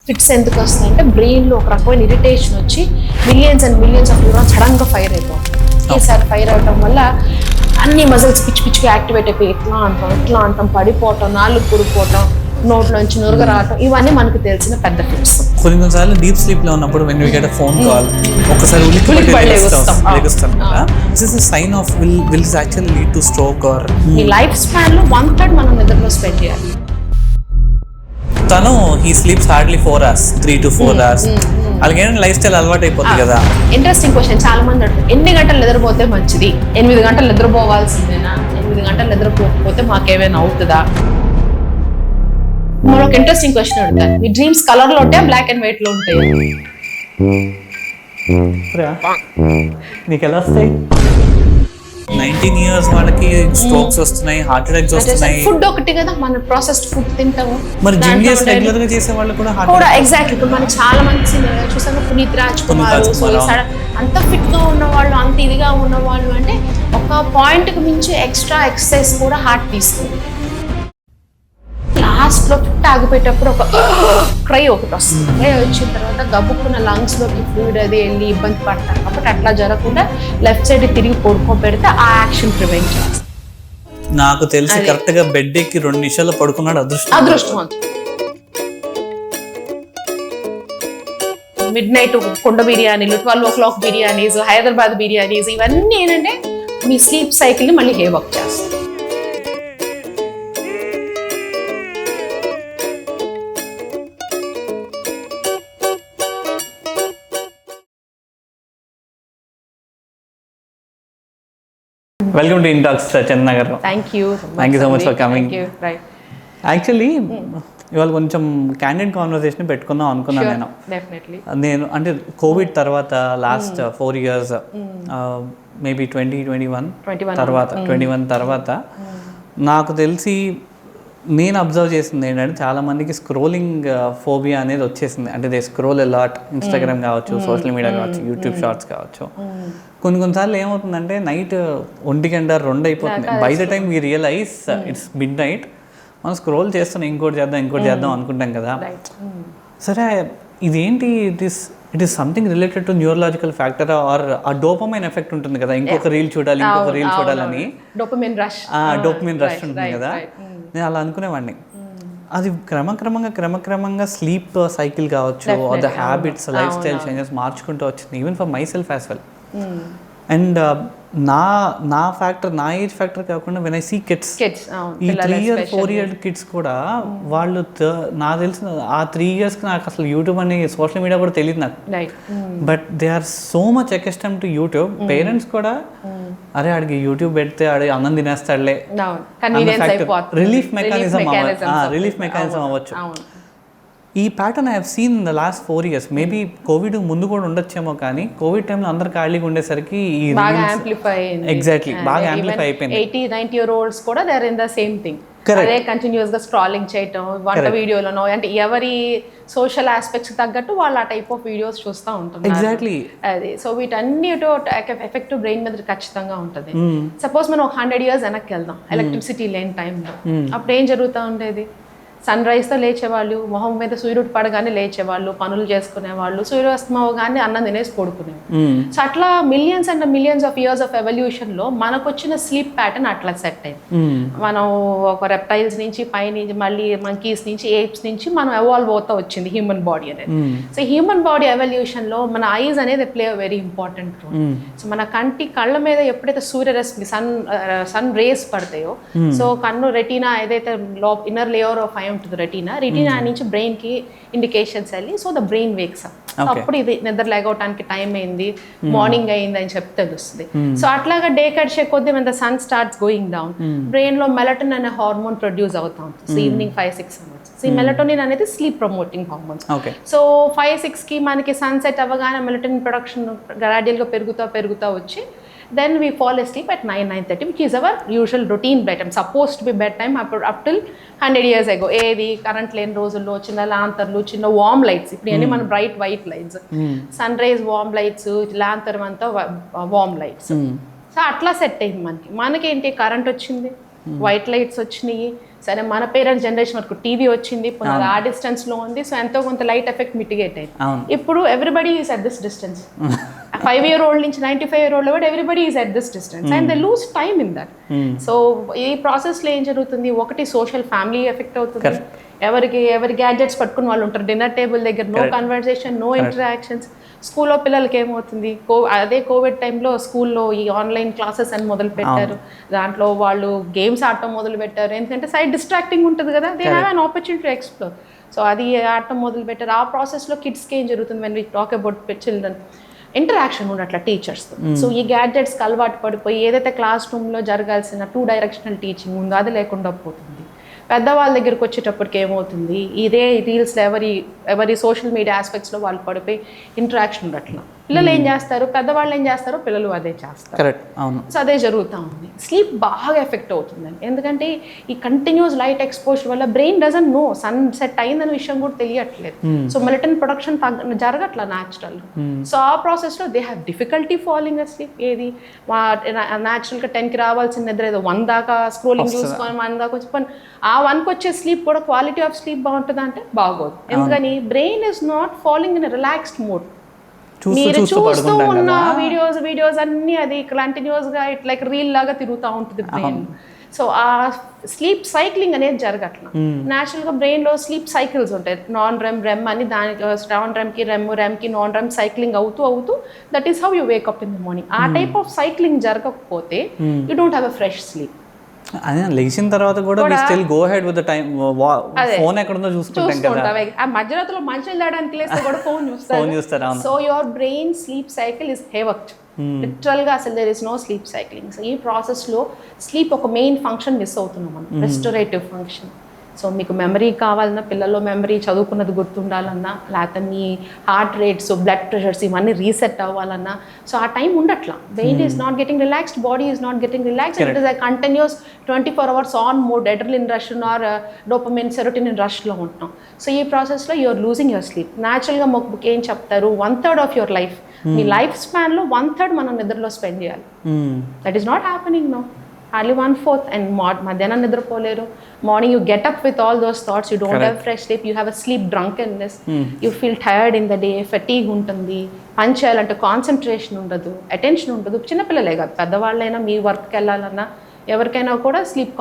Fits ఎందుకు వస్తాయి అంటే బ్రెయిన్లో ఒక రకమైన ఇరిటేషన్ వచ్చి millions and millions of neurons సడన్గా ఫైర్ అయిపోతాయి. ఈసారి ఫైర్ అవడం వల్ల అన్ని మజిల్స్ పిచ్చి పిచ్చిగా యాక్టివేట్ అయిపోయి ఇట్లా అంటాం పడిపోవటం, నాలుగు పురిపోవటం, నోట్లోంచి నురుగ రావటం, ఇవన్నీ మనకు తెలిసిన పెద్ద టిప్స్. కొన్నిసార్లు డీప్ స్లీప్ లో ఉన్నప్పుడు when we get a phone call ఒకసారి లెగుస్తాం కదా, this is a sign of will this actually lead to stroke or ఈ లైఫ్ స్పాన్ లో 1/3 మనం నిద్రలో స్పెండ్ చేయాలి. తను he sleeps hardly 4 hours 3 to 4 hours అలాగే లైఫ్ స్టైల్ అలవాటు అయిపోతుంది కదా. Interesting question. చాలా మంది అడుగుతారు ఎన్ని గంటలు నిద్రపోతే మంచిది? 8 గంటలు నిద్రపోవాల్సిందేనా? 8 గంటలు నిద్రపోకపోతే మాకేమైనా అవుతుందా? మరొక ఇంట్రెస్టింగ్ క్వశ్చన్ అడుగుతారు, మీ డ్రీమ్స్ కలర్ లో ఉంటాయా బ్లాక్ అండ్ వైట్ లో ఉంటాయి? నీకు ఎలా వస్తాయి? 19 years వాళ్ళకి స్ట్రోక్స్ వస్తున్నాయి, హార్ట్ అటాక్స్ వస్తున్నాయి. ఫుడ్ ఒకటి కదా, మన ప్రాసెస్డ్ ఫుడ్ తింటాము. మరి జిమ్ చేసి రెగ్యులర్ గా చేసే వాళ్ళు కూడా ఎగ్జాక్ట్లీ. ఇప్పుడు మనకి చాలా మంది చూసాము, పునీత్ రాజ్ కుమార్ అంత ఫిట్ గా ఉన్న వాళ్ళు, అంత ఇదిగా ఉన్న వాళ్ళు, అంటే ఒక పాయింట్ కి మించి ఎక్స్ట్రా ఎక్సర్సైజ్ కూడా హార్ట్ తీస్తుంది. లాస్ట్ లో ఫిట్ ఆగిపోయేటప్పుడు ఒక క్రై ఒకటి వస్తుంది. క్రై వచ్చిన తర్వాత గబుక్కున్న లంగ్స్ లోకి ఫ్లూయిడ్ అది వెళ్ళి ఇబ్బంది పడతారు. కాబట్టి అట్లా జరగకుండా లెఫ్ట్ సైడ్ తిరిగి పడుకోబెడితే ఆ యాక్షన్ ప్రివెంట్ చేస్తుంది. నాకు తెలిసి కరెక్ట్ గా బెడ్ ఎక్కి 2 నిమిషాలు పడుకున్నాడు అదృష్టం. మిడ్ నైట్ కొండ బిర్యానీలు, 12 o'clock బిర్యానీస్, హైదరాబాద్ బిర్యానీస్, ఇవన్నీ ఏంటంటే మీ స్లీప్ సైకిల్ ని మళ్ళీ హే వర్క్ చేస్తాయి. వెల్కమ్ టు ఇంటాక్స్ చందన గారు. Thank you so much for coming. Actually ఇవాళ కొంచెం క్యాండిడ్ కాన్వర్సేషన్ పెట్టుకుందాం అనుకున్నాను నేను. అంటే కోవిడ్ తర్వాత లాస్ట్ 4 years మేబీ 2021 తర్వాత నాకు తెలిసి నేను అబ్జర్వ్ చేసింది ఏంటంటే చాలా మందికి స్క్రోలింగ్ ఫోబియా అనేది వచ్చేసింది. అంటే దే స్క్రోల్ లాట్, ఇన్స్టాగ్రామ్ కావచ్చు, సోషల్ మీడియా కావచ్చు, యూట్యూబ్ షార్ట్స్ కావచ్చు. కొన్నిసార్లు ఏమవుతుందంటే నైట్ 1 గంట 2 అయిపోతుంది. By the time we realise it's midnight. మనం స్క్రోల్ చేస్తున్నాం, ఇంకోటి చేద్దాం అనుకుంటాం కదా. సరే ఇదేంటి, it is something related to neurological factor or uh dopamine effect ఉంటుంది కదా, ఇంకొక రీల్ చూడాలని డోపమైన్ రష్ ఉంటుంది కదా. నేను అలా అనుకునేవాడిని. అది క్రమక్రమంగా స్లీప్ సైకిల్ కావచ్చు, the habits, life style changes మార్చుకుంటూ వచ్చింది, even for my self as well. And నా ఏజ్ ఫ్యాక్టర్ కాకుండా వెన్ ఐ సీ కిడ్స్, ఈ 3 year 4 year కిడ్స్ కూడా వాళ్ళు నాకు తెలిసిన ఆ 3 years నాకు అసలు యూట్యూబ్ అని సోషల్ మీడియా కూడా తెలియదు నాకు. But they are so much accustomed to YouTube. Parents కూడా అరే ఆడికి యూట్యూబ్ పెడితే ఆడి అన్నం తినేస్తాడులే, రిలీఫ్ మెకానిజం అవ్వచ్చు. ఈ pattern I have seen in the last 4 years. Maybe Covid ముందు కూడా ఉండొచ్చేమో, కానీ కోవిడ్ టైంలో అందరు ఖాళీగా ఉండేసరికి బాగా యాంప్లిఫై అయిపోయింది. 80-90 year olds కూడా they are in the same thing. అదే కంటిన్యూస్ గా స్క్రాలింగ్ చేయటం, వంట వీడియోలను, అంటే ఎవరి సోషల్ ఆస్పెక్ట్స్ తగ్గట్టు వాళ్ళు ఆ టైప్ ఆఫ్ వీడియోస్ చూస్తూ ఉంటారు. ఎగ్జాక్ట్లీ అది. సో వీటన్నిటి ఎఫెక్ట్ బ్రెయిన్ మీద ఖచ్చితంగా ఉంటుంది. సపోజ్ మనం 100 years వెనక్కి వెళ్దాం, ఎలక్ట్రిసిటీ లేని టైంలో. అప్పుడు ఏం జరుగుతూ ఉండేది? సన్ రైజ్తో లేచేవాళ్ళు, మొహం మీద సూర్యుడు పడగానే లేచేవాళ్ళు, పనులు చేసుకునేవాళ్ళు, సూర్యాస్తం అవగానే అన్నం తినేసి పడుకునేవాళ్ళు. సో అట్లా millions and millions of years of ఎవల్యూషన్లో మనకు వచ్చిన స్లీప్ ప్యాటర్న్ అట్లా సెట్ అయింది. మనం ఒక రెప్టైల్స్ నుంచి పైనుంచి మళ్ళీ మంకీస్ నుంచి ఏప్స్ నుంచి మనం ఎవాల్వ్ అవుతూ వచ్చింది హ్యూమన్ బాడీ అనేది. సో హ్యూమన్ బాడీ ఎవల్యూషన్లో మన ఐజ్ అనేది play a very important role. So మన కళ్ళ మీద ఎప్పుడైతే సూర్యరశ్మి సన్ రేస్ పడతాయో, సో కన్ను రెటీనా ఏదైతే ఇన్నర్ లేయర్ ఆఫ్ ఉంటుంది రెటీనా నుంచి బ్రెయిన్ కి ఇండికేషన్స్ వెళ్ళి, so the brain wakes up. అప్పుడు ఇది నిద్ర లేగవటానికి టైం అయింది, మార్నింగ్ అయింది అని చెప్పి తెలుస్తుంది. సో అట్లాగా డే గడిచే కొద్దీ మన sun starts going down, brain లో మెలటోనిన్ అనే హార్మోన్ ప్రొడ్యూస్ అవుతా ఉంటుంది ఈవినింగ్ 5-6 hours. సో ఈ మెలటోనిన్ అనేది స్లీప్ ప్రమోటింగ్ హార్మోన్స్. సో 5-6 కి మనకి సన్సెట్ అవ్వగానే మెలటోనిన్ ప్రొడక్షన్ గ్రాడ్యువల్ గా పెరుగుతూ వచ్చి then we fall asleep at 9-9:30, which is our usual routine bedtime, supposed to be bedtime up till 100 years ago. ఏది current లేని రోజుల్లో చిన్న లాంతర్లు, చిన్న వార్మ్ లైట్స్, ఇప్పుడు అన్ని మన bright white lights, sunrise warm lights, lantern అంతా వార్మ్ లైట్స్. సో అట్లా సెట్ అయింది మనకేంటి, కరెంట్ వచ్చింది, వైట్ లైట్స్ వచ్చినాయి, సరే మన పేరెంట్స్ జనరేషన్ వరకు టీవీ వచ్చింది, ఆ డిస్టెన్స్లో ఉంది, సో ఎంతో కొంత లైట్ ఎఫెక్ట్ మిటిగేట్ అయింది. ఇప్పుడు everybody is at this distance. 5-year-old నుంచి 95-year-old కూడా everybody is at this distance and they lose time in that. So ఈ ప్రాసెస్లో ఏం జరుగుతుంది, ఒకటి సోషల్ ఫ్యామిలీ ఎఫెక్ట్ అవుతుంది. ఎవరి గ్యాడ్జెట్స్ పట్టుకుని వాళ్ళు ఉంటారు డిన్నర్ టేబుల్ దగ్గర, నో కన్వర్జేషన్, నో ఇంటరాక్షన్స్. స్కూల్లో పిల్లలకి ఏమవుతుంది, అదే కోవిడ్ టైంలో స్కూల్లో ఈ ఆన్లైన్ క్లాసెస్ అని మొదలు పెట్టారు. దాంట్లో వాళ్ళు గేమ్స్ ఆడటం మొదలు పెట్టారు, ఎందుకంటే సైడ్ డిస్ట్రాక్టింగ్ ఉంటుంది కదా, they have an opportunity to explore. So అది ఆడటం మొదలు పెట్టారు. ఆ ప్రాసెస్లో కిడ్స్కి ఏం జరుగుతుంది, when we talk about children, interaction ఉండట్ల టీచర్స్తో. సో ఈ గ్యాడ్జెట్స్కి అలవాటు పడిపోయి ఏదైతే క్లాస్ రూమ్లో జరగాల్సిన 2 డైరెక్షనల్ టీచింగ్ ఉందో అది లేకుండా పోతుంది. పెద్దవాళ్ళ దగ్గరికి వచ్చేటప్పటికి ఏమవుతుంది, ఇదే రీల్స్లో ఎవరి సోషల్ మీడియా ఆస్పెక్ట్స్లో వాళ్ళు పడిపోయి ఇంటరాక్షన్ ఉండట్లా. పిల్లలు ఏం చేస్తారు, పెద్దవాళ్ళు ఏం చేస్తారో పిల్లలు అదే చేస్తారు. సో అదే జరుగుతూ ఉంది. స్లీప్ బాగా ఎఫెక్ట్ అవుతుందండి, ఎందుకంటే ఈ కంటిన్యూస్ లైట్ ఎక్స్పోజర్ వల్ల brain doesn't know sunset అయిందనే విషయం కూడా తెలియట్లేదు. సో మెలటోనిన్ ప్రొడక్షన్ జరగట్లా న్యాచురల్. సో ఆ ప్రాసెస్లో they have difficulty falling asleep. ఏది న్యాచురల్గా 10కి రావాల్సిన నిద్ర ఏదో 1 దాకా స్క్రోలింగ్ చూసుకొని 1 దాకా వచ్చి ఆ 1కి వచ్చే స్లీప్ కూడా క్వాలిటీ ఆఫ్ స్లీప్ బాగుంటుందా అంటే బాగోదు. ఎందుకని brain is not following in relaxed mode. మీరు చూస్తూ ఉన్న వీడియోస్ అన్నీ అది కంటిన్యూస్గా ఇట్ లైక్ రీల్ లాగా తిరుగుతూ ఉంటుంది బ్రెయిన్. సో ఆ స్లీప్ సైక్లింగ్ అనేది జరగట్లా. న్యాచురల్గా బ్రెయిన్లో స్లీప్ సైకిల్స్ ఉంటాయి, నాన్ రెమ్ రెమ్ అని. దానికి నాన్ రెమ్కి రెమ్కి non REM cycling that is is you wake up in the morning. ఆ టైప్ ఆఫ్ సైక్లింగ్ జరగకపోతే you don't have a fresh sleep. అదే లేచిన తర్వాత కూడా we still go ahead with the time, phone ఎక్కడుందో చూసుకుంటాం కదా. ఆ మధ్యరాత్రిలో మంచిలు తాగడానికి లేస్తే కూడా ఫోన్ చూస్తారు. So your brain sleep cycle is haywire. లిటరల్గా అసలు there is no sleep cycling. So ఈ ప్రాసెస్లో స్లీప్ ఒక మెయిన్ ఫంక్షన్ మిస్ అవుతున్నాం మనం, రెస్టోరేటివ్ ఫంక్షన్. సో మీకు మెమరీ కావాలన్నా, పిల్లల్లో మెమరీ చదువుకున్నది గుర్తుండాలన్నా, లేకపోతే మీ హార్ట్ రేట్స్, బ్లడ్ ప్రెషర్స్ ఇవన్నీ రీసెట్ అవ్వాలన్నా, సో ఆ టైం ఉండట్లా. Brain is not getting relaxed, body is not getting relaxed. It is a continuous 24 hours on mode, adrenaline rush are dopamine serotonin రష్లో ఉంటున్నాం. సో ఈ ప్రాసెస్లో యూఆర్ లూజింగ్ యువర్ స్లీప్. న్యాచురల్గా మాకు ఏం చెప్తారు, 1/3 ఆఫ్ యువర్ లైఫ్, మీ life స్పాన్లో 1/3 మనం నిద్రలో స్పెండ్ చేయాలి. That is not happening no. Hardly 1/4. And మధ్యాహ్నం నిద్రపోలేరు. Morning you get up with all those thoughts, you don't have fresh sleep, you have a sleep drunkenness, you feel tired in the day, fatigue ఉంటుంది, పని చేయాలంటే concentration ఉండదు, attention ఉండదు. చిన్నపిల్లలే కాదు, పెద్దవాళ్ళైనా మీ వర్క్కి వెళ్ళాలన్నా ఎవరికైనా కూడా స్లీప్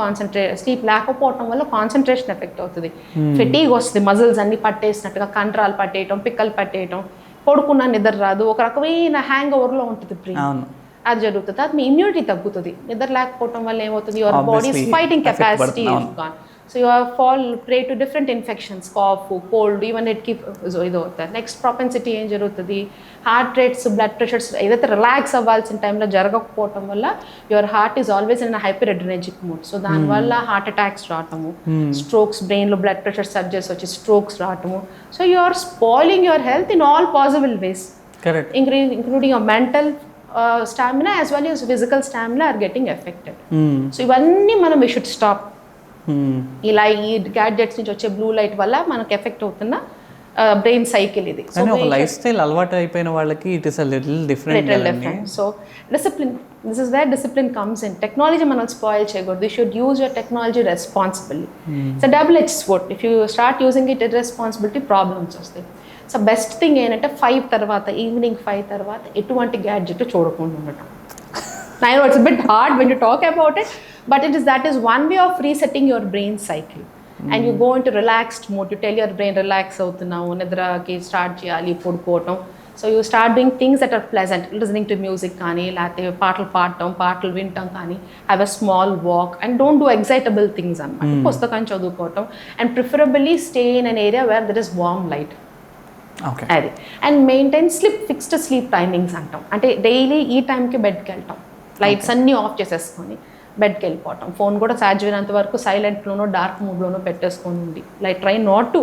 లేకపోవటం వల్ల కాన్సన్ట్రేషన్ ఎఫెక్ట్ అవుతుంది. ఫెటీగ్ వస్తుంది, మజిల్స్ అన్ని పట్టేసినట్టుగా, కండరాలు పట్టేయటం, పిక్కలు పట్టేయటం, పడుకున్న నిద్ర రాదు, ఒక రకమైన హ్యాంగ్ ఓవర్లో ఉంటుంది బ్రెయిన్. అది జరుగుతుంది. అది మీ ఇమ్యూనిటీ తగ్గుతుంది. నిద్ర లేకపోవడం వల్ల ఏమవుతుంది, your body's fighting capacity is gone. So you fall prey to different infections, cough, cold, even it keep ఇది అవుతుంది. నెక్స్ట్ ప్రొపెన్సిటీ ఏం జరుగుతుంది, హార్ట్ రేట్స్, బ్లడ్ ప్రెషర్స్ ఏదైతే రిలాక్స్ అవ్వాల్సిన టైంలో జరగకపోవటం వల్ల your heart is always in hyper adrenergic mode. So దానివల్ల హార్ట్ అటాక్స్ రావటము, స్ట్రోక్స్, బ్రెయిన్లో బ్లడ్ ప్రెషర్ సర్జెస్ వచ్చి స్ట్రోక్స్ రావటము. So you are spoiling your health in all possible ways, including your mental stamina as well as physical stamina are getting affected. So ఇవన్నీ మనం we should stop. ఇలా ఈ gadgets నుంచి వచ్చే blue light వల్ల మనకు ఎఫెక్ట్ అవుతున్న బ్రెయిన్ సైకిల్ ఇది. సో ఒక లైఫ్ స్టైల్ అలవాటు అయిపోయిన వాళ్ళకి it is a little different. So discipline, this is where discipline comes in. Technology మనం స్పాయిల్ చేయకూడదు. You should use your technology responsibly. It's a double edged sword. If you start using it irresponsibility, problems వస్తాయి. So best thing ఏంటంటే 5 తర్వాత, evening 5 తర్వాత ఎటువంటి gadget చూడకుండా ఉండటం. I know it's a bit hard when you talk about it, but that is one way of resetting your brain cycle. And you go into relaxed mode. You tell your brain relax అవుతున్నావు, నిద్రకి start చేయాలి, పడుకోవటం. So you start doing things that are pleasant, listening to music కానీ, లేకపోతే పాటలు పాడటం, పాటలు వినటం కానీ, have a small walk and don't do excitable things అనమాట. పుస్తకం చదువుకోవటం and preferably stay in an area where there is warm light. అది and maintain fixed sleep timings అంటాం. అంటే డైలీ ఈ టైంకి బెడ్కి వెళ్తాం, లైట్స్ అన్నీ ఆఫ్ చేసేసుకొని బెడ్కి వెళ్ళిపోవటం. ఫోన్ కూడా సాధ్యమైనంత వరకు సైలెంట్లోనో డార్క్ మోడ్లోనో పెట్టేసుకొని ఉంది. Like try not to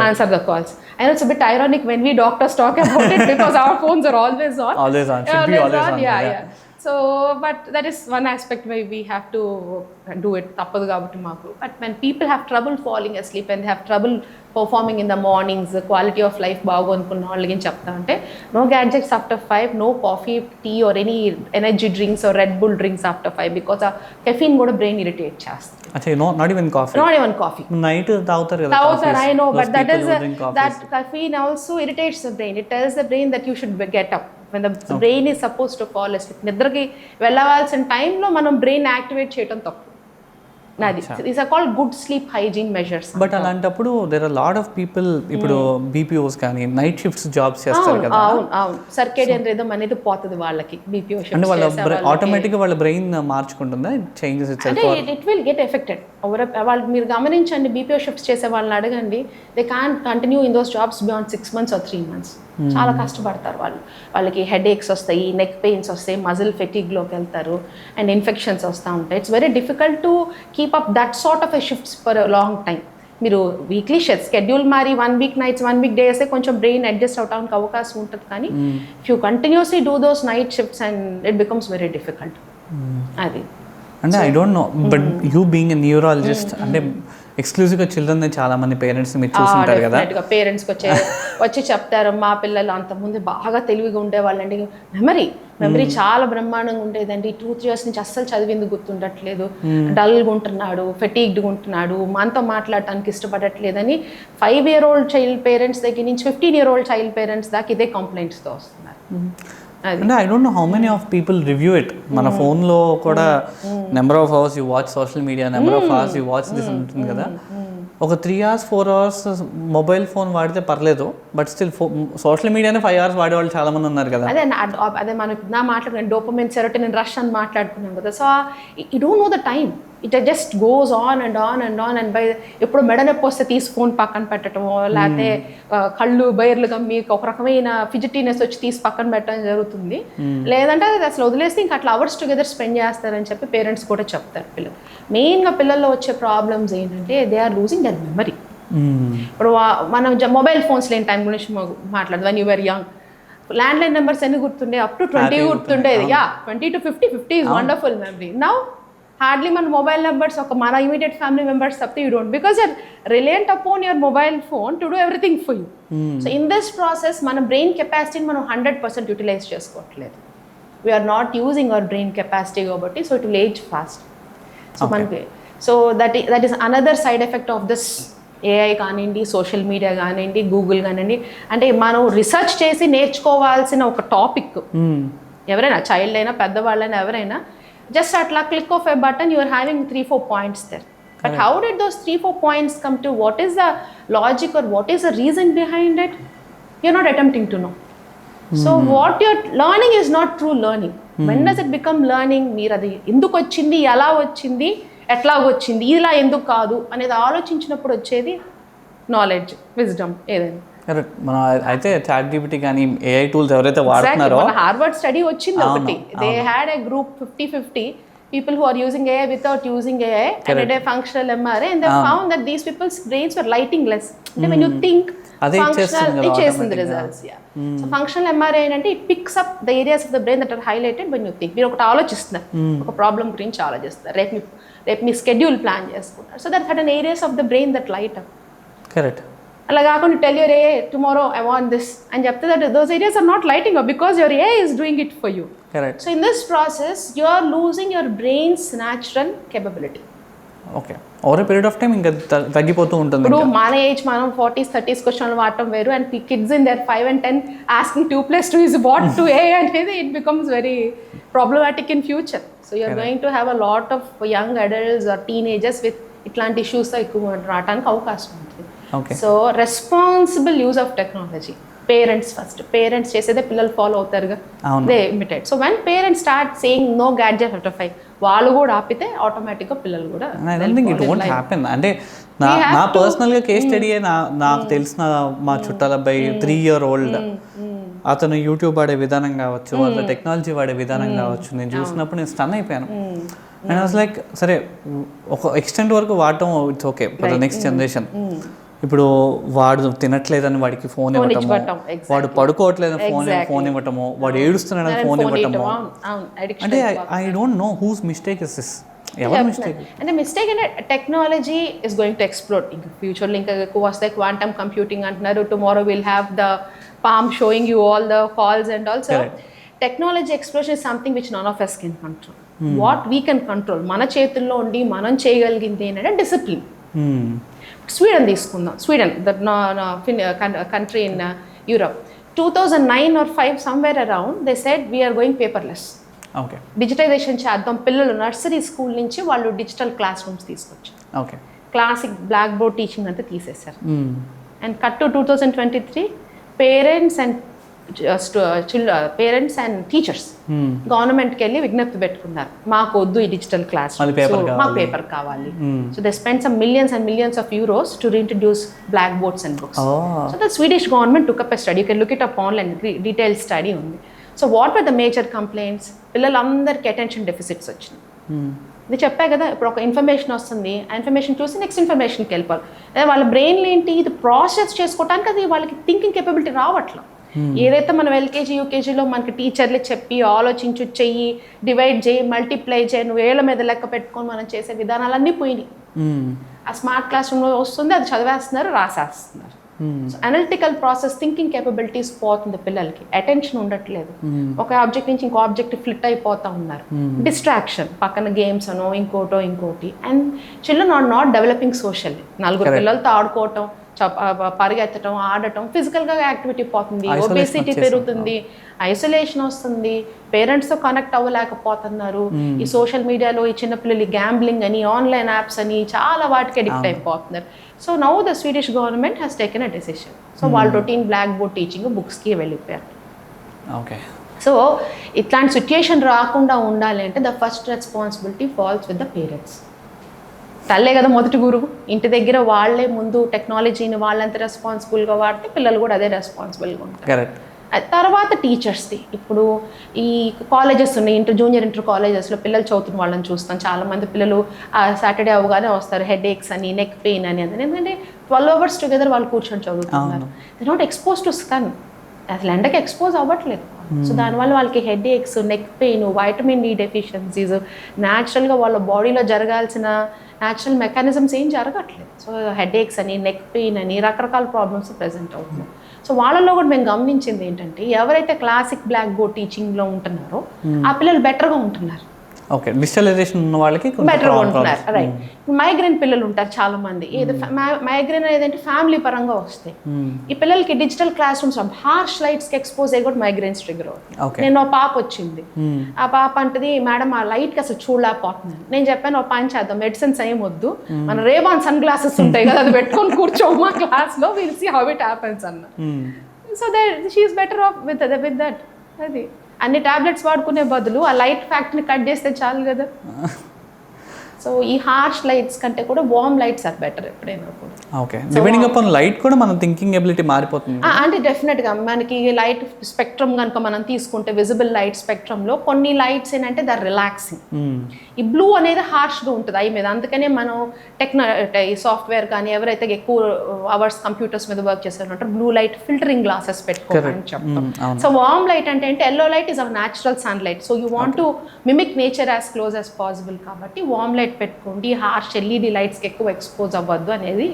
answer the calls. And it's a bit ironic when we doctors talk about it because our phones are always on. Always on. Should be always on. Yeah. So, but that is one aspect where we have to do it. Tappadu kabatti maaku. But when people have trouble falling asleep and they have trouble performing in the mornings, the quality of life baagu anukunna vallaki em chepta ante no gadgets after 5, no coffee, tea or any energy drinks or Red Bull drinks after 5 because caffeine kuda brain irritate chestadi. అచ్చా not even coffee, not even coffee. Night తాగుతారు కదా తాగుతారు, I know, but that that caffeine also irritates the brain. It tells the brain that you should get up when the brain is supposed to fall asleep. నిద్రకి వెళ్ళవలసిన టైంలో మనం brain activate చేయడం తప్పు. అది these are called good sleep hygiene measures. But అలాంటప్పుడు there are lot of people ఇప్పుడు BPOs కానీ నైట్ షిఫ్ట్స్ జాబ్స్ చేస్తారు కదా. అవును సర్కేడియన్ రిథమ్ అనేది పోతుంది వాళ్ళకి బీపీఓ షిఫ్ట్స్. అంటే వాళ్ళ ఆటోమేటిక్ గా వాళ్ళ బ్రెయిన్ మార్చుకుంటుందా, చేంజెస్ అంటే ఇట్ విల్ గెట్ ఎఫెక్టెడ్. వాళ్ళు మీరు గమనించండి, బీపీఓ షిఫ్ట్స్ చేసే వాళ్ళని అడగండి, they can't continue in those jobs beyond 6 months or 3 months. చాలా కష్టపడతారు వాళ్ళకి హెడ్ ఏక్స్ వస్తాయి, నెక్ పెయిన్స్ వస్తాయి, మజిల్ ఫెటిగ్లోకి వెళ్తారు, అండ్ ఇన్ఫెక్షన్స్ వస్తూ ఉంటాయి. It's very difficult to keep up that sort of a shifts for long time. మీరు వీక్లీ స్కెడ్యూల్ మారి 1 week nights 1 week days కొంచెం బ్రెయిన్ అడ్జస్ట్ అవడానికి అవకాశం ఉంటుంది, కానీ if you continuously do those night shifts and it becomes very difficult. అది అంటే I don't no, but you being a neurologist అంటే ఎక్స్క్లూజివ్గా చిల్డ్రన్ చాలా మంది పేరెంట్స్ మీరు చూస్తుంటారు కదా. పేరెంట్స్కి వచ్చి చెప్తారు, మా పిల్లలు అంతకుముందు బాగా తెలివిగా ఉండేవాళ్ళండి, మెమరీ చాలా బ్రహ్మాండంగా ఉండేదండి, 2-3 years నుంచి అస్సలు చదివింది గుర్తుండట్లేదు, డల్గా ఉంటున్నాడు, ఫెటీగ్డ్గా ఉంటున్నాడు, మనతో మాట్లాడటానికి ఇష్టపడట్లేదని 5-year-old చైల్డ్ పేరెంట్స్ దగ్గర నుంచి 15-year-old చైల్డ్ పేరెంట్స్ దాకా ఇదే కంప్లైంట్స్తో వస్తున్నారు. అంటే I don't know how many of people review it. మన ఫోన్లో కూడా number of hours you watch social media, number of hours you watch this ఉంటుంది కదా. ఒక 3 hours 4 hours మొబైల్ ఫోన్ వాడితే పర్లేదు, బట్ స్టిల్ సోషల్ మీడియానే 5 hours వాడేవాళ్ళు చాలా మంది ఉన్నారు కదా. అదే మనం మాట్లాడుకున్నాం, డోపమైన్ సెరోటోనిన్ రష్ అని మాట్లాడుకున్నాం కదా. So you don't know the time, it just goes on and on and on and by ఎప్పుడు మెడ నొప్పి వస్తే తీసి ఫోన్ పక్కన పెట్టడము, లేకపోతే కళ్ళు బయర్లుగా మీకు ఒక రకమైన ఫిజిటీనెస్ వచ్చి తీసి పక్కన పెట్టడం జరుగుతుంది. లేదంటే అది అసలు వదిలేస్తే ఇంకా అట్లా అవర్స్ టుగెదర్ స్పెండ్ చేస్తారని చెప్పి పేరెంట్స్ కూడా చెప్తారు. మెయిన్గా పిల్లల్లో వచ్చే ప్రాబ్లమ్స్ ఏంటంటే they are losing their memory. ఇప్పుడు మనం మొబైల్ ఫోన్స్ లేని టైం గురించి మాట్లాడదు. When you were young, landline numbers ఎన్ని గుర్తుండే? అప్ టు 20 గుర్తుండేది. 20 to 50 is wonderful memory. Now hardly మన మొబైల్ నెంబర్స్ ఒక మన ఇమీడియట్ ఫ్యామిలీ మెంబర్స్ తప్పితే you don't, because you're reliant upon your mobile phone to do everything for you. So in this process మన brain కెపాసిటీని మనం 100% utilise చేసుకోవట్లేదు. We are not using our brain capacity కాబట్టి, so it will age fast. So మనకి so that is another side effect of this AI కానివ్వండి, social media కానివ్వండి, Google కానివ్వండి. అంటే మనం రీసెర్చ్ చేసి నేర్చుకోవాల్సిన ఒక టాపిక్, ఎవరైనా చైల్డ్ అయినా పెద్దవాళ్ళైనా ఎవరైనా just atla click of a button you are having 3-4 points there. But how did those 3-4 points come to? What is the logic or what is the reason behind it? You're not attempting to know. So what you're learning is not true learning. When does it become learning? మీరు అది ఎందుకు వచ్చింది, ఎలా వచ్చింది, ఎట్లా వచ్చింది, ఇలా ఎందుకు కాదు అనేది ఆలోచించినప్పుడు వచ్చేది నాలెడ్జ్, విజ్డమ్ ఏదైనా. కరెక్ట్. మనం అయితే చాట్ జీపీటీ కానీ ఏఐ టూల్స్ ఎవరైతే వాడుతున్నారో, హార్వర్డ్ స్టడీ వచ్చింది ఒకటి, they had a group 50-50 people who are using AI without using AI and did a functional MRI and they found that these people's brains were lighting less. When you think functional, it chases the results. So functional MRI అంటే it picks up the areas of the brain that are highlighted when you think. మీరు ఒకటి ఆలోచిస్తున్నారు, ఒక problem గురించి ఆలోచిస్తారు, రేపు మీ schedule plan చేసుకుంటారు. So there are certain areas of the brain that light up. Correct. అలా కాకుండా tell your AI tomorrow I want this అని చెప్తే that those areas are not lighting up because your AI is doing it for you. Correct. So in this process you are losing your brain's natural capability. Okay, over period of time ఇంకా తగ్గిపోతూ ఉంటుంది. ఇప్పుడు మన age మనం 40s 30s క్వశ్చన్లు వాడటం వేరు, and kids in their 5 and 10 asking 2+2 is what to a అనేది it becomes very problematic in future. So you are going to have a lot of young adults or teenagers with ఇట్లాంటి ఇష్యూస్తో ఎక్కువ రావడానికి అవకాశం ఉంటుంది. So responsible use of technology, parents first, parents చేసేదే పిల్లలు follow అవుతారుగా, they imitate. So when parents start saying no gadget after 5, వాళ్ళు కూడా ఆపితే ఆటోమేటిక్గా పిల్లలు కూడా. అంటే నా పర్సనల్గా కేస్ స్టడీ నాకు తెలిసిన మా చుట్టాల అబ్బాయి 3-year-old, అతను యూట్యూబ్ వాడే విధానం కావచ్చు, వాళ్ళ టెక్నాలజీ వాడే విధానం కావచ్చు, నేను చూసినప్పుడు నేను స్టన్ అయిపోయాను. అండ్ వాస్ లైక్ సరే ఒక ఎక్స్టెంట్ వరకు వాడటం it's okay for the next generation. ఇప్పుడు వాడు తినట్లేదని వాడికి ఫోన్ ఇవ్వటము, వాడు పడుకోవట్లేదని ఫోన్ ఇవ్వటము, వాడు ఏడుస్తున్నాడని ఫోన్ ఇవ్వటము. అంటే I don't know whose mistake is this. ఎవరి మిస్టేక్? అంటే మిస్టేక్ అంటే technology is going to explore. ఇంకా ఫ్యూచర్లో ఇంకా ఎక్కువ వస్తాయి, క్వాంటమ్ కంప్యూటింగ్ అంటున్నారు, tomorrow will have the palm showing you all the calls and also technology explosion is something which none of us can control. What we can control, మన చేతుల్లో ఉండి మనం చేయగలిగింది ఏంటంటే డిసిప్లిన్. స్వీడన్ తీసుకుందాం. Sweden that country in Europe 2009 or 5 somewhere around they said we are going paperless. Okay. Digitisation చేద్దాం, పిల్లలు nursery school నుంచి వాళ్ళు డిజిటల్ క్లాస్ రూమ్స్ తీసుకొచ్చారు. Okay. Classic blackboard teaching అంతా తీసేశారు. And cut to 2023 parents and teachers గవర్నమెంట్కి వెళ్ళి విజ్ఞప్తి పెట్టుకున్నారు, మాకు వద్దు ఈ డిజిటల్ క్లాస్, మాకు పేపర్ కావాలి. So they spend some millions and millions of euros to reintroduce blackboards and books. So the Swedish government took up a study, you can look it up online, detail study ఉంది. So what are the major complaints? పిల్లలందరికీ attention deficits వచ్చినాయి. ఇది చెప్పా కదా, ఇప్పుడు ఒక information వస్తుంది, ఆ ఇన్ఫర్మేషన్ చూసి నెక్స్ట్ ఇన్ఫర్మేషన్కి వెళ్ళిపోవాలి. అదే వాళ్ళ బ్రెయిన్లో ఏంటి, ఇది ప్రాసెస్ చేసుకోవడానికి అది వాళ్ళకి థింకింగ్ కేపబిలిటీ రావట్లేదు. ఏదైతే మనం ఎల్కేజీ యూకేజీలో మనకి టీచర్లు చెప్పి ఆలోచించు, చెయ్యి, డివైడ్ చేయి, మల్టిప్లై చేయి, నువ్వు వేళ్ళ మీద లెక్క పెట్టుకొని మనం చేసే విధానాలన్నీ పోయినాయి. ఆ స్మార్ట్ క్లాస్ రూమ్లో వస్తుంది, అది చదివేస్తున్నారు, రాసేస్తున్నారు. అనలిటికల్ ప్రాసెస్, థింకింగ్ కేపబిలిటీస్ పోతుంది పిల్లలకి, అటెన్షన్ ఉండట్లేదు, ఒక ఆబ్జెక్ట్ నుంచి ఇంకో ఆబ్జెక్ట్ ఫ్లిట్ అయిపోతూ ఉన్నారు, డిస్ట్రాక్షన్, పక్కన గేమ్స్ అనో ఇంకోటి. And children are not developing socially. నలుగురు పిల్లలతో ఆడుకోవటం, పరిగెత్తడం, ఆడటం, ఫిజికల్గా యాక్టివిటీ పోతుంది, ఒబేసిటీ పెరుగుతుంది, ఐసోలేషన్ వస్తుంది, పేరెంట్స్తో కనెక్ట్ అవ్వలేకపోతున్నారు. ఈ సోషల్ మీడియాలో ఈ చిన్నపిల్లలు గ్యాంబ్లింగ్ అని, ఆన్లైన్ యాప్స్ అని చాలా వాటికి అడిక్ట్ అయిపోతున్నారు. So now the Swedish government has taken a decision. So వాళ్ళు రొటీన్ బ్లాక్ బోర్డ్ టీచింగ్ బుక్స్కి వెళ్ళిపోయారు. ఓకే. సో ఇట్లాంటి సిచ్యుయేషన్ రాకుండా ఉండాలి అంటే the first responsibility falls with the parents. తల్లే కదా మొదటి గురువు. ఇంటి దగ్గర వాళ్ళే ముందు టెక్నాలజీని వాళ్ళంత రెస్పాన్సిబుల్గా వాడితే పిల్లలు కూడా అదే రెస్పాన్సిబుల్గా ఉంటారు. తర్వాత టీచర్స్ది. ఇప్పుడు ఈ కాలేజెస్ ఉన్నాయి, జూనియర్ ఇంటర్ కాలేజెస్లో పిల్లలు చదువుతున్న వాళ్ళని చూస్తాం. చాలామంది పిల్లలు సాటర్డే అవగానే వస్తారు, హెడ్ ఏక్స్ అని, నెక్ పెయిన్ అని. ఎందుకంటే 12 hours టుగెదర్ వాళ్ళు కూర్చొని చదువుతున్నారు. They not expose to sun, అసలు ఎండకి ఎక్స్పోజ్ అవ్వట్లేదు. సో దానివల్ల వాళ్ళకి headaches, neck pain, vitamin D deficiencies, న్యాచురల్గా వాళ్ళ బాడీలో జరగాల్సిన న్యాచురల్ మెకానిజమ్స్ ఏం జరగట్లేదు. సో హెడ్ ఏక్స్ అని, నెక్ పెయిన్ అని, రకరకాల ప్రాబ్లమ్స్ ప్రెజెంట్ అవుతున్నాయి. సో వాళ్ళల్లో కూడా మేము గమనించింది ఏంటంటే, ఎవరైతే క్లాసిక్ బ్లాక్ బోర్డ్ టీచింగ్లో ఉంటున్నారో ఆ పిల్లలు బెటర్గా ఉంటున్నారు. ఓకే. డిజిటలైజేషన్ ఉన్న వాళ్ళకి బెటర్గా ఉంటున్నారు. రైట్. మైగ్రేన్ పిల్లలు ఉంటారు చాలా మంది. ఏదో మైగ్రేన్ ఏదంటే ఫ్యామిలీ పరంగా వస్తాయి. ఈ పిల్లలకి డిజిటల్ క్లాస్ రూమ్స్ హార్ష్ లైట్స్కి ఎక్స్పోజ్ అయ్యి కూడా మైగ్రేన్స్ ట్రిగర్ అవుతుంది. నేను ఒక పాప వచ్చింది, ఆ పాప అంటది, మేడం ఆ లైట్కి అసలు చూడలేకపోతున్నాను. నేను చెప్పాను, ఒక పని చేద్దాం, మెడిసిన్స్ ఏం వద్దు, మన రేబాన్ సన్ గ్లాసెస్ ఉంటాయి కదా, అది పెట్టుకొని కూర్చోమా క్లాస్లో, will see how it happens అన్న. So that she is better off with that. అది అన్ని టాబ్లెట్స్ వాడుకునే బదులు ఆ లైట్ ఫ్యాక్టర్ని కట్ చేస్తే చాలు కదా. సో ఈ హార్ష్ లైట్స్ కంటే కూడా వార్మ్ లైట్స్ ఆర్ బెటర్ ఎప్పుడైనా కూడా. ఓకే. డిపెండింగ్ అపాన్ లైట్ కూడా మన థింకింగ్ ఎబిలిటీ మారిపోతుంది. అంటే డెఫినెట్గా మనకి లైట్ స్పెక్ట్రమ్ కనుక మనం తీసుకుంటే, విజిబుల్ లైట్ స్పెక్ట్రమ్లో కొన్ని లైట్స్ ఏంటంటే ద రిలాక్సింగ్. ఈ బ్లూ అనేది హార్ష్గా ఉంటుంది ఐ మీద. అందుకనే మనం ఈ సాఫ్ట్వేర్ కానీ ఎవరైతే ఎక్కువ అవర్స్ కంప్యూటర్స్ మీద వర్క్ చేస్తారంటారు, బ్లూ లైట్ ఫిల్టరింగ్ గ్లాసెస్ పెట్టుకోవాలని చెప్తాం. సో వార్మ్ లైట్ అంటే yellow light is our natural sunlight. So you want to mimic nature as close as possible. కాబట్టి వార్మ్ లైట్ పెట్టుకోండి, హార్ష్ ఎల్ఈడి లైట్స్కి ఎక్కువ expose అవ్వద్దు అనేది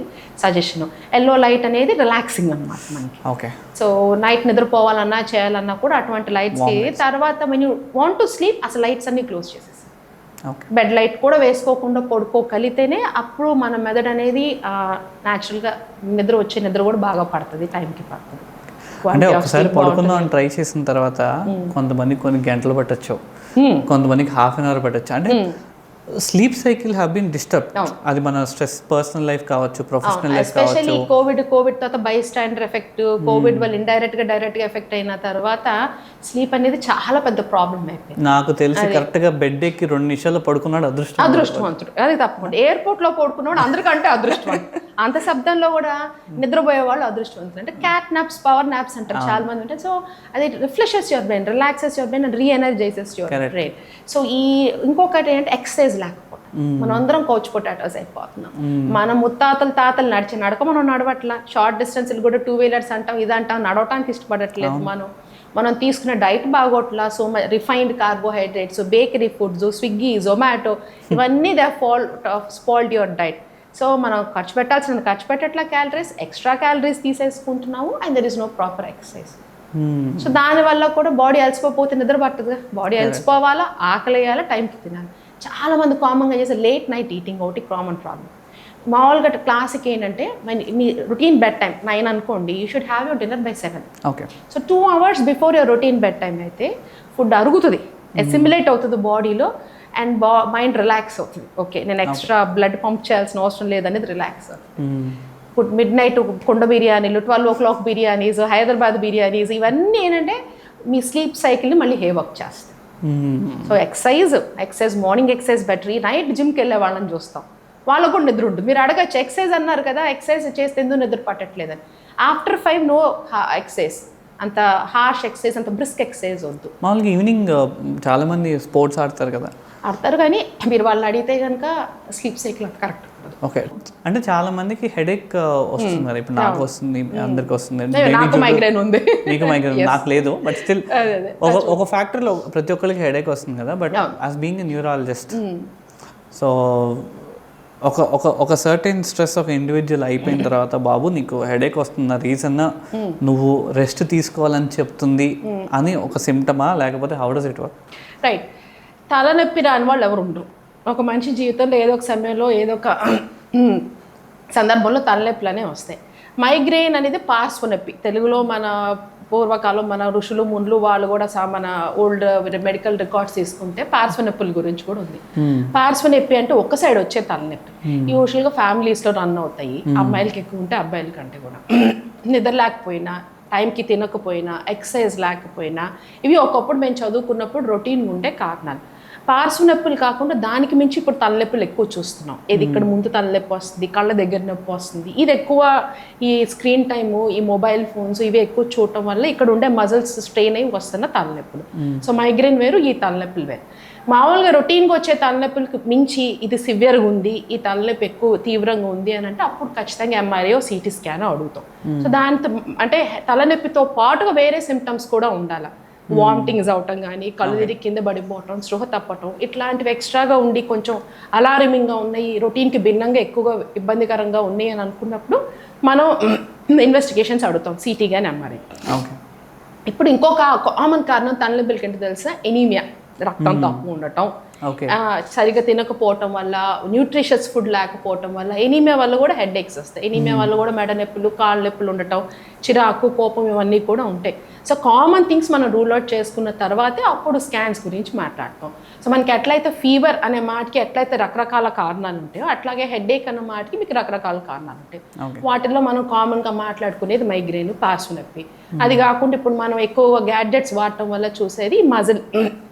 సజెషన్. ఎల్లో లైట్ అనేది రిలాక్సింగ్ అనమాట మనకి. ఓకే. సో నైట్ నిద్రపోవాలన్నా చేయాలన్నా కూడా అటువంటి లైట్స్కి. తర్వాత when you want to sleep అసలు లైట్స్ అన్ని క్లోజ్ చేసేసి బెడ్ లైట్ కూడా వేసుకోకుండా పడుకోగలిగితేనే అప్పుడు మన మెదడు అనేది న్యాచురల్గా నిద్ర కూడా బాగా పడుతుంది, టైంకి పడుతుంది. అంటే ఒకసారి పడుకుందాం అని ట్రై చేసిన తర్వాత కొంతమందికి కొన్ని గంటలు పట్టచ్చు, కొంతమందికి హాఫ్ అన్ అవర్ పట్టచ్చు. అంటే sleep cycle have been disturb. అది మన స్ట్రెస్, పర్సనల్ లైఫ్ కావచ్చు, ప్రొఫెషనల్ లైఫ్ కావచ్చు. ఎస్పెషల్లీ కోవిడ్ తర్వాత బై స్టాండర్ ఎఫెక్ట్, కోవిడ్ వల్ల డైరెక్ట్గా ఎఫెక్ట్ అయిన తర్వాత స్లీప్ అనేది చాలా పెద్ద ప్రాబ్లం అయిపోయింది. నాకు తెలిసి కరెక్ట్గా బెడ్ ఎక్కి 2 నిమిషాలు పడుకున్నాడు అదృష్టవంతుడు. అది తప్పకుండా ఎయిర్పోర్ట్లో పడుకున్నాడు అందరికంటే అదృష్టవంతుడు. అంత శబ్దంలో కూడా నిద్రపోయే వాళ్ళు అదృష్టవంతులు. అంటే క్యాట్ నాప్స్, పవర్ నాప్స్ అంటారు చాలా మంది ఉంటారు. సో అది refreshes your brain, relaxes your brain and reenergizes your brain. So ఇంకొకటి ఏంటంటే ఎక్సర్సైజ్ లేకపోవడం. మనం అందరం కౌచ్ పొటాటోస్ అయిపోతున్నాం. మన తాతలు నడిచే నడక మనం నడవట్లా. షార్ట్ డిస్టెన్స్లు కూడా 2 వీలర్స్ అంటాం, ఇదంటాం, నడవటానికి ఇష్టపడట్లేదు. మనం తీసుకునే డైట్ బాగోట్లా. So refined carbohydrates, bakery foods, Swiggy, Zomato, ఇవన్నీ they spoiled your diet. So మనం ఖర్చు పెట్టట్లా క్యాలరీస్, ఎక్స్ట్రా క్యాలరీస్ తీసేసుకుంటున్నాము. And there is no proper exercise. So దానివల్ల కూడా బాడీ అలసిపోతే నిద్ర పట్టదుగా, బాడీ అలసిపోవాలా, ఆకలి వేయాలా, టైంకి తినాలి. చాలామంది కామన్గా చేసే లేట్ నైట్ ఈటింగ్ ఒకటి కామన్ ప్రాబ్లం. మామూలుగా క్లాసిక్ ఏంటంటే మీ రొటీన్ బెడ్ టైం 9 అనుకోండి, you should have your dinner by 7. Okay. So 2 hours before your routine bed time అయితే ఫుడ్ అరుగుతుంది, అసిమిలేట్ అవుతుంది బాడీలో, అండ్ మైండ్ రిలాక్స్ అవుతుంది. ఓకే, నేను ఎక్స్ట్రా బ్లడ్ పంప్ చేయాల్సిన అవసరం లేదనేది రిలాక్స్ అవుతుంది. ఇప్పుడు మిడ్-నైట్ కుండ బిర్యానీలు, 12 o'clock బిర్యానీస్, హైదరాబాద్ బిర్యానీస్, ఇవన్నీ ఏంటంటే మీ స్లీప్ సైకిల్ని మళ్ళీ హే వర్క్ చేస్తాయి. So exercise morning exercise better. ఈ నైట్ జిమ్కి వెళ్ళే వాళ్ళని చూస్తాం, వాళ్ళకు కూడా నిద్ర ఉంటుంది. మీరు అడగచ్చు ఎక్సర్సైజ్ అన్నారు కదా, ఎక్సర్సైజ్ చేస్తే ఎందుకు నిద్ర పట్టట్లేదని. ఆఫ్టర్ 5 నో ఎక్సర్సైజ్, అంత హార్ష్ ఎక్సర్సైజ్, అంత బ్రిస్క్ ఎక్సర్సైజ్ వద్దు. మామూలుగా ఈవినింగ్ చాలామంది స్పోర్ట్స్ ఆడతారు కదా, ఆడతారు, కానీ మీరు వాళ్ళని అడిగితే కనుక స్లీప్ సైకిల్ కరెక్ట్. ఓకే, అంటే చాలా మందికి హెడేక్ వస్తుంది కదా, ఇప్పుడు నాకు వస్తుంది, అందరికి వస్తుంది, నాకు మైగ్రేన్ ఉంది, మీకు మైగ్రేన్, నాకు లేదు, బట్ స్టిల్ ఒక ఫ్యాక్టర్లో ప్రతి ఒక్కరికి హెడేక్ వస్తుంది కదా. But as being a neurologist, so ఒక సర్టెన్ స్ట్రెస్ ఒక ఇండివిజువల్ అయిపోయిన తర్వాత, బాబు నీకు హెడేక్ వస్తున్న రీజన్ నువ్వు రెస్ట్ తీసుకోవాలని చెప్తుంది అని ఒక సిమ్టమా, లేకపోతే how does it work? Right. తలనొప్పి రాని వాళ్ళు ఎవరు ఉండరు. ఒక మనిషి జీవితంలో ఏదో ఒక సమయంలో ఏదో ఒక సందర్భంలో తలనొప్పులనే వస్తాయి. మైగ్రేన్ అనేది పార్శ్వ నొప్పి. తెలుగులో మన పూర్వకాలం మన ఋషులు మునులు వాళ్ళు కూడా మన ఓల్డ్ మెడికల్ రికార్డ్స్ తీసుకుంటే పార్శ్వ నొప్పుల గురించి కూడా ఉంది. పార్శ్వ నొప్పి అంటే ఒక్క సైడ్ వచ్చే తలనొప్పి. యూజువల్గా ఫ్యామిలీస్లో రన్ అవుతాయి. అమ్మాయిలకి ఎక్కువ ఉంటే అబ్బాయిల కంటే కూడా. నిద్ర లేకపోయినా, టైంకి తినకపోయినా, ఎక్సర్సైజ్ లేకపోయినా, ఇవి ఒకప్పుడు మేము చదువుకున్నప్పుడు రొటీన్గా ఉండే కారణాలు. పార్శ్వ నొప్పులు కాకుండా దానికి మించి ఇప్పుడు తలనొప్పులు ఎక్కువ చూస్తున్నాం. ఇది ఇక్కడ ముందు తలనొప్పి వస్తుంది, కళ్ళ దగ్గర నొప్పి వస్తుంది. ఇది ఎక్కువ ఈ స్క్రీన్ టైము, ఈ మొబైల్ ఫోన్స్ ఇవి ఎక్కువ చూడటం వల్ల ఇక్కడ ఉండే మజిల్స్ స్ట్రెయిన్ అయ్యి వస్తున్న తలనొప్పులు. సో మైగ్రేన్ వేరు, ఈ తలనొప్పులు వేరు. మామూలుగా రొటీన్గా వచ్చే తలనొప్పులకు మించి ఇది సివియర్గా ఉంది, ఈ తలనొప్పి ఎక్కువ తీవ్రంగా ఉంది అని అంటే అప్పుడు ఖచ్చితంగా ఎంఆర్ఐ సిటీ స్కాన్ అడుగుతాం. సో దాంతో అంటే తలనొప్పితో పాటుగా వేరే సిమ్టమ్స్ కూడా ఉండాలి. వామిటింగ్స్ అవటం కానీ, కళ్ళు తిరిగి కింద పడిపోవటం, స్పృహ తప్పటం, ఇట్లాంటివి ఎక్స్ట్రాగా ఉండి కొంచెం అలారమింగ్గా ఉన్నాయి, రొటీన్కి భిన్నంగా ఎక్కువగా ఇబ్బందికరంగా ఉన్నాయి అని అనుకున్నప్పుడు మనం ఇన్వెస్టిగేషన్స్ అడుగుతాం, సిటీ కానీ ఎంఆర్ఐ. ఇప్పుడు ఇంకొక కామన్ కారణం తలనొప్పులకి ఏంటో తెలుసా? ఎనీమియా, రక్తం తక్కువ ఉండటం, సరిగ్గా తినకపోవటం వల్ల, న్యూట్రిషియస్ ఫుడ్ లేకపోవటం వల్ల, ఎనీమియా వల్ల కూడా హెడ్ ఏక్స్ వస్తాయి. ఎనీమియా వల్ల కూడా మెడ నొప్పులు, కాళ్ళ నొప్పులు ఉండటం, చిరాకు, కోపం ఇవన్నీ కూడా ఉంటాయి. సో కామన్ థింగ్స్ మనం రూల్ అవుట్ చేసుకున్న తర్వాతే అప్పుడు స్కాన్స్ గురించి మాట్లాడతాం. సో మనకి ఎట్లయితే ఫీవర్ అనే మాటకి ఎట్లయితే రకరకాల కారణాలు ఉంటాయో, అట్లాగే హెడేక్ అనే మాటకి మీకు రకరకాల కారణాలు ఉంటాయి. వాటిల్లో మనం కామన్గా మాట్లాడుకునేది మైగ్రేన్, పార్శ్వ నొప్పి. అది కాకుండా ఇప్పుడు మనం ఎక్కువ గ్యాడ్జెట్స్ వాడటం వల్ల చూసేది మజిల్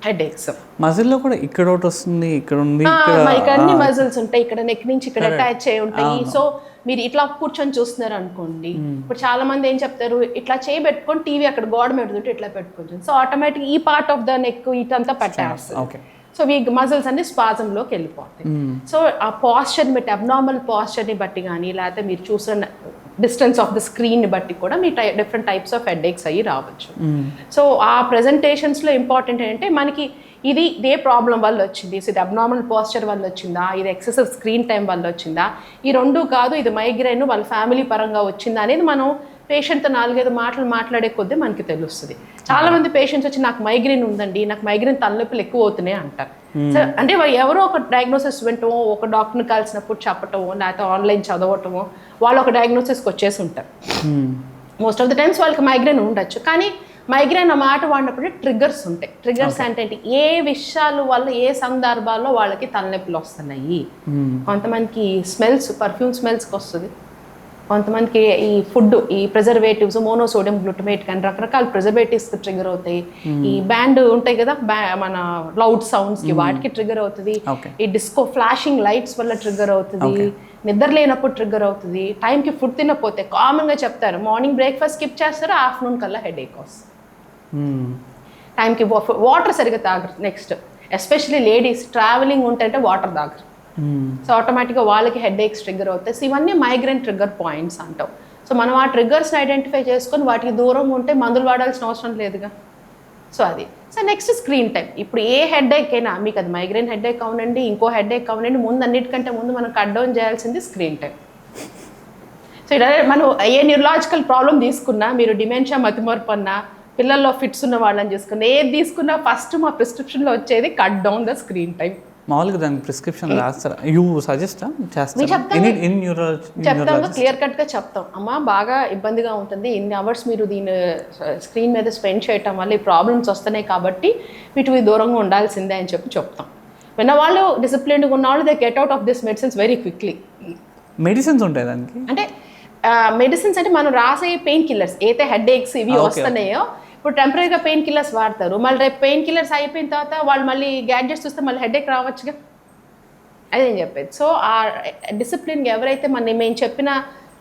హెడేక్స్. మజిల్లో కూడా ఇక్కడ ఒకటి వస్తుంది, ఇక్కడ ఉంది, ఇక్కడ అన్ని మజిల్స్ ఉంటాయి, ఇక్కడ నెక్ నుంచి ఇక్కడ అటాచ్ అయి ఉంటాయి. సో మీరు ఇట్లా కూర్చొని చూస్తున్నారు అనుకోండి, ఇప్పుడు చాలా మంది ఏం చెప్తారు, ఇట్లా చేయి పెట్టుకొని టీవీ అక్కడ గోడ మీద ఇట్లా పెట్టుకుంటుంది. సో ఆటోమేటిక్ ఈ పార్ట్ ఆఫ్ ద నెక్ ఇటంతా పట్టేస్తుంది. సో ఈ మజిల్స్ అన్ని స్పాజంలోకి వెళ్ళిపోతాయి. సో ఆ పాస్చర్ని బట్టి, అబ్నార్మల్ పాస్చర్ని బట్టి కానీ, లేకపోతే మీరు చూసిన డిస్టెన్స్ ఆఫ్ ద స్క్రీన్ని బట్టి కూడా మీ డిఫరెంట్ టైప్స్ ఆఫ్ హెడేక్స్ అయ్యి రావచ్చు. సో ఆ ప్రెజెంటేషన్స్లో ఇంపార్టెంట్ ఏంటంటే మనకి ఇది ఏ ప్రాబ్లం వల్ల వచ్చింది, ఇది అబ్నార్మల్ పోస్చర్ వల్ల వచ్చిందా, ఇది ఎక్సెసివ్ స్క్రీన్ టైం వల్ల వచ్చిందా, ఈ రెండు కాదు ఇది మైగ్రేన్ వాళ్ళ ఫ్యామిలీ పరంగా వచ్చిందా అనేది మనం పేషెంట్తో 4-5 మాటలు మాట్లాడే కొద్దీ మనకి తెలుస్తుంది. చాలా మంది పేషెంట్స్ వచ్చి నాకు మైగ్రేన్ ఉందండి, నాకు మైగ్రేన్ తలనొప్పులు ఎక్కువ అవుతున్నాయి అంటారు. సో అంటే ఎవరో ఒక డయాగ్నోసిస్ వింటమో, ఒక డాక్టర్ని కలిసినప్పుడు చెప్పటమో, లేకపోతే ఆన్లైన్ చదవటమో, వాళ్ళు ఒక డయాగ్నోసిస్కి వచ్చేసి ఉంటారు. మోస్ట్ ఆఫ్ ద టైమ్స్ వాళ్ళకి మైగ్రేన్ ఉండొచ్చు, కానీ మైగ్రేన్ ఆ మాట వాడినప్పుడు ట్రిగ్గర్స్ ఉంటాయి. ట్రిగ్గర్స్ అంటే ఏ విషయాల వల్ల, ఏ సందర్భాల్లో వాళ్ళకి తలనొప్పులు వస్తున్నాయి. కొంతమందికి స్మెల్స్, పర్ఫ్యూమ్ స్మెల్స్కి వస్తుంది. కొంతమందికి ఈ ఫుడ్, ఈ ప్రిజర్వేటివ్స్, మోనోసోడియం గ్లూటమేట్ కానీ రకరకాల ప్రిజర్వేటివ్స్ ట్రిగ్గర్ అవుతాయి. ఈ బ్యాండ్ ఉంటాయి కదా, మన లౌడ్ సౌండ్స్కి, వాటికి ట్రిగ్గర్ అవుతుంది. ఈ డిస్కో ఫ్లాషింగ్ లైట్స్ వల్ల ట్రిగ్గర్ అవుతుంది. నిద్ర లేనప్పుడు ట్రిగ్గర్ అవుతుంది. టైంకి ఫుడ్ తినకపోతే కామన్గా చెప్తారు, మార్నింగ్ బ్రేక్ఫాస్ట్ స్కిప్ చేస్తారు, ఆఫ్టర్నూన్ కల్లా హెడేక్ వస్తుంది. టైంకి వాటర్ సరిగ్గా తాగరు. నెక్స్ట్ ఎస్పెషలీ లేడీస్ ట్రావెలింగ్ ఉంటే వాటర్ తాగరు. సో ఆటోమేటిక్గా వాళ్ళకి హెడేక్స్ ట్రిగ్గర్ అవుతాయి. సో ఇవన్నీ మైగ్రేన్ ట్రిగ్గర్ పాయింట్స్ అంటాం. సో మనం ఆ ట్రిగ్గర్స్ని ఐడెంటిఫై చేసుకొని వాటికి దూరం ఉంటే మందులు వాడాల్సిన అవసరం లేదుగా. సో అది. So next screen time. ఇప్పుడు ఏ హెడేక్ అయినా, మీకు అది మైగ్రేన్ హెడేక్ అవునండి, ఇంకో హెడేక్ అవునండి, ముందు అన్నిటికంటే ముందు మనం కట్ డౌన్ చేయాల్సింది స్క్రీన్ టైం. సో ఇలా మనం ఏ న్యూరలాజికల్ ప్రాబ్లం తీసుకున్నా, మీరు డిమెన్షియా, మతిమరుపు అన్నా, పిల్లల్లో ఫిట్స్ ఉన్న వాళ్ళని చూసుకుని ఏది తీసుకున్నా ఫస్ట్ మా ప్రిస్క్రిప్షన్లో వచ్చేది cut down the screen time. మామూలుగా దానికి ప్రిస్క్రిప్షన్ రాస్తారా? యూ సజెస్ట్ చేస్తారా? చెప్తాము, క్లియర్ కట్గా చెప్తాం. అమ్మ బాగా ఇబ్బందిగా ఉంటుంది, ఇన్ని అవర్స్ మీరు దీని స్క్రీన్ మీద స్పెండ్ చేయటం వల్ల ఈ ప్రాబ్లమ్స్ వస్తున్నాయి కాబట్టి వీటికి దూరంగా ఉండాల్సిందే అని చెప్తాం. విన్న వాళ్ళు డిసిప్లిన్డ్గా ఉన్న వాళ్ళు they get out of this medicines very quickly. Medicines ఉంటాయి దానికి? అంటే మెడిసిన్స్ అంటే మనం రాసే పెయిన్ కిల్లర్స్ ఏదైతే హెడ్ ఏక్స్ ఇవి వస్తున్నాయో ఇప్పుడు టెంపరీగా పెయిన్ కిల్లర్స్ వాడతారు, మళ్ళీ రేపు పెయిన్ కిల్లర్స్ అయిపోయిన తర్వాత వాళ్ళు మళ్ళీ గ్యాడ్జెట్స్ చూస్తే మళ్ళీ హెడ్ ఏక్ రావచ్చుగా. అదే నేను చెప్పేది. సో ఆ డిసిప్లిన్ ఎవరైతే మేము చెప్పిన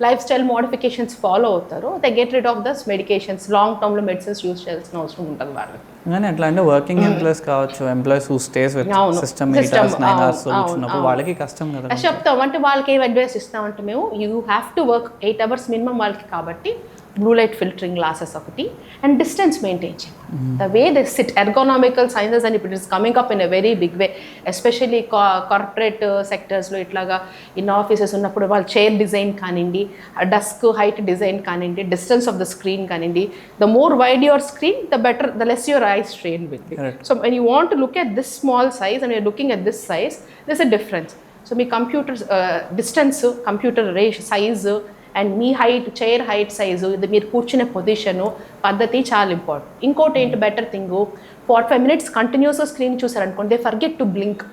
లైఫ్ స్టైల్ మోడిఫికేషన్స్ ఫాలో అవుతారో they get rid of those medications. Long టర్మ్లో మెడిసిన్స్ యూజ్ చేయాల్సిన అవసరం ఉంటుంది వాళ్ళకి. కానీ ఎట్లా అంటే వర్కింగ్ ఎంప్లాయీస్ కావచ్చు, employees who stays with system 8 hours 9 hours వచ్చినప్పుడు వాళ్ళకి కష్టం కదా. చెప్తాం అంటే వాళ్ళకి ఏం అడ్వైస్ ఇస్తామంటే మేము you have to work 8 hours minimum వాళ్ళకి, కాబట్టి బ్లూ లైట్ ఫిల్టరింగ్ గ్లాసెస్ ఒకటి అండ్ డిస్టెన్స్ మెయింటైన్ చేయాలి. The way they sit ergonomical sciences and ఇప్పుడు it's coming up in a very big way, especially corporate సెక్టర్స్లో. ఇట్లాగా in offices ఉన్నప్పుడు వాళ్ళ chair design కానివ్వండి, డస్క్ హైట్ డిజైన్ కానివ్వండి, distance of the screen కానివ్వండి. The more wide your screen the better, the less your eyes strain will be. So when you want to look at this small size and you're looking at this size, there's a difference. So మీ computer distance, computer size and మీ height, chair height size, ఇది మీరు కూర్చునే పొజిషను పద్ధతి చాలా important. ఇంకోటి ఏంటి బెటర్ థింగ్, 45 minutes కంటిన్యూస్గా స్క్రీన్ చూసారనుకోండి, దే ఫర్గెట్ టు బ్లింక్.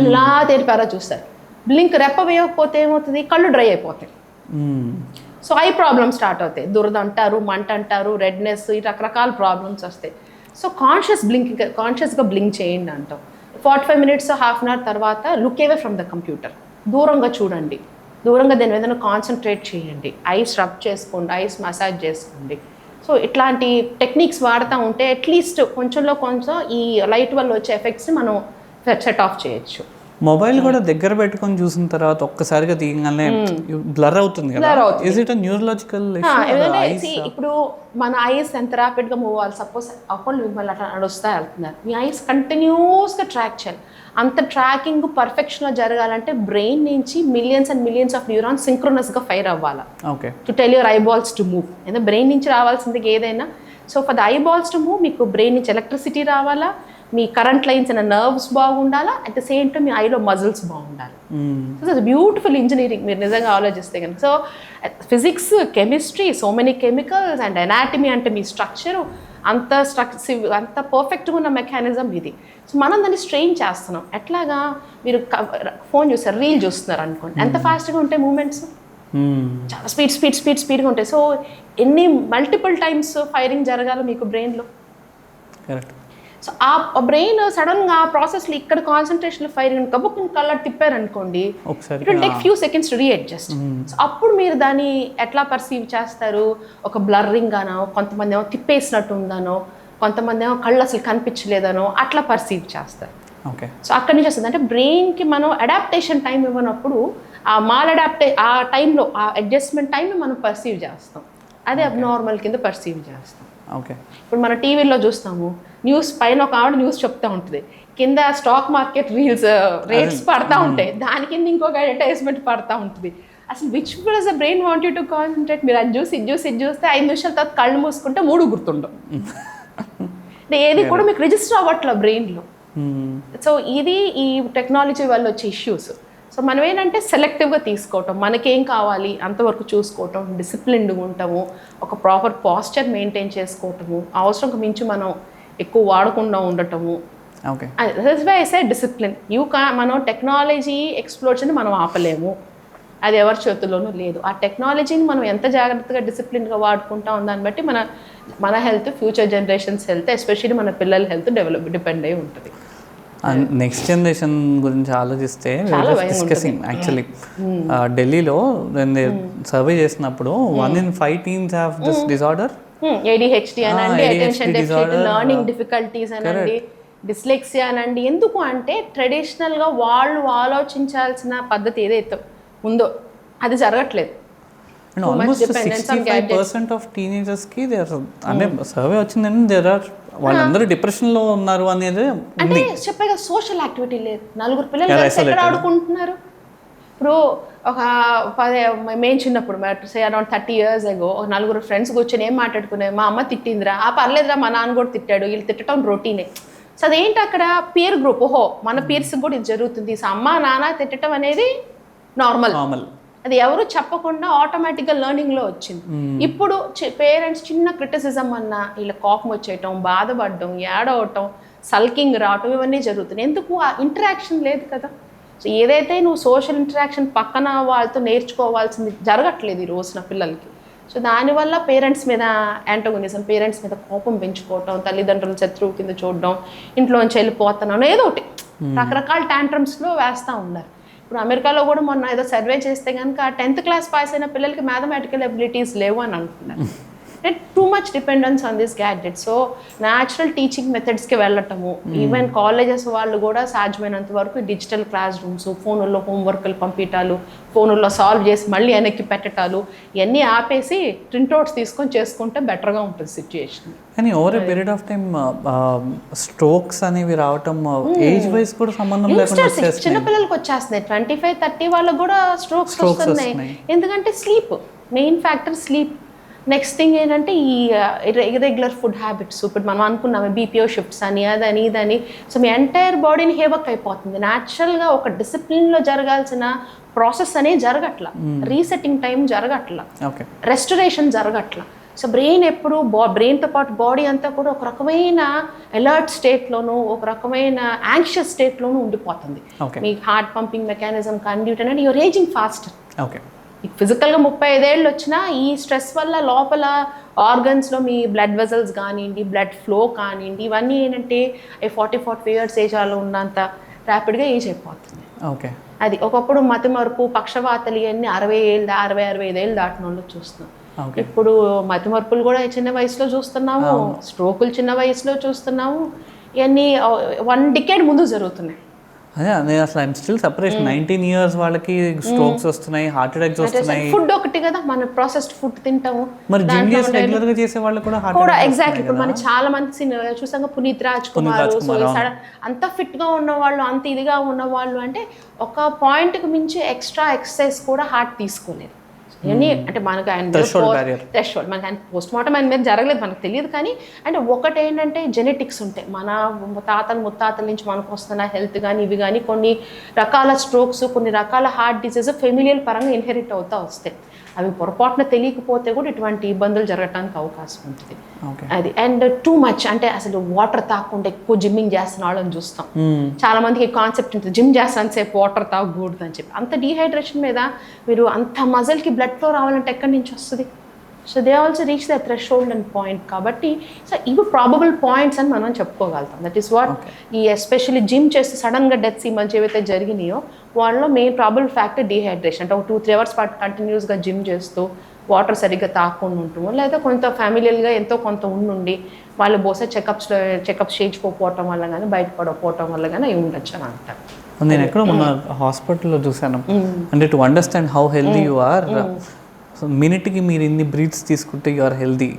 అలా తెరిపారా చూస్తారు. బ్లింక్ రెప్ప వేయకపోతే ఏమవుతుంది, కళ్ళు డ్రై అయిపోతాయి. సో ఐ ప్రాబ్లమ్స్ స్టార్ట్ అవుతాయి, దురద అంటారు, మంట అంటారు, రెడ్నెస్, ఈ రకరకాల ప్రాబ్లమ్స్ వస్తాయి. సో కాన్షియస్గా బ్లింక్ చేయండి అంటాం. 45 minutes హాఫ్ అన్ అవర్ తర్వాత look away from the computer, దూరంగా చూడండి, దూరంగా దాని మీద కాన్సన్ట్రేట్ చేయండి, ఐస్ రబ్ చేసుకోండి, ఐస్ మసాజ్ చేసుకోండి. సో ఇట్లాంటి టెక్నిక్స్ వాడుతూ ఉంటే అట్లీస్ట్ కొంచెంలో కొంచెం ఈ లైట్ వల్ల వచ్చే ఎఫెక్ట్స్ని మనం సెట్ ఆఫ్ చేయొచ్చు. మొబైల్ కూడా దగ్గర పెట్టుకొని చూసిన తర్వాత ఒక్కసారిగా తీయగానే బ్లర్ అవుతుంది కదా. Is it neurological issue? ఇప్పుడు మన ఐస్ ఎంత ర్యాపిడ్గా మూవ్ అవ్వాలి, సపోజ్ అప్పుడు మిమ్మల్ని అట్లా నడుస్తా వెళ్తున్నారు, మీ ఐస్ కంటిన్యూస్గా ట్రాక్ చేయాలి. అంత ట్రాకింగ్ పర్ఫెక్షన్గా జరగాలంటే బ్రెయిన్ నుంచి millions and millions of neurons సింక్రోనస్గా ఫైర్ అవ్వాలి to tell your eyeballs to move. ఏదో బ్రెయిన్ నుంచి రావాల్సింది ఏదైనా. So for the eyeballs to move మీకు బ్రెయిన్ నుంచి ఎలక్ట్రిసిటీ రావాలా, మీ కరెంట్ లైన్స్ అండ్ నర్వ్స్ బాగుండాలా, అట్ ద సేమ్ టైం మీ ఐలో మజిల్స్ బాగుండాలి. సో బ్యూటిఫుల్ ఇంజనీరింగ్ మీరు నిజంగా ఆలోచిస్తే కనుక. So physics, chemistry, so many chemicals and anatomy అంటే మీ స్ట్రక్చరు అంత పర్ఫెక్ట్గా ఉన్న మెకానిజం ఇది. సో మనం దాన్ని స్ట్రెయిన్ చేస్తున్నాం. ఎట్లాగా మీరు ఫోన్ చూస్తారు, రీల్ చూస్తున్నారు అనుకోండి, ఎంత ఫాస్ట్గా ఉంటాయి మూమెంట్స్, చాలా స్పీడ్గా ఉంటాయి. సో ఎన్ని మల్టిపుల్ టైమ్స్ ఫైరింగ్ జరగాలి మీకు బ్రెయిన్లో. సో ఆ బ్రెయిన్ సడన్గా ఆ ప్రాసెస్లో ఇక్కడ కాన్సన్ట్రేషన్లో ఫైరింగ్ కబుక్కుని కలర్ తిప్పారనుకోండి, it will take few seconds to readjust. So అప్పుడు మీరు దాన్ని ఎట్లా పర్సీవ్ చేస్తారు, ఒక బ్లర్రింగ్ గానో, కొంతమంది ఏమో తిప్పేసినట్టు ఉందనో, కొంతమంది ఏమో కళ్ళు అసలు కనిపించలేదనో అట్లా పర్సీవ్ చేస్తారు. సో అక్కడి నుంచి వస్తుంది అంటే బ్రెయిన్కి మనం అడాప్టేషన్ టైం ఇవ్వనప్పుడు ఆ టైంలో ఆ అడ్జస్ట్మెంట్ టైంని మనం పర్సీవ్ చేస్తాం, అదే అబ్నార్మల్ కింద పర్సీవ్ చేస్తాం. ఇప్పుడు మన టీవీలో చూస్తాము, న్యూస్ పైన ఒక ఆవిడ న్యూస్ చెప్తూ ఉంటుంది, కింద స్టాక్ మార్కెట్ రేట్స్ పడతా ఉంటాయి, దాని కింద ఇంకొక అడ్వర్టైజ్మెంట్ పడతా ఉంటుంది. అసలు which does the brain want you to concentrate? మీరు అది చూసి ఇది చూస్తే 5 నిమిషాల తర్వాత కళ్ళు మూసుకుంటే 3 గుర్తుండవు. ఏది కూడా మీకు రిజిస్టర్ అవ్వట్ల బ్రెయిన్లో. సో ఇది ఈ టెక్నాలజీ వల్ల వచ్చే ఇష్యూస్. సో మనం ఏంటంటే సెలెక్టివ్గా తీసుకోవటం, మనకేం కావాలి అంతవరకు చూసుకోవటం, డిసిప్లిన్డ్గా ఉండటము, ఒక ప్రాపర్ పాస్చర్ మెయింటైన్ చేసుకోవటము, అవసరంకి మించి మనం ఎక్కువ వాడకుండా ఉండటము. That's why I say discipline. మనం టెక్నాలజీ ఎక్స్ప్లోర్ని మనం ఆపలేము, అది ఎవరి చేతుల్లోనూ లేదు. ఆ టెక్నాలజీని మనం ఎంత జాగ్రత్తగా డిసిప్లిన్గా వాడుకుంటాం దాన్ని బట్టి మన health, future generations health, especially మన పిల్లల హెల్త్ డిపెండ్ అయి ఉంటుంది. నెక్స్ట్ జనరేషన్ గురించి ఆలోచిస్తే డిస్కసింగ్ యాక్చువల్లీ ఢిల్లీలో సర్వే చేసినప్పుడు 1 in 5 teens have this disorder. ADHD అనండి, అటెన్షన్ డెఫిసిట్, లెర్నింగ్ డిఫికల్టీస్ అనండి, డిస్లెక్సియా అనండి. ఎందుకు అంటే ట్రెడిషనల్గా వాళ్ళు ఆలోచించాల్సిన పద్ధతి ఏదైతే ఉందో అది జరగట్లేదు. ఆల్మోస్ట్ 65% ఆఫ్ టీనేజర్స్కి అంటే సర్వే వచ్చిందండి, వాళ్ళందరూ డిప్రెషన్లో ఉన్నారు అనేది. అంటే చెప్పాక సోషల్ యాక్టివిటీ లేదు, 4 పిల్లలు ఎక్కడ ఆడుకుంటున్నారు, ఇప్పుడు ఒక మేము చిన్నప్పుడు సే అరౌండ్ 30 years ago ఒక నలుగురు ఫ్రెండ్స్ కూర్చొని ఏం మాట్లాడుకునే, మా అమ్మ తిట్టిందిరా, పర్లేదురా మా నాన్న కూడా తిట్టాడు, వీళ్ళు తిట్టడం రొటీనే. సో అదేంటి అక్కడ పీర్ గ్రూప్, ఓహో మన పీర్స్కి కూడా ఇది జరుగుతుంది, సో అమ్మ నాన్న తిట్టడం అనేది నార్మల్. అది ఎవరు చెప్పకుండా ఆటోమేటిక్గా లెర్నింగ్లో వచ్చింది. ఇప్పుడు పేరెంట్స్ చిన్న క్రిటిసిజం అన్నా వీళ్ళ కోపం వచ్చేయటం, బాధపడడం, ఏడవటం, సల్కింగ్ రావటం ఇవన్నీ జరుగుతున్నాయి. ఎందుకు? ఆ ఇంటరాక్షన్ లేదు కదా. సో ఏదైతే నువ్వు సోషల్ ఇంటరాక్షన్ పక్కన వాళ్ళతో నేర్చుకోవాల్సింది జరగట్లేదు ఈ రోజున పిల్లలకి. సో దానివల్ల పేరెంట్స్ మీద యాంటోగనిజం, పేరెంట్స్ మీద కోపం పెంచుకోవటం, తల్లిదండ్రులు శత్రువు కింద చూడడం, ఇంట్లోంచి వెళ్ళిపోతున్నాను, ఏదో ఒకటి రకరకాల టాంట్రమ్స్లో వేస్తూ ఉన్నారు. ఇప్పుడు అమెరికాలో కూడా మొన్న ఏదో సర్వే చేస్తే కనుక 10th class పాస్ అయిన పిల్లలకి మ్యాథమెటికల్ ఎబిలిటీస్ లేవు అని అంటున్నారు. Too much dependence on this gadget. So natural teaching మెథడ్స్కి వెళ్ళటము, ఈవెన్ కాలేజెస్ వాళ్ళు కూడా సాధ్యమైనంత వరకు డిజిటల్ క్లాస్ రూమ్స్, ఫోనుల్లో హోంవర్క్లు పంపించాలు, ఫోనుల్లో సాల్వ్ చేసి మళ్ళీ వెనక్కి పెట్టటాలు, ఇవన్నీ ఆపేసి ప్రింట్అవుట్స్ తీసుకొని చేసుకుంటే బెటర్గా ఉంటుంది సిచ్యుయేషన్. కానీ over a period of time strokes అనేవి రావటం ఏజ్ వైజ్ కూడా సంబంధం లేకుండా చిన్నపిల్లలకి వచ్చేస్తున్నాయి. 25-30 వాళ్ళకు కూడా స్ట్రోక్స్ వస్తున్నాయి. ఎందుకంటే sleep main factor, sleep. Next thing ఏంటంటే ఈ ఇర్రెగ్యులర్ ఫుడ్ హ్యాబిట్స్. ఇప్పుడు మనం అనుకున్నాము బీపీఓ షిఫ్ట్స్ అని, అదని ఇదని. సో మీ ఎంటైర్ బాడీని హేవక్ అయిపోతుంది. న్యాచురల్గా ఒక డిసిప్లిన్లో జరగాల్సిన ప్రాసెస్ అనేది జరగట్లా, రీసెట్టింగ్ టైం జరగట్లా, రెస్టరేషన్ జరగట్లా. సో బ్రెయిన్ ఎప్పుడు బ్రెయిన్తో పాటు బాడీ అంతా కూడా ఒక రకమైన అలర్ట్ స్టేట్లోనూ, ఒక రకమైన యాంగ్షియస్ స్టేట్లోనూ ఉండిపోతుంది. మీ హార్ట్ పంపింగ్ మెకానిజం కండ్యూట్ అనేది యువర్ ఏజింగ్ ఫాస్టర్. ఫిజికల్గా 35 ఏళ్ళు వచ్చినా ఈ స్ట్రెస్ వల్ల లోపల ఆర్గన్స్లో మీ బ్లడ్ వెజల్స్ కానివ్వండి, బ్లడ్ ఫ్లో కానివ్వండి, ఇవన్నీ ఏంటంటే 40-45 years ఏజ్ వాళ్ళు ఉన్నంత ర్యాపిడ్గా ఏజ్ అయిపోతుంది. అది ఒకప్పుడు మతిమరుపు, పక్షవాతలు ఇవన్నీ 60-65 ఏళ్ళు దాటిన వాళ్ళు చూస్తున్నాం. ఇప్పుడు మతిమరుపులు కూడా చిన్న వయసులో చూస్తున్నాము, స్ట్రోకులు చిన్న వయసులో చూస్తున్నాము. ఇవన్నీ 1 decade ముందు జరుగుతున్నాయి. అదే నేను అసలు ఐఎమ్ స్టిల్ సపరేట్. 19 years వాళ్ళకి స్ట్రోక్స్ వస్తున్నాయి, హార్ట్ అటాక్స్ వస్తున్నాయి. ఫుడ్ ఒకటి కదా, మన ప్రాసెస్డ్ ఫుడ్ తింటాము. మరి జిమ్ చేసి రెగ్యులర్ గా చేసే వాళ్ళు కూడా ఎగ్జాక్ట్లీ. ఇప్పుడు మనం చాలా మంది చూసాం, పునీత్ రాజ్ కుమార్, అంత ఫిట్ గా ఉన్న వాళ్ళు, అంత ఇదిగా ఉన్న వాళ్ళు, అంటే ఒక పాయింట్ కు మించి ఎక్స్ట్రా ఎక్సర్సైజ్ కూడా హార్ట్ తీసుకోలేదు. ఇవన్నీ అంటే మనకు ఆయన థ్రెషోల్డ్, మనకి ఆయన పోస్ట్ మార్టం ఆయన మీద జరగలేదు, మనకు తెలియదు. కానీ అంటే ఒకటి ఏంటంటే జెనెటిక్స్ ఉంటాయి, మన తాతలు ముత్తాతల నుంచి మనకు వస్తున్న హెల్త్ కానీ ఇవి కానీ, కొన్ని రకాల స్ట్రోక్స్, కొన్ని రకాల హార్ట్ డిసీజ్ ఫెమిలియల్ పరంగా ఇన్హెరిట్ అవుతూ వస్తాయి. అవి పొరపాటున తెలియకపోతే కూడా ఇటువంటి ఇబ్బందులు జరగడానికి అవకాశం ఉంటుంది. అది అండ్ టూ మచ్ అంటే అసలు వాటర్ తాగకుండా ఎక్కువ జిమ్మింగ్ చేస్తున్న వాళ్ళని చూస్తాం. చాలా మందికి కాన్సెప్ట్ ఉంటుంది, జిమ్ చేస్తాను సేపు వాటర్ తాగకూడదు అని చెప్పి. అంత డీహైడ్రేషన్ మీద మీరు అంత మజిల్కి బ్లడ్ ఫ్లో రావాలంటే ఎక్కడి నుంచి వస్తుంది? So they also reach the threshold and point. కాబట్టి సో ఇవి ప్రాబబుల్ పాయింట్స్ అని మనం చెప్పుకోగలుగుతాం. దట్ ఈస్ వాట్ ఈ ఎస్పెషల్లీ జిమ్ చేస్తే సడన్గా డెత్స్ ఈ మధ్య ఏవైతే జరిగినాయో వాళ్ళలో మెయిన్ ప్రాబబుల్ ఫ్యాక్టర్ డీహైడ్రేషన్. అంటే ఒక 2-3 hours పాటు కంటిన్యూస్గా జిమ్ చేస్తూ వాటర్ సరిగ్గా తాకుండా ఉంటాము, లేదా కొంత ఫ్యామిలీగా ఎంతో కొంత ఉండి వాళ్ళు బహుశా చెకప్స్ చేయించుకోకపోవటం వల్ల కానీ, బయటపడకపోవటం వల్ల కానీ అవి ఉండొచ్చు అని అంటారు. నేను ఎక్కడో మొన్న హాస్పిటల్లో చూసాను, అంటే to understand how healthy you are, మినిట్కి మీరు ఇన్ని బ్రీత్స్ తీసుకుంటే యు ఆర్ హెల్దీ,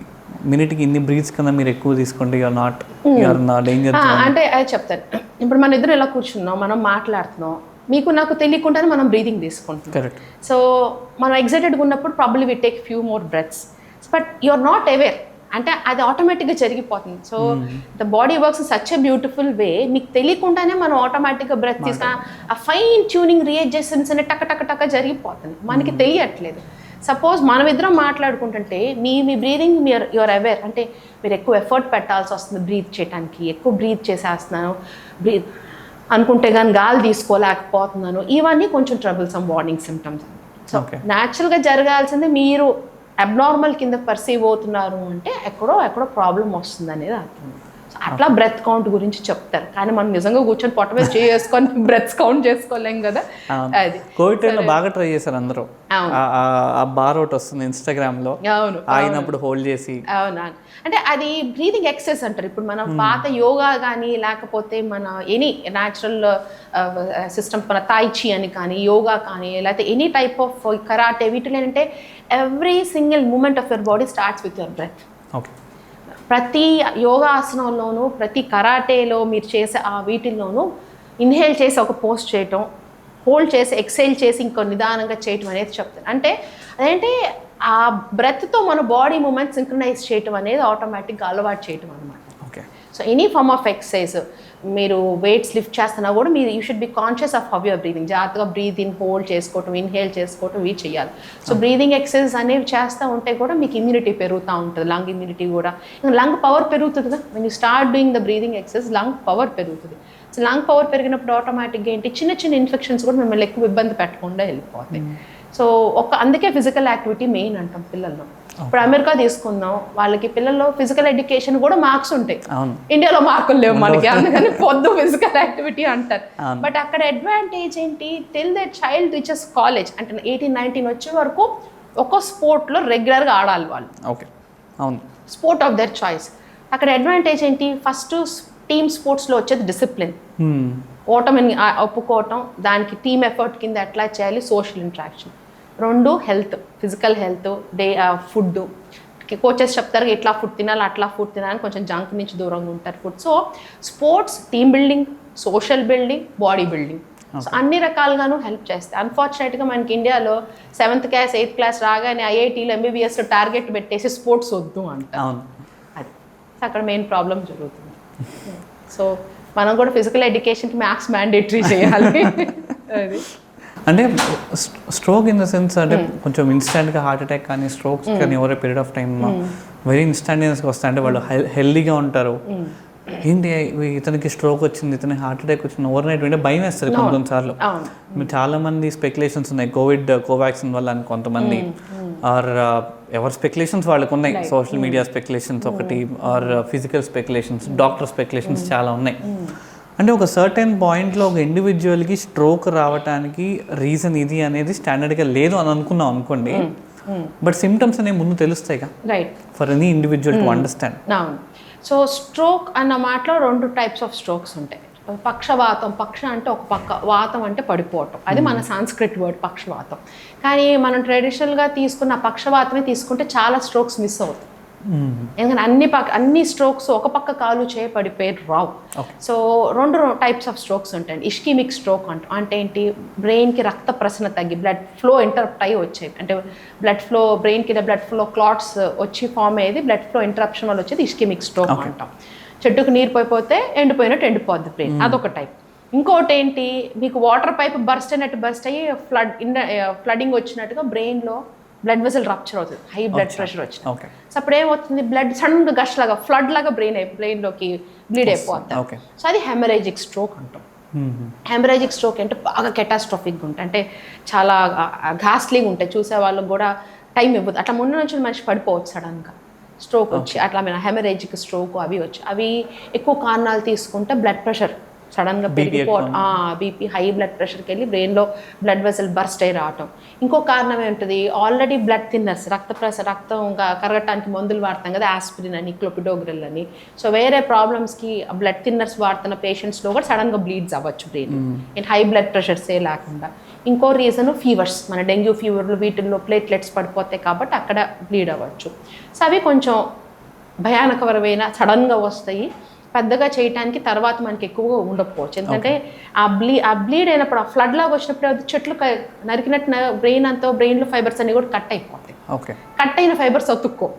మినిట్కి ఇన్ని బ్రీత్స్ కన్నా మీరు ఎక్కువ తీసుకుంటే యు ఆర్ నాట్ డేంజర్. అంటే అది చెప్తాను. ఇప్పుడు మన ఇద్దరు ఎలా కూర్చున్నాం, మనం మాట్లాడుతున్నాం, మీకు నాకు తెలియకుండానే మనం బ్రీదింగ్ తీసుకుంటాం. కరెక్ట్. సో మనం ఎగ్జైటెడ్గా ఉన్నప్పుడు probably we take few more breaths, but you are not aware, అంటే అది ఆటోమేటిక్గా జరిగిపోతుంది. So the body works such a beautiful way, మీకు తెలియకుండానే మనం ఆటోమేటిక్గా బ్రెత్ తీసుకుని ఆ ఫైన్ ట్యూనింగ్ రియేజెషన్స్ అనే టక్క జరిగిపోతుంది, మనకి తెలియట్లేదు. సపోజ్ మనం ఇద్దరం మాట్లాడుకుంటుంటే మీ బ్రీదింగ్ యూఆర్ అవేర్, అంటే మీరు ఎక్కువ ఎఫర్ట్ పెట్టాల్సి వస్తుంది బ్రీత్ చేయడానికి, ఎక్కువ బ్రీత్ చేసేస్తున్నాను, బ్రీత్ అనుకుంటే కానీ గాలి తీసుకోలేకపోతున్నాను, ఇవన్నీ కొంచెం ట్రబుల్సమ్ వార్నింగ్ సిమ్టమ్స్. సో న్యాచురల్గా జరగాల్సింది మీరు అబ్నార్మల్ కింద పర్సీవ్ అవుతున్నారు అంటే ఎక్కడో ప్రాబ్లం వస్తుంది అనేది అర్థం. అట్లా బ్రెత్ కౌంట్ గురించి చెప్తారు, కానీ మనం నిజంగా కూర్చొని పొట్ట మీద చేసుకొని బ్రెత్ కౌంట్ చేసుకోలేం కదా. అది కోవిడ్ టైంలో బాగా ట్రై చేశారు అందరూ, ఆ బార్ అవుట్ వస్తుంది ఇన్స్టాగ్రామ్లో, అయినప్పుడు హోల్డ్ చేసి. అవునా, అంటే అది బ్రీతింగ్ ఎక్సర్సైజ్ అంటారు. ఇప్పుడు మనం పాత యోగా కానీ, లేకపోతే మన ఎనీ న్యాచురల్ సిస్టమ్, మన తాయిచి అని కానీ, యోగా కానీ, లేకపోతే ఎనీ టైప్ ఆఫ్ కరాటే, వీటిలో ఏంటంటే every single moment of your body starts with your breath. Okay. ప్రతి యోగాసనంలోనూ, ప్రతి కరాటేలో మీరు చేసే ఆ వీటిల్లోనూ ఇన్హేల్ చేసి ఒక పోస్ట్ చేయటం, హోల్డ్ చేసి ఎక్సైల్ చేసి ఇంకో నిదానంగా చేయటం అనేది చెప్తాను. అంటే అదేంటే ఆ బ్రెత్తో మన బాడీ మూమెంట్ సింక్రనైజ్ చేయటం అనేది ఆటోమేటిక్గా అలవాటు చేయటం అనమాట. Okay. So any form of exercise, మీరు వెయిట్స్ లిఫ్ట్ చేస్తున్నా కూడా మీరు you should be conscious of how your breathing. జాగ్రత్తగా బ్రీత్ ఇన్ హోల్డ్ చేసుకోవటం, ఇన్హేల్ చేసుకోవటం ఇవి చేయాలి. సో బ్రీదింగ్ ఎక్సర్సైజ్ అనేవి చేస్తూ ఉంటే కూడా మీకు ఇమ్యూనిటీ పెరుగుతూ ఉంటుంది, లంగ్ ఇమ్యూనిటీ కూడా. లంగ్ పవర్ పెరుగుతుంది కదా, when you start doing the breathing exercise lung power పెరుగుతుంది. సో లంగ్ పవర్ పెరిగినప్పుడు ఆటోమేటిక్గా ఏంటి చిన్న చిన్న ఇన్ఫెక్షన్స్ కూడా మిమ్మల్ని ఎక్కువ ఇబ్బంది పెట్టకుండా వెళ్ళిపోతాయి. సో అందుకే ఫిజికల్ యాక్టివిటీ మెయిన్ అంటాం పిల్లల్లో. ఇప్పుడు అమెరికా తీసుకుందాం, వాళ్ళకి పిల్లల్లో ఫిజికల్ ఎడ్యుకేషన్ కూడా మార్క్స్ ఉంటాయి. ఇండియాలో మార్కులు లేవు మనకి, అందుకని పొద్దు ఫిజికల్ యాక్టివిటీ అంటారు. బట్ అక్కడ అడ్వాంటేజ్ ఏంటి, till the child reaches college అంటే 18-19 వచ్చే వరకు ఒక స్పోర్ట్లో రెగ్యులర్గా ఆడాలి వాళ్ళు. ఓకే, అవును, స్పోర్ట్ ఆఫ్ దర్ చాయిస్. అక్కడ అడ్వాంటేజ్ ఏంటి, ఫస్ట్ టీమ్ స్పోర్ట్స్లో వచ్చేది డిసిప్లిన్, ఓటమిని ఒప్పుకోవటం, దానికి టీమ్ ఎఫర్ట్ కింద ఎట్లా చేయాలి, social interaction. 2 health, physical health, food. Coaches చెప్తారు ఇట్లా ఫుడ్ తినాలి అట్లా ఫుడ్ తినాలని, కొంచెం జంక్ నుంచి దూరంగా ఉంటారు food. So sports team building, social building, body building, so అన్ని రకాలుగాను హెల్ప్ చేస్తాయి. అన్ఫార్చునేట్గా మనకి ఇండియాలో 7th క్లాస్ 8th క్లాస్ రాగానే ఐఐటీలో ఎంబీబీఎస్లో టార్గెట్ పెట్టేసి స్పోర్ట్స్ వద్దు అంటారు. అది అక్కడ మెయిన్ ప్రాబ్లం జరుగుతుంది. సో మనం కూడా ఫిజికల్ ఎడ్యుకేషన్కి మ్యాథ్స్ మ్యాండేటరీ చేయాలి. అది అంటే స్ట్రోక్ ఇన్ ద సెన్స్ అంటే కొంచెం ఇన్స్టెంట్గా హార్ట్ అటాక్ కానీ స్ట్రోక్స్ కానీ over period of time very ఇన్స్టంటేనియస్గా వస్తాయి. అంటే వాళ్ళు హెల్దీగా ఉంటారు, ఏంటి ఇతనికి స్ట్రోక్ వచ్చింది, ఇతనికి హార్ట్ అటాక్ వచ్చింది ఓవర్ నైట్ వింటే భయం వేస్తుంది కొన్నిసార్లు. చాలా మంది స్పెక్యులేషన్స్ ఉన్నాయి కోవాక్సిన్ వల్ల అని, కొంతమంది ఆర్ ఎవరి స్పెక్యులేషన్స్ వాళ్ళకు ఉన్నాయి, సోషల్ మీడియా స్పెక్యులేషన్స్ ఒకటి, or physical speculations, doctor speculations చాలా ఉన్నాయి. అంటే ఒక సర్టెన్ పాయింట్లో ఒక ఇండివిజువల్కి స్ట్రోక్ రావడానికి రీజన్ ఇది అనేది స్టాండర్డ్గా లేదు అని అనుకున్నాం అనుకోండి, బట్ సిమ్టమ్స్ అనేవి ముందు తెలుస్తాయిగా, right, for any individual to understand. So stroke అన్న మాటలో 2 టైప్స్ ఆఫ్ స్ట్రోక్స్ ఉంటాయి. పక్షవాతం, పక్ష అంటే ఒక పక్క, వాతం అంటే పడిపోవటం, అది మన సాంస్క్రిట్ వర్డ్ పక్షవాతం. కానీ మనం ట్రెడిషనల్గా తీసుకున్న పక్షవాతమే తీసుకుంటే చాలా స్ట్రోక్స్ మిస్ అవుతాయి. ఎందుకంటే అన్ని స్ట్రోక్స్ ఒక పక్క కాలు చేయ పడిపోయి రావు. సో 2 టైప్స్ ఆఫ్ స్ట్రోక్స్ ఉంటాయండి. ఇష్కిమిక్ స్ట్రోక్ అంటే ఏంటి, బ్రెయిన్కి రక్త ప్రసరణ తగ్గి బ్లడ్ ఫ్లో ఇంటరప్ట్ అయ్యి వచ్చేది, అంటే బ్లడ్ ఫ్లో బ్రెయిన్కి బ్లడ్ ఫ్లో క్లాట్స్ వచ్చి ఫామ్ అయ్యేది, బ్లడ్ ఫ్లో ఇంటరప్షన్ వల్ల వచ్చేది ఇష్కిమిక్ స్ట్రోక్ అంటాం. చెట్టుకు నీరు పోయిపోతే ఎండిపోయినట్టు ఎండిపోద్ది బ్రెయిన్, అదొక టైప్. ఇంకోటి ఏంటి, మీకు వాటర్ పైప్ బర్స్ట్ అయ్యి ఫ్లడింగ్ వచ్చినట్టుగా బ్రెయిన్లో బ్లడ్ వెసల్ రప్చర్ అవుతుంది, హై బ్లడ్ ప్రెషర్ వచ్చిన. సో అప్పుడు ఏమవుతుంది, బ్లడ్ సడన్గా గష్ లాగా ఫ్లడ్ లాగా బ్రెయిన్లోకి బ్లీడ్ అయిపోతుంది. సో అది హెమరేజిక్ స్ట్రోక్ అంటాం. హెమరేజిక్ స్ట్రోక్ అంటే బాగా కెటాస్ట్రాఫిక్గా ఉంటాయి, అంటే చాలా ఘాస్లీగా ఉంటాయి, చూసే వాళ్ళకి కూడా టైం ఇవ్వదు. అట్లా ముందు నుంచి మనిషి పడిపోవచ్చు సడన్గా స్ట్రోక్ వచ్చి, అట్లా మీద హెమరేజిక్ స్ట్రోక్ అవి వచ్చి, అవి ఎక్కువ కారణాలు తీసుకుంటే బ్లడ్ ప్రెషర్ సడన్గా పెరిగిపోవటం, బీపీ హై బ్లడ్ ప్రెషర్కి వెళ్ళి బ్రెయిన్లో బ్లడ్ వెసల్ బర్స్ట్ అయ్యి రావటం. ఇంకో కారణం ఏంటిది, ఆల్రెడీ బ్లడ్ థిన్నర్స్, రక్తం కరగటానికి మందులు వాడతాం కదా, ఆస్పిరిన్ అని, క్లోపిడోగ్రిల్ అని. సో వేరే ప్రాబ్లమ్స్కి బ్లడ్ థిన్నర్స్ వాడుతున్న పేషెంట్స్లో కూడా సడన్గా బ్లీడ్స్ అవ్వచ్చు బ్రెయిన్, హై బ్లడ్ ప్రెషర్సే లేకుండా. ఇంకో రీజన్ ఫీవర్స్, మన డెంగ్యూ ఫీవర్లు వీటిల్లో ప్లేట్లెట్స్ పడిపోతాయి కాబట్టి అక్కడ బ్లీడ్ అవ్వచ్చు. సో అవి కొంచెం భయానకరమైన సడన్గా వస్తాయి, పెద్దగా చేయటానికి తర్వాత మనకి ఎక్కువగా ఉండకపోవచ్చు. ఎందుకంటే ఆ బ్లీడ్ అయినప్పుడు, ఆ ఫ్లడ్ లాగా వచ్చినప్పుడు అది చెట్లు నరికినట్టు బ్రెయిన్లో ఫైబర్స్ అన్ని కూడా కట్ అయిపోతాయి. కట్ అయిన ఫైబర్స్ అతుక్కో.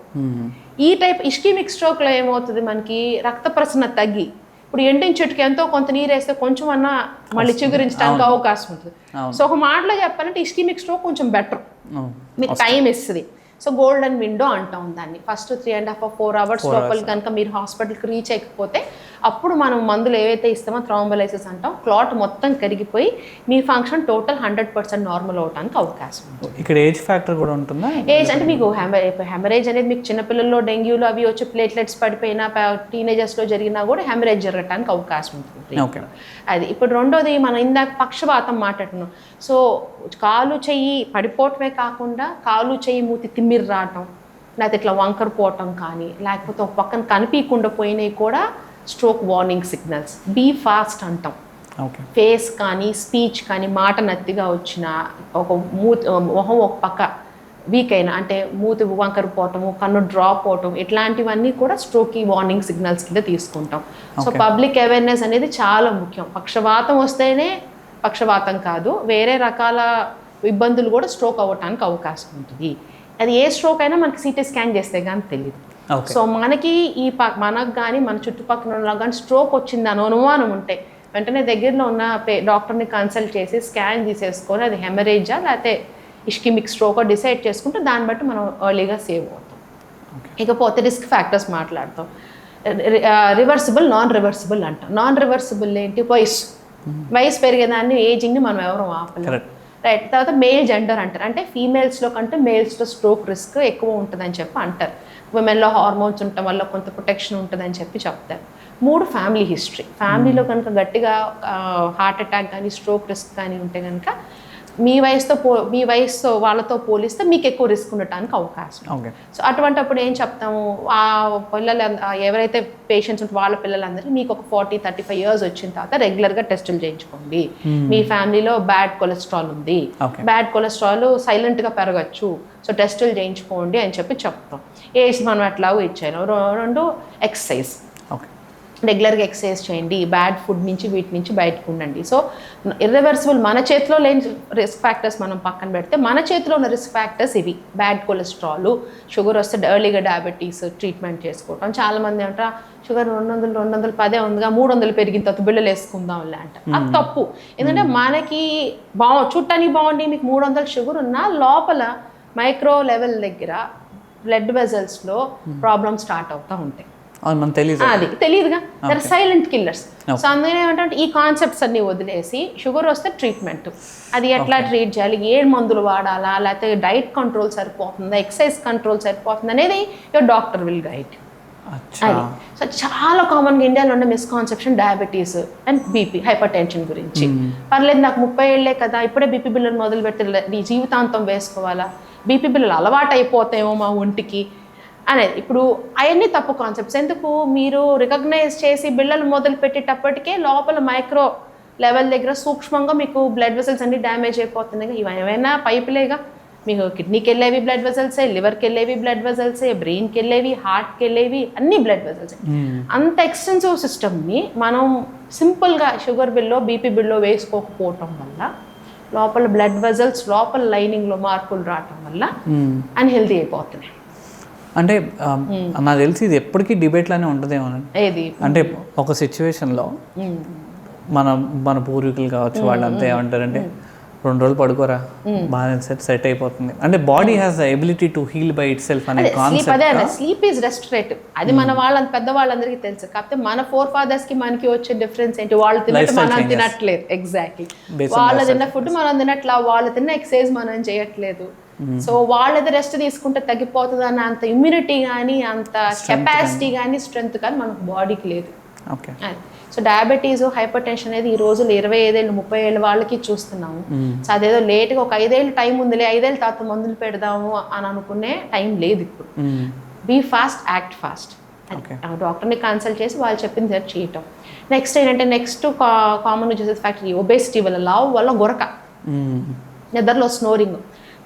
ఈ టైప్ ఇష్కిమిక్ స్ట్రోక్లో ఏమవుతుంది, మనకి రక్త ప్రసరణ తగ్గి, ఇప్పుడు ఎండిన చెట్టుకి ఎంతో కొంత నీరు వేస్తే కొంచెం అన్నా మళ్ళీ చిగురించడానికి అవకాశం ఉంటుంది. సో ఒక మాటలో చెప్పాలంటే ఇష్కిమిక్ స్ట్రోక్ కొంచెం బెటర్, మీకు టైం ఇస్తుంది. సో గోల్డెన్ విండో అంటాం దాన్ని. ఫస్ట్ 3.5 or 4 hours లోపల కనుక మీరు హాస్పిటల్కి రీచ్ అయ్యకపోతే అప్పుడు మనం మందులు ఏవైతే ఇస్తామో థ్రోంబోలైసిస్ అంటాం, క్లాట్ మొత్తం కరిగిపోయి మీ ఫంక్షన్ టోటల్ 100% నార్మల్ అవడానికి అవకాశం ఉంటుంది. ఇక్కడ ఏజ్ ఫ్యాక్టర్ కూడా ఉంటుందా? ఏజ్ అంటే మీకు హెమరేజ్ అనేది మీకు చిన్నపిల్లల్లో డెంగ్యూలో అవి వచ్చి ప్లేట్లెట్స్ పడిపోయినా, టీనేజర్స్లో జరిగినా కూడా హెమరేజ్ జరగడానికి అవకాశం ఉంటుంది. అది ఇప్పుడు రెండోది, మనం ఇందాక పక్షవాతం మాట్లాడుతున్నాం. సో కాలు చెయ్యి పడిపోవటమే కాకుండా కాలు చెయ్యి మూతి తిమ్మిరి రావటం, లేకపోతే ఇట్లా వంకర పోవటం కానీ, లేకపోతే ఒక పక్కన కనిపించకుండా పోయినవి కూడా stroke warning signals. Be fast అంటాం. ఫేస్ కానీ స్పీచ్ కానీ మాట నత్తిగా వచ్చిన, ఒక మొహం ఒక పక్క వీక్ అయినా, అంటే మూతి వంకర పోవటము, కన్ను డ్రాప్ అవటం, ఇట్లాంటివన్నీ కూడా స్ట్రోక్ వార్నింగ్ సిగ్నల్స్ కింద తీసుకుంటాం. సో పబ్లిక్ అవేర్నెస్ అనేది చాలా ముఖ్యం. పక్షవాతం వస్తేనే పక్షవాతం కాదు, వేరే రకాల ఇబ్బందులు కూడా స్ట్రోక్ అవ్వటానికి అవకాశం ఉంటుంది. అది ఏ స్ట్రోక్ అయినా మనకి సిటీ స్కాన్ చేస్తే కానీ తెలియదు. సో మనకి మనకు కానీ మన చుట్టుపక్కల ఉన్న కానీ స్ట్రోక్ వచ్చింది అని అనుమానం ఉంటే వెంటనే దగ్గరలో ఉన్న డాక్టర్ని కన్సల్ట్ చేసి స్కాన్ తీసేసుకొని అది హెమరేజా లేకపోతే ఇష్కిమిక్ స్ట్రోక్ డిసైడ్ చేసుకుంటే దాన్ని బట్టి మనం ఎర్లీగా సేవ్ అవుతాం. ఇకపోతే రిస్క్ ఫ్యాక్టర్స్ మాట్లాడతాం. రివర్సిబుల్, నాన్ రివర్సిబుల్ అంటాం. నాన్ రివర్సిబుల్ ఏంటి? వయసు పెరిగేదాన్ని, ఏజింగ్ని మనం ఎవరు ఆపలేము. రైట్. తర్వాత మేల్ జెండర్ అంటారు, అంటే ఫీమేల్స్లో కంటే మేల్స్లో స్ట్రోక్ రిస్క్ ఎక్కువ ఉంటుందని చెప్పి అంటారు. ఉమెన్లో హార్మోన్స్ ఉండటం వల్ల కొంత ప్రొటెక్షన్ ఉంటుందని చెప్పి చెప్తారు. 3 ఫ్యామిలీ హిస్టరీ. ఫ్యామిలీలో కనుక గట్టిగా హార్ట్ అటాక్ కానీ స్ట్రోక్ రిస్క్ కానీ ఉంటే కనుక మీ వయసుతో వాళ్ళతో పోలిస్తే మీకు ఎక్కువ రిస్క్ ఉండటానికి అవకాశం. సో అటువంటిప్పుడు ఏం చెప్తాము, ఆ పిల్లలు ఎవరైతే పేషెంట్స్ ఉంటే వాళ్ళ పిల్లలందరికీ మీకు ఒక 40-35 years వచ్చిన తర్వాత రెగ్యులర్గా టెస్టులు చేయించుకోండి. మీ ఫ్యామిలీలో బ్యాడ్ కొలెస్ట్రాల్ ఉంది, బ్యాడ్ కొలెస్ట్రాల్ సైలెంట్గా పెరగచ్చు, సో టెస్టులు చేయించుకోండి అని చెప్పి చెప్తాం. ఏజ్ మనం ఎట్లాగో ఇచ్చాను. 2 ఎక్సర్సైజ్, రెగ్యులర్గా ఎక్సర్సైజ్ చేయండి, బ్యాడ్ ఫుడ్ నుంచి వీటి నుంచి బయటకు ఉండండి. సో ఇర్రివర్సిబుల్ మన చేతిలో లేని రిస్క్ ఫ్యాక్టర్స్ మనం పక్కన పెడితే మన చేతిలో ఉన్న రిస్క్ ఫ్యాక్టర్స్ ఇవి: బ్యాడ్ కొలెస్ట్రాల్, షుగర్ వస్తే ఎర్లీగా డయాబెటీస్ ట్రీట్మెంట్ చేసుకోవటం. చాలామంది అంటారా షుగర్ 210 ఉందిగా 300 పెరిగిన తర్వాత బిళ్ళలు వేసుకుందాంలే అంట. అది తప్పు. ఎందుకంటే మనకి చూడటానికి బాగుండి మీకు 300 షుగర్ ఉన్నా లోపల మైక్రో లెవెల్ దగ్గర బ్లడ్ వెజల్స్లో ప్రాబ్లమ్స్ స్టార్ట్ అవుతూ ఉంటాయి. అది తెలియదుగా, సైలెంట్ కిల్లర్స్. సో అందుకని ఏమంటే ఈ కాన్సెప్ట్స్ అన్ని వదిలేసి షుగర్ వస్తే ట్రీట్మెంట్, అది ఎట్లా ట్రీట్ చేయాలి, ఏ మందులు వాడాలా, లేకపోతే డైట్ కంట్రోల్ సరిపోతుందా, ఎక్సర్సైజ్ కంట్రోల్ సరిపోతుంది అనేది యువర్ డాక్టర్ విల్ గైడ్. అది సో చాలా కామన్గా ఇండియాలో ఉండే misconception diabetes and BP, hyper tension గురించి. పర్లేదు నాకు 30 ఏళ్లే కదా, ఇప్పుడే బీపీ బిల్లలు మొదలు పెడితే నీ జీవితాంతం వేసుకోవాలా, బీపీ బిల్లలు అలవాటు అయిపోతాయేమో మా ఒంటికి అనేది. ఇప్పుడు అవన్నీ తప్పు కాన్సెప్ట్స్. ఎందుకు మీరు రికగ్నైజ్ చేసి బిళ్ళలు మొదలు పెట్టేటప్పటికే లోపల మైక్రో లెవెల్ దగ్గర సూక్ష్మంగా మీకు బ్లడ్ వెసల్స్ అన్ని డ్యామేజ్ అయిపోతున్నాయి. ఇవైనా పైపులేగా, మీకు కిడ్నీకి వెళ్ళేవి బ్లడ్ వెసల్సే, లివర్కి వెళ్ళేవి బ్లడ్ వెసల్సే, బ్రెయిన్కి వెళ్ళేవి, హార్ట్కి వెళ్ళేవి, అన్ని బ్లడ్ వెసల్సే. అంత ఎక్స్టెన్సివ్ సిస్టమ్ని మనం సింపుల్గా షుగర్ బిల్లో బీపీ బిల్లో వేసుకోకపోవటం వల్ల లోపల బ్లడ్ వెసల్స్ లోపల లైనింగ్లో మార్పులు రావటం వల్ల అన్హెల్తీ అయిపోతున్నాయి. అంటే నాకు తెలిసి ఇది ఎప్పటికీ డిబేట్లానే ఉంటుందేమో. అంటే ఒక సిచ్యువేషన్లో మన పూర్వీకులు కావచ్చు వాళ్ళంతా ఏమంటారంటే 2 రోజులు పడుకోరా బాగా సెట్ అయిపోతుంది, అంటే body has the ability to heal by itself అనే కాన్సెప్ట్. స్లీప్ ఈజ్ రెస్టరేటివ్, అది మన పెద్ద వాళ్ళందరికీ తెలుసు. కాకపోతే మన ఫోర్ఫాదర్స్ కి మనకి వచ్చే డిఫరెన్స్ ఏంటి, వాళ్ళు తిన్నట్టు మనం తినట్లేదు. ఎగ్జాక్ట్లీ, వాళ్ళు తిన్న ఫుడ్ మనం తినట్లా, వాళ్ళు తిన్న ఎక్సర్సైజ్ మనం చేయట్లేదు. సో వాళ్ళది రెస్ట్ తీసుకుంటే తగ్గిపోతుంది అన్న అంత ఇమ్యూనిటీ కానీ, అంత కెపాసిటీ కానీ, స్ట్రెంగ్త్ కానీ మనకు బాడీకి లేదు. సో డయాబెటీస్, హైపర్ టెన్షన్ అనేది ఈ రోజులు 25 ఏళ్ళు 30 ఏళ్ళ వాళ్ళకి చూస్తున్నాము. సో అదేదో లేట్గా ఒక 5 ఏళ్ళు టైం ఉందిలే, 5 ఏళ్ళ తర్వాత మందులు పెడదాము అని అనుకునే టైం లేదు ఇప్పుడు. Be fast, act fast. డాక్టర్ని కన్సల్ట్ చేసి వాళ్ళు చెప్పింది చేయటం. నెక్స్ట్ ఏంటంటే కామన్గా చూసే ఫ్యాక్టర్ ఒబేసిటీ వల్ల, లావ్ వల్ల గొరక, నిద్రలో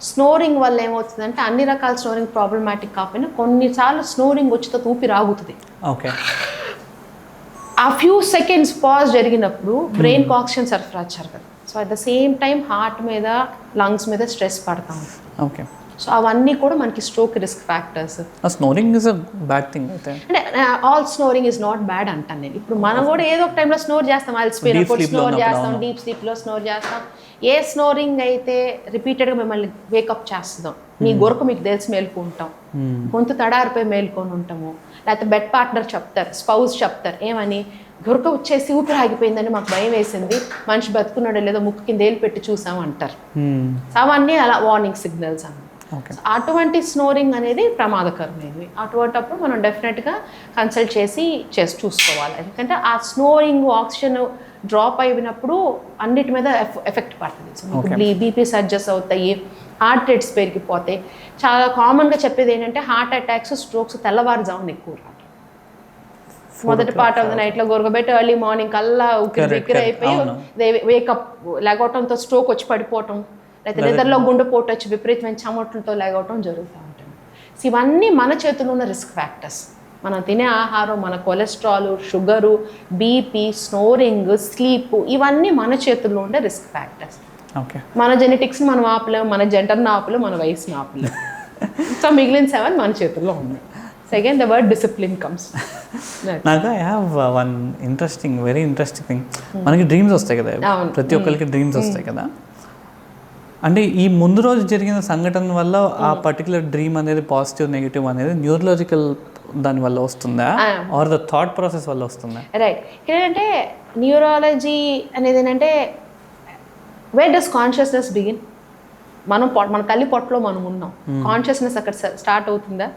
స్నోరింగ్ వల్ల ఏమవుతుందంటే అన్ని రకాల స్నోరింగ్ ప్రాబ్లమాటిక్ కాకపోయినా కొన్నిసార్లు స్నోరింగ్ వచ్చితో ఊపిరి ఆగుతుంది. ఆ ఫ్యూ సెకండ్స్ పాజ్ జరిగినప్పుడు బ్రెయిన్కి ఆక్సిజన్ సరఫరా జరగదు. So at the same time heart మీద, లంగ్స్ మీద స్ట్రెస్ పడతా ఉంటుంది. సో అవన్నీ కూడా మనకి stroke risk factors. Snoring is a bad thing అంటే all snoring is not bad అంటాను నేను. ఇప్పుడు మనం కూడా ఏదో ఒక టైంలో స్నోర్ చేస్తాం, అలసిపోయినప్పుడు స్నోర్ చేస్తాం, డీప్ స్లీప్లో స్నోర్ చేస్తాం. ఏ స్నోరింగ్ అయితే రిపీటెడ్గా మిమ్మల్ని వేకప్ చేస్తుందో, మీ గొరకు మీకు తెలిసి మేల్కొంటాం, గొంతు తడారిపోయి మేల్కొని ఉంటాము, లేకపోతే బెడ్ పార్ట్నర్ చెప్తారు, స్పౌస్ చెప్తారు ఏమని, గొరక వచ్చేసి ఊపిరి ఆగిపోయిందని మాకు భయం వేసింది, మనిషి బతుకున్నాడో లేదో ముక్కు కింద ఏలు పెట్టి చూసాం అంటారు. అవన్నీ అలా వార్నింగ్ సిగ్నల్స్ అన్నమాట. అటువంటి స్నోరింగ్ అనేది ప్రమాదకరమైనవి. అటువంటిప్పుడు మనం డెఫినెట్గా కన్సల్ట్ చేసి చూసుకోవాలి. ఎందుకంటే ఆ స్నోరింగ్ ఆక్సిజన్ డ్రాప్ అయినప్పుడు అన్నిటి మీద ఎఫెక్ట్ పడుతుంది. సో బీపీ సర్జెస్ అవుతాయి, హార్ట్ రేట్స్ పెరిగిపోతాయి. చాలా కామన్గా చెప్పేది ఏంటంటే హార్ట్ అటాక్స్, స్ట్రోక్స్ తెల్లవారుజామున ఎక్కువ రావడం. మొదటి పార్ట్ ఆఫ్ ద నైట్లో గొరగబెట్టి ఎర్లీ మార్నింగ్ కల్లా ఉక్కిరి అయిపోయి వేకప్ లేగవటంతో స్ట్రోక్ వచ్చి పడిపోవటం, లేకపోతే నిద్రలో గుండెపోటు వచ్చి విపరీతమైన చెమటలతో లేగవటం జరుగుతూ ఉంటుంది. సో ఇవన్నీ మన చేతిలో ఉన్న రిస్క్ ఫ్యాక్టర్స్. మనం తినే ఆహారం, మన cholesterol, sugar, BP, snoring, sleep, ఇవన్నీ మన చేతుల్లో ఉండే రిస్క్ ఫ్యాక్టర్స్. ఓకే, మన జెనెటిక్స్ని మనం ఆపలేము, మన జెండర్ని ఆపలేము, మన వయసుని ఆపలేము. సో మిగిలిన 7 మన చేతుల్లో ఉన్నాయి. Second the word discipline comes. నాకు I have one very interesting thing. మనకి డ్రీమ్స్ వస్తాయి కదా, ప్రతి ఒక్కరికి డ్రీమ్స్ వస్తాయి కదా. అంటే ఈ ముందు రోజు జరిగిన సంఘటన వల్ల ఆ పర్టికులర్ డ్రీమ్ అనేది పాజిటివ్ నెగిటివ్ అనేది న్యూరలాజికల్ దాని వల్ల వస్తుందా, ఆర్ ద థాట్ ప్రాసెస్ వల్ల వస్తుందా? రైట్. ఏంటంటే న్యూరాలజీ అనేది ఏంటంటే వేర్ డస్ కాన్షియస్నెస్ బిగిన్? మన తల్లి పొట్టలో మనం ఉన్నాం, కాన్షియస్నెస్ అక్కడ స్టార్ట్ అవుతుందా?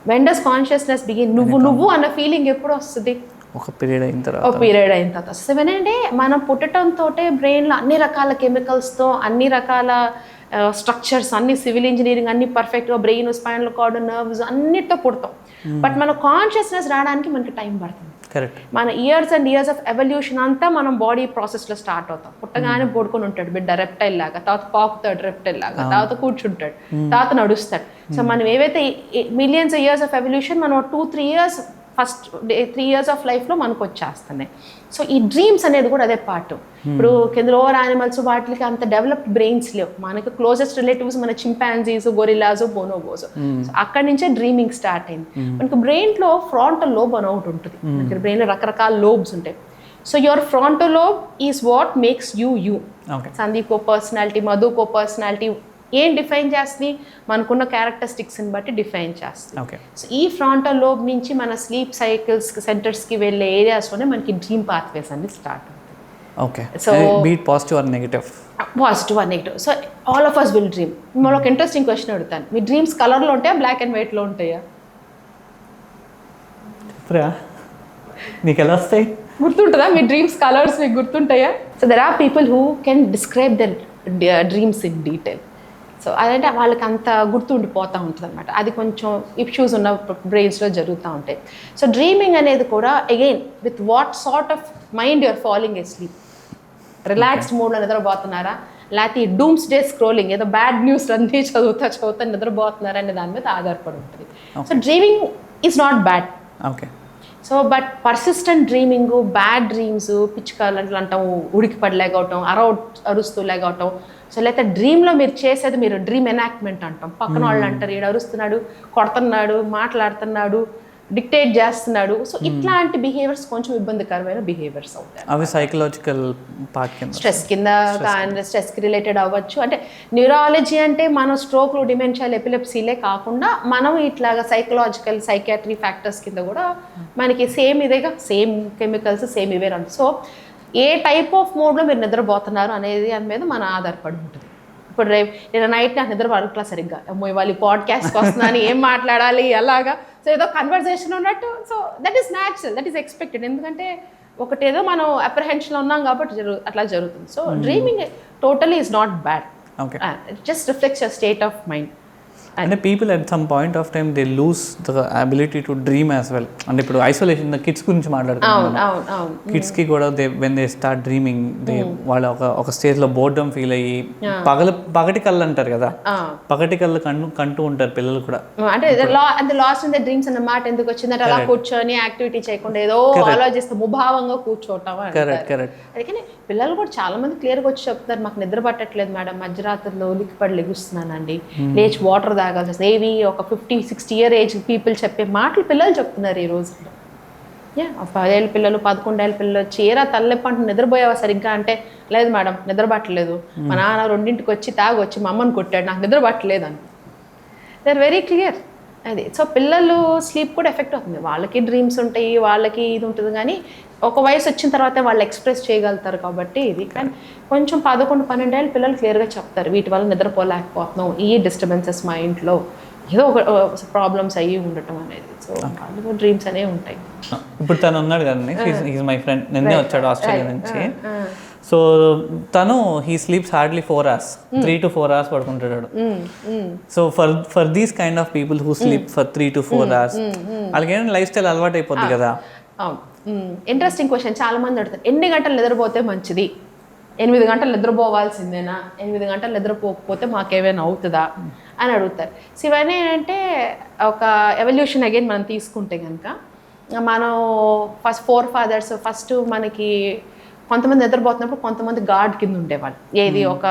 When does consciousness begin? నువ్వు అన్న ఫీలింగ్ ఎప్పుడు వస్తుంది? ఒక పీరియడ్ అయిన తర్వాత వస్తుంది. అంటే మనం పుట్టడంతో బ్రెయిన్లో అన్ని రకాల కెమికల్స్తో, అన్ని రకాల స్ట్రక్చర్స్, అన్ని సివిల్ ఇంజనీరింగ్ అన్ని పర్ఫెక్ట్గా, బ్రెయిన్, స్పైనల్ కార్డ్, నర్వ్స్ అన్నిటితో పుడతాం. బట్ మన కాన్షియస్నెస్ రావడానికి మనకి టైం పడుతుంది. కరెక్ట్. మన years and years of evolution అంతా మనం బాడీ ప్రాసెస్లో స్టార్ట్ అవుతాం. పుట్టగానే పడుకొని ఉంటాడు బిడ్డ రెప్టైల్ లాగా, తర్వాత పాకుతాడు రెప్టైల్ లాగా, తర్వాత కూర్చుంటాడు, తర్వాత నడుస్తాడు. సో మనం ఏవైతే మిలియన్స్ ఇయర్స్ ఆఫ్ ఎవల్యూషన్, మనం 2-3 ఇయర్స్, ఫస్ట్ 3 ఇయర్స్ ఆఫ్ లైఫ్లో మనకు వచ్చేస్తున్నాయి. సో ఈ డ్రీమ్స్ అనేది కూడా అదే పార్ట్. ఇప్పుడు కింద లోవర్ యానిమల్స్ వాటికి అంత డెవలప్డ్ బ్రెయిన్స్ లేవు. మనకు క్లోజెస్ట్ రిలేటివ్స్ మన చింపాంజీస్, గొరిల్లాస్, బోనోబోస్. సో అక్కడి నుంచే డ్రీమింగ్ స్టార్ట్ అయింది. మనకి బ్రెయిన్లో ఫ్రాంటల్ లోబ్ అని ఒకటి ఉంటుంది. మనకి బ్రెయిన్లో రకరకాల లోబ్స్ ఉంటాయి. So your frontal lobe is what makes you. Sandeep personality, మధుకో పర్సనాలిటీ ఏం డిఫైన్ చేస్తుంది? మనకున్న క్యారెక్టరిస్టిక్స్ని బట్టి డిఫైన్ చేస్తుంది. సో ఈ ఫ్రాంటల్ లోబ్ నుంచి మన స్లీప్ సైకిల్స్ సెంటర్స్కి వెళ్ళే ఏరియాస్లోనే మనకి డ్రీమ్ పాత్వేస్ అన్ని స్టార్ట్ అవుతాయి. Okay, so be it positive or negative? Positive or negative. So all of us will dream. మళ్ళీ ఒక ఇంట్రెస్టింగ్ క్వశ్చన్ అడుగుతాను, మీ డ్రీమ్స్ కలర్లో ఉంటాయా, బ్లాక్ అండ్ వైట్లో ఉంటాయా? నీకు ఎలా వస్తాయి? గుర్తుంటుందా మీ డ్రీమ్స్ కలర్స్? మీకు గుర్తుంటాయా? So there are people who can describe their dreams in detail. So అదంటే వాళ్ళకి అంత గుర్తుండిపోతూ ఉంటుంది అనమాట. అది కొంచెం ఇష్యూస్ ఉన్న బ్రెయిన్స్లో జరుగుతూ ఉంటాయి. సో డ్రీమింగ్ అనేది కూడా again with what sort of mind you're following a sleep. Relaxed మోడ్లో నిద్రపోతున్నారా, లేకపోతే డూమ్స్ డే స్క్రోలింగ్, ఏదో బ్యాడ్ న్యూస్ అన్నీ చదువుతా నిద్రపోతున్నారా అనే దాని మీద ఆధారపడి ఉంటుంది. So dreaming is not bad. Okay. So but persistent dreaming, bad dreams, పిచ్చుకలు అంటాం, ఉడికి పడి లేగవటం, అరుస్తూ లేగవటం. సో లేకపోతే డ్రీమ్లో మీరు చేసేది మీరు డ్రీమ్ ఎనాక్ట్మెంట్ అంటాం. పక్కన వాళ్ళు అంటారు ఈడు అరుస్తున్నాడు, కొడుతున్నాడు, మాట్లాడుతున్నాడు, డిక్టేట్ చేస్తున్నాడు. సో ఇట్లాంటి బిహేవియర్స్ కొంచెం ఇబ్బందికరమైన బిహేవియర్స్ అవుతాయి. అవి సైకలాజికల్ పార్ట్ కింద, స్ట్రెస్ కింద, స్ట్రెస్కి రిలేటెడ్ అవ్వచ్చు. అంటే న్యూరాలజీ అంటే మనం స్ట్రోక్లు, డిమెన్షియాలు, ఎపిలెప్సీలే కాకుండా మనం ఇట్లాగా సైకలాజికల్, సైకాట్రీ ఫ్యాక్టర్స్ కింద కూడా మనకి సేమ్ ఇదేగా, సేమ్ కెమికల్స్, సేమ్ ఇవే అంటారు. సో ఏ టైప్ ఆఫ్ మోడ్లో మీరు నిద్రపోతున్నారు అనేది దాని మీద మన ఆధారపడి ఉంటుంది. ఇప్పుడు నేను నైట్ నాకు నిద్ర పడట్లా సరిగ్గా, వాళ్ళు పాడ్కాస్ట్కి వస్తున్నాను, ఏం మాట్లాడాలి అలాగా. సో ఏదో కన్వర్జేషన్ ఉన్నట్టు. So that is natural, that is expected. ఎందుకంటే ఒకటేదో మనం అప్రహెన్షన్లో ఉన్నాం కాబట్టి అట్లా జరుగుతుంది. So dreaming totally is not bad. It just reflects your state of mind. అంటే people at some point of time they lose the ability to dream as well. అంటే ఇప్పుడు ఐసోలేషన్ కిడ్స్ గురించి మాట్లాడుతున్నాం. కిడ్స్కి కూడా వెన్ దే స్టార్ట్ డ్రీమింగ్, వాళ్ళు ఒక స్టేజ్లో బోర్డమ్ ఫీల్ అయ్యి పగటి కళ్ళు అంటారు కదా, పగటి కళ్ళు కంటూ ఉంటారు పిల్లలు కూడా. అంటే లాస్ట్ ఇన్ ద డ్రీమ్స్ అన్న మాట ఎందుకు వచ్చిందంటే అలా కూర్చొని యాక్టివిటీ చేయకుండా ఏదో ఆలోచిస్తే ముభావంగా కూర్చోవటం. అందుకని పిల్లలు కూడా చాలా మంది క్లియర్గా వచ్చి చెప్తున్నారు, మాకు నిద్ర పట్టట్లేదు మేడం, మధ్యరాత్రిలో ఉలిక్కిపడి లెగుస్తున్నానండి, లేచి వాటర్ తాగాల్సి వస్తుంది. ఏవి ఒక 50-60 ఇయర్ ఏజ్ పీపుల్ చెప్పే మాటలు పిల్లలు చెప్తున్నారు ఈ రోజుల్లో. 10 ఏళ్ళ పిల్లలు, 11 ఏళ్ళ పిల్లలు చీరా తల్లెప్పంటూ నిద్రపోయావా సరిగ్గా అంటే, లేదు మేడం నిద్ర పట్టలేదు, మా నాన్న 2ంటికి వచ్చి తాగొచ్చి మా అమ్మని కొట్టాడు, నాకు నిద్ర పట్టలేదు అని. దే ఆర్ వెరీ క్లియర్ అది. సో పిల్లలు స్లీప్ కూడా ఎఫెక్ట్ అవుతుంది. వాళ్ళకి డ్రీమ్స్ ఉంటాయి, వాళ్ళకి ఇది ఉంటుంది, కానీ ఒక వయసు వచ్చిన తర్వాత వాళ్ళు ఎక్స్ప్రెస్ చేయగలుగుతారు కాబట్టి ఇది. కానీ కొంచెం 11-12 ఏళ్ళ పిల్లలు క్లియర్గా చెప్తారు, వీటి వల్ల నిద్రపోలేకపోతున్నాం, ఈ డిస్టర్బెన్సెస్ మా ఇంట్లో ఏదో ఒక ప్రాబ్లమ్స్ అయ్యి ఉండటం అనేది. సో వాళ్ళు డ్రీమ్స్ అనేవి ఉంటాయి. ఇప్పుడు తను ఉన్నాడు కదండి, హీస్ మై ఫ్రెండ్, నిన్నే వచ్చాడు ఆస్ట్రేలియా నుంచి. సో తను he sleeps hardly 4 hours, 3 to 4 hours పడుకుంటాడు. So for these kind of people who sleep for 3 to 4 hours, వాళ్ళకి ఏంటంటే లైఫ్ స్టైల్ అలవాటు అయిపోద్ది కదా. Interesting question. చాలా మంది అడుగుతారు, ఎన్ని గంటలు నిద్రపోతే మంచిది? 8 గంటలు నిద్రపోవాల్సిందేనా, 8 గంటలు నిద్రపోకపోతే మాకేమైనా అవుతుందా అని అడుగుతారు. సో ఇవన్నీ ఏంటంటే ఒక ఎవల్యూషన్ అగైన్ మనం తీసుకుంటే కనుక మనం ఫస్ట్ ఫోర్ ఫాదర్స్ ఫస్ట్ మనకి కొంతమంది నిద్రపోతున్నప్పుడు కొంతమంది గార్డ్ కింద ఉండేవాళ్ళు. ఏది ఒక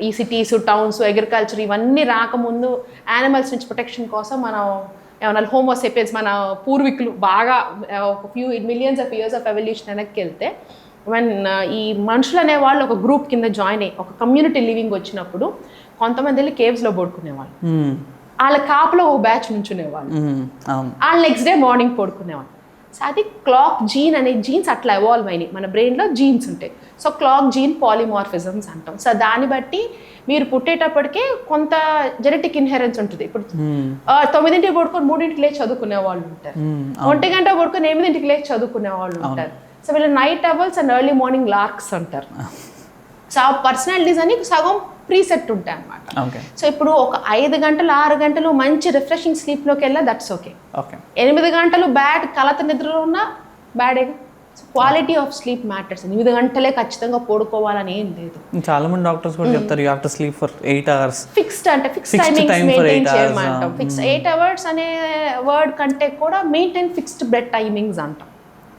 ఈ సిటీస్ టౌన్స్ అగ్రికల్చర్ ఇవన్నీ రాకముందు యానిమల్స్ నుంచి ప్రొటెక్షన్ కోసం మనం ఏమన్నా హోమోసేపియన్స్ మన పూర్వీకులు బాగా ఒక few millions of years of evolution వెనక్కి వెళ్తే ఈ మనుషులు అనేవాళ్ళు ఒక గ్రూప్ కింద జాయిన్ అయ్యి ఒక కమ్యూనిటీ లివింగ్ వచ్చినప్పుడు కొంతమంది వెళ్ళి కేవ్స్లో పడుకునేవాళ్ళు, వాళ్ళ కాపులో ఒక బ్యాచ్ నుంచునేవాళ్ళు, వాళ్ళు నెక్స్ట్ డే మార్నింగ్ పడుకునేవాళ్ళు. సో అది క్లాక్ జీన్ అనే జీన్స్ అట్లా ఎవాల్వ్ అయినాయి. మన బ్రెయిన్లో జీన్స్ ఉంటాయి. సో క్లాక్ జీన్ పాలిమార్ఫిజమ్స్ అంటాం. సో దాన్ని బట్టి మీరు పుట్టేటప్పటికే కొంత జెనెటిక్ ఇన్హెరెన్స్ ఉంటుంది. ఇప్పుడు 9ంటికి పడుకొని 3ంటికి లేచి చదువుకునే వాళ్ళు ఉంటారు, 1 గంట పడుకొని 8ంటికి లేచి చదువుకునే వాళ్ళు ఉంటారు. సో వీళ్ళు నైట్ అవల్స్ అండ్ ఎర్లీ మార్నింగ్ లార్క్స్ అంటారు. సో ఆ పర్సనాలిటీస్ అని సగం ప్రీసెట్ ఉంటాయి అన్నమాట. సో ఇప్పుడు ఒక 5 గంటలు 6 గంటలు మంచి రిఫ్రెషింగ్ స్లీప్లోకి వెళ్ళా దట్స్ ఓకే. 8 గంటలు బ్యాడ్ కలత నిద్రలో ఉన్నా బ్యాడే. Quality of sleep matters. 8 గంటలే ఖచ్చితంగా పడుకోవాలని ఏం లేదు. చాలా మంది డాక్టర్స్ కూడా చెప్తారు you have to sleep for 8 hours. Fixed అంటే ఫిక్స్డ్ టైమింగ్స్ మెయింటైన్ చేయమంటాం. ఫిక్స్ 8 hours అనే వర్డ్ కంటే కూడా మెయింటైన్ ఫిక్స్డ్ బెడ్ టైమింగ్స్ అంటాం.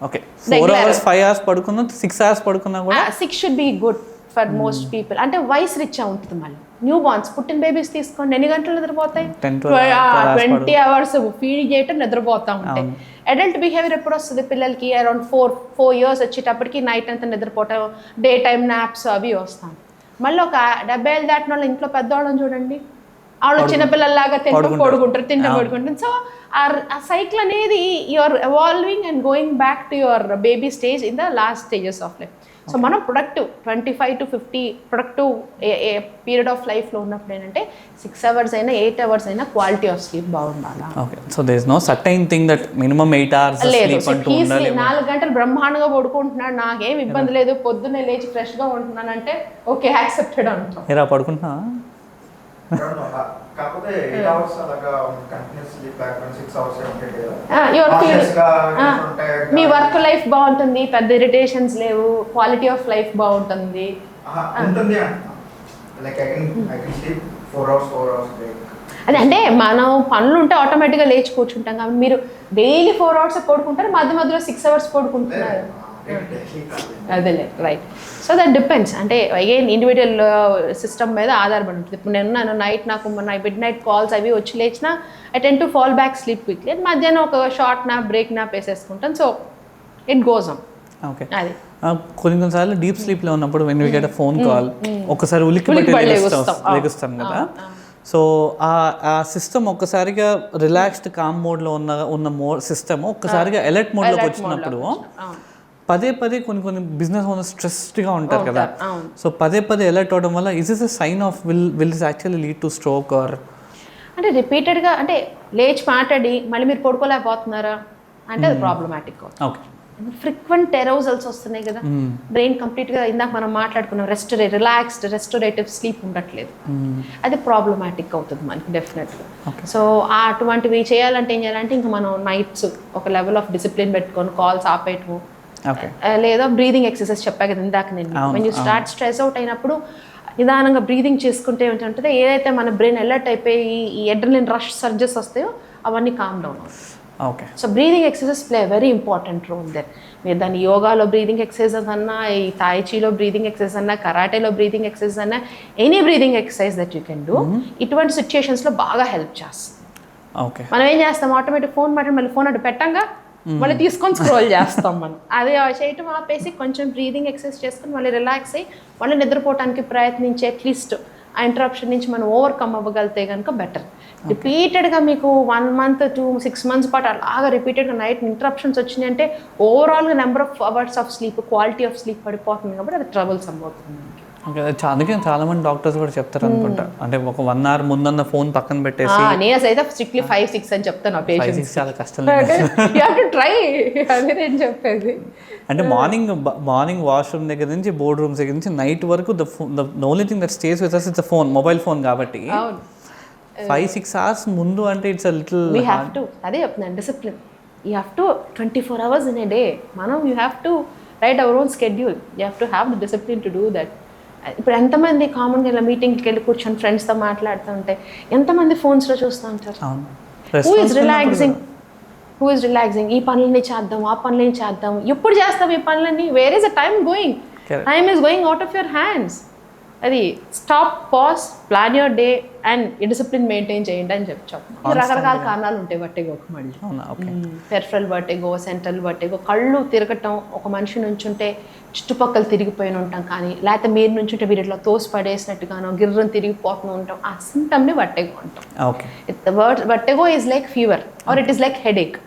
ఓకే 4 hours 5 hours పడుకున్నా 6 hours పడుకున్నా కూడా 6 should be good for most people. అంటే వయసు రీత్యా ఉంటుంది. మళ్ళీ న్యూ బార్న్స్ పుట్టిన బేబీస్ తీసుకోండి, ఎన్ని గంటలు నిద్రపోతాయి? 20 hours ఫీడ్ చేయటం నిద్రపోతూ ఉంటాయి. అడల్ట్ బిహేవియర్ ఎప్పుడు వస్తుంది పిల్లలకి? అరౌండ్ 4 years వచ్చేటప్పటికి నైట్ అంతా నిద్రపోవటం, డే టైమ్ నాప్స్ అవి వస్తాం. మళ్ళీ ఒక 70 ఏళ్ళు దాటిన వాళ్ళు ఇంట్లో పెద్దవాళ్ళని చూడండి, వాళ్ళు చిన్నపిల్లల్లాగా తింటూ పడుకుంటారు. సో ఆ సైకిల్ అనేది you're evolving and going back to your baby stage in the last stages of life. So మనం productive 25 to 50 productive period of లైఫ్లో ఉన్నప్పుడు ఏంటంటే 6 hours అయినా 8 hours అయినా క్వాలిటీ ఆఫ్ స్లీప్ బాగుండాలి. Okay so there is no certain thing that minimum 8 hours sleep అంటూ ఉండాలి. 4 గంటలు బ్రహ్మాండంగా పడుకుంటున్నాడు, నాకేం ఇబ్బంది లేదు, పొద్దున్నే లేచి ఫ్రెష్గా ఉంటున్నాను అంటే ఓకే యాక్సెప్టెడ్ అంటాం. ఎలా పడుకుంటున్నా కాకపోతే 8 hours అలాగా కంటిన్యూస్ స్లీప్ లేకపోతే 6 hours ఉంటాయి కదా. మీ వర్క్ లైఫ్ బాగుంటుంది, పెద్ద ఇరిటేషన్స్ లేవు, క్వాలిటీ ఆఫ్ లైఫ్ బాగుంటుంది ఉంటుంది. Like I can sleep 4 hours break. అంటే మనం పనులు ఉంటే ఆటోమేటిక్గా లేచి కూర్చుంటాం కాబట్టి మీరు డైలీ 4 hours పడుకుంటారు, మధ్య మధ్యలో 6 hours పడుకుంటున్నారు. అదేలే రైట్. So that depends. అంటే అగైన్ ఇండివిజువల్ సిస్టమ్ మీద ఆధారపడి ఉంటుంది. ఇప్పుడు నేను నైట్ నాకు మిడ్ నైట్ కాల్స్ అవి వచ్చి లేచినా I tend to fall back sleep quickly. మధ్యాహ్నం ఒక షార్ట్ నాప్ బ్రేక్ నాప్ వేసేసుకుంటాను. So it goes on. Okay అది కొన్నిసార్లు డీప్ స్లీప్లో ఉన్నప్పుడు when we get a phone call ఒకసారి ఉలిక్కి లెగుస్తాం కదా. సో ఆ సిస్టమ్ ఒక్కసారిగా రిలాక్స్డ్ కామ్ మోడ్లో ఉన్న సిస్టమ్ ఒక్కసారిగా అలర్ట్ మోడ్లోకి వచ్చినప్పుడు పదే కొన్ని బిజినెస్ ఓనర్ స్ట్రెస్డ్గా ఉంటారు కదా. సో పదే అలర్ట్ అవడం వల్ల is is a sign of will this actually lead to stroke or? అంటే రిపీటెడ్గా అంటే లేచి మాట్లాడి మళ్ళీ మీరు పడుకోలేకపోతున్నారా అంటే అది ప్రాబ్లమాటిక్. ఓకే ఫ్రీక్వెంట్ ఎరోజల్స్ వస్తున్నాయి కదా, బ్రెయిన్ కంప్లీట్గా ఇందాక మనం మాట్లాడుకున్నాం రిలాక్స్డ్ రెస్టోరేటివ్ స్లీప్ ఉండట్లేదు, అది ప్రాబ్లమాటిక్ అవుతుంది మనకి డెఫినెట్గా. సో అటువంటివి చేయాలంటే ఏం చేయాలంటే ఇంకా మనం నైట్స్ ఒక లెవెల్ ఆఫ్ డిసిప్లిన్ పెట్టుకొని కాల్స్ ఆపేయటము, లేదా బ్రీదింగ్ ఎక్సర్సైజ్ చెప్పా కదా ఇందాక నేను. When you start stress out అయినప్పుడు నిదానంగా బ్రీదింగ్ చేసుకుంటే ఏంటంటే ఏదైతే మన బ్రెయిన్ అలర్ట్ అయిపోయి ఈ అడ్రినలిన్ రష్ సర్జెస్ వస్తాయో అవన్నీ కామ్ డౌన్ అవుతాయి. Okay so breathing exercise play very important role there. మీరు దాన్ని యోగాలో బ్రీదింగ్ ఎక్సర్సైజెస్ అన్నా, ఈ తాయిచీలో బ్రీదింగ్ ఎక్సర్సైజ్ అన్నా, కరాటేలో బ్రీదింగ్ ఎక్సర్సైజ్ అన్నా, any breathing exercise that you can do ఇటువంటి సిచ్యుయేషన్స్లో బాగా హెల్ప్ చేస్తుంది. ఓకే మనం ఏం చేస్తాం ఆటోమేటిక్ ఫోన్ మాట్లాడి మళ్ళీ ఫోన్ అటు పెట్టంగా మళ్ళీ తీసుకొని స్క్రోల్ చేస్తాం మనం. అది చేయటం ఆపేసి కొంచెం బ్రీదింగ్ ఎక్సర్సైజ్ చేసుకొని మళ్ళీ రిలాక్స్ అయ్యి మళ్ళీ నిద్రపోవడానికి ప్రయత్నించి అట్లీస్ట్ ఆ ఇంటరప్షన్ నుంచి మనం ఓవర్కమ్ అవ్వగలితే కనుక బెటర్. రిపీటెడ్గా మీకు 1 month to 6 months పాటు అలాగా రిపీటెడ్గా నైట్ ఇంటరప్షన్స్ వచ్చినాయి అంటే ఓవరాల్గా number of hours of sleep quality of sleep పడిపోతుంది కాబట్టి అది ట్రబుల్సమ్ అవుతుంది. ఓకే అందుకే చాలా మంది డాక్టర్స్ కూడా చెప్తారు అనుకుంటా, అంటే ఒక 1 hour ముందన్న ఫోన్ పక్కన పెట్టేసి. నేను అయితే స్ట్రిక్ట్లీ 5-6 అని చెప్తాను పేషెంట్స్. చాలా కష్టం ట్రై అదే నేను చెప్పేది. అంటే మార్నింగ్ వాష్రూమ్ దగ్గర నుంచి బోర్డ్ రూమ్స్ దగ్గర నుంచి నైట్ వరకు the only thing that stays with us it's phone, mobile phone కాబట్టి 5-6 hours ముందు అంటే it's a little we have to. అదే చెప్తున్నాను discipline. You have to 24 hours ఇన్ ఏ డే మనం you have to write our own schedule. You have to have the discipline to do that. ఇప్పుడు ఎంతమంది కామన్గా ఇలా మీటింగ్కి వెళ్ళి కూర్చొని ఫ్రెండ్స్తో మాట్లాడుతూ ఉంటే ఎంతమంది ఫోన్స్లో చూస్తూ ఉంటారు. హూ ఈజ్ రిలాక్సింగ్, ఈ పనులని చేద్దాం, ఆ పనులని చేద్దాం, ఎప్పుడు చేస్తాం ఈ పనులని, where is the time going, time is going out of your hands. అది stop, pause, plan your day and discipline maintain చేయండి అని చెప్పాను. రకరకాల కారణాలు ఉంటాయి వర్టిగోకి. మళ్ళీ పెరిఫరల్ వర్టిగో, సెంట్రల్ వర్టిగో, కళ్ళు తిరగటం, ఒక మనిషి నుంచుంటే చుట్టుపక్కల తిరిగిపోయిన ఉంటాం కానీ, లేకపోతే మీరు నుంచుంటే మీరు ఇట్లా తోసి పడేసినట్టుగానో గిర్రం తిరిగిపోతూ ఉంటాం, ఆ సింటమ్ని వర్టిగో అంటాం. Vertigo is like fever or it is like headache.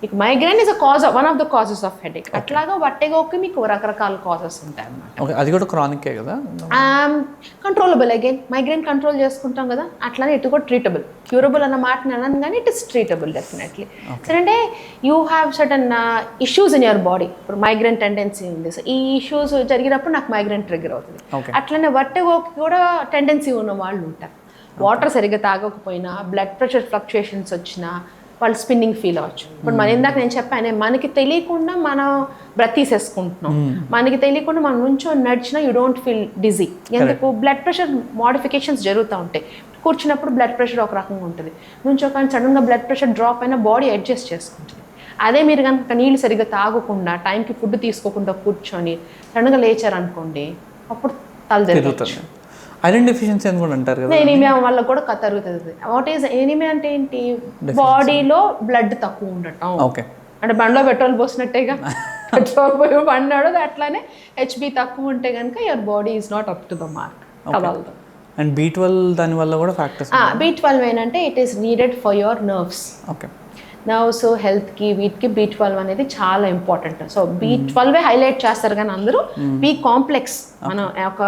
మీకు migraine is one of the causes of headache. అట్లాగా వర్టిగోకి మీకు రకరకాల కాజెస్ ఉంటాయి అన్నమాట. అది కూడా క్రానికే కదా, కంట్రోలబుల్. అగైన్ మైగ్రేన్ కంట్రోల్ చేసుకుంటాం కదా, అట్లానే ఇటు కూడా ట్రీటబుల్. క్యూరబుల్ అన్న మాటని అన్నాను కానీ ఇట్ ఇస్ ట్రీటబుల్ డెఫినెట్లీ. సరే, అంటే you have certain issues in your body. ఇప్పుడు మైగ్రేన్ టెండెన్సీ ఉంది, సో ఈ ఇష్యూస్ జరిగినప్పుడు నాకు మైగ్రేన్ ట్రిగ్గర్ అవుతుంది. అట్లనే వర్టిగోకి కూడా టెండెన్సీ ఉన్న వాళ్ళు ఉంటారు. వాటర్ సరిగ్గా తాగకపోయినా, బ్లడ్ ప్రెషర్ ఫ్లక్చుయేషన్స్ వచ్చినా వాళ్ళు స్పిన్నింగ్ ఫీల్ అవ్వచ్చు. ఇప్పుడు మన ఇందాక నేను చెప్పాను, మనకి తెలియకుండా మనం బ్రెత్ తీసేసుకుంటున్నాం, మనకి తెలియకుండా మనం నుంచో నడిచినా యూ డోంట్ ఫీల్ డిజీ. ఎందుకు? బ్లడ్ ప్రెషర్ మోడిఫికేషన్స్ జరుగుతూ ఉంటాయి. కూర్చున్నప్పుడు బ్లడ్ ప్రెషర్ ఒక రకంగా ఉంటుంది, నుంచో కానీ సడన్గా బ్లడ్ ప్రెషర్ డ్రాప్ అయినా బాడీ అడ్జస్ట్ చేసుకుంటుంది. అదే మీరు కనుక నీళ్ళు సరిగ్గా తాగకుండా, టైంకి ఫుడ్ తీసుకోకుండా కూర్చొని సడన్గా లేచారనుకోండి, అప్పుడు తల తిరుగుతుంది. ఐరన్ డెఫిషియన్సీ అని కూడా అంటారు కదా, ఎనీమియా వల్ల కూడా తరుగుతుంది. వాట్ ఈజ్ ఎనీమియా అంటే ఏంటి? బాడీలో బ్లడ్ తక్కువ ఉండటం. అంటే బండ్లో పెట్రోల్ పోసినట్టేగా, పెట్రోల్ పోయి బండాడు, అట్లానే హెచ్బి తక్కువ ఉంటే కనుక your body is not up to the mark. కదలదు. అండ్ B12 దాని వల్ల కూడా ఫ్యాక్టర్స్. B12 ఏంటంటే it is needed for your nerves. Nerves హెల్త్కి వీటికి B12 అనేది చాలా ఇంపార్టెంట్. సో B12 హైలైట్ చేస్తారు కానీ అందరూ బి కాంప్లెక్స్, మనం ఒక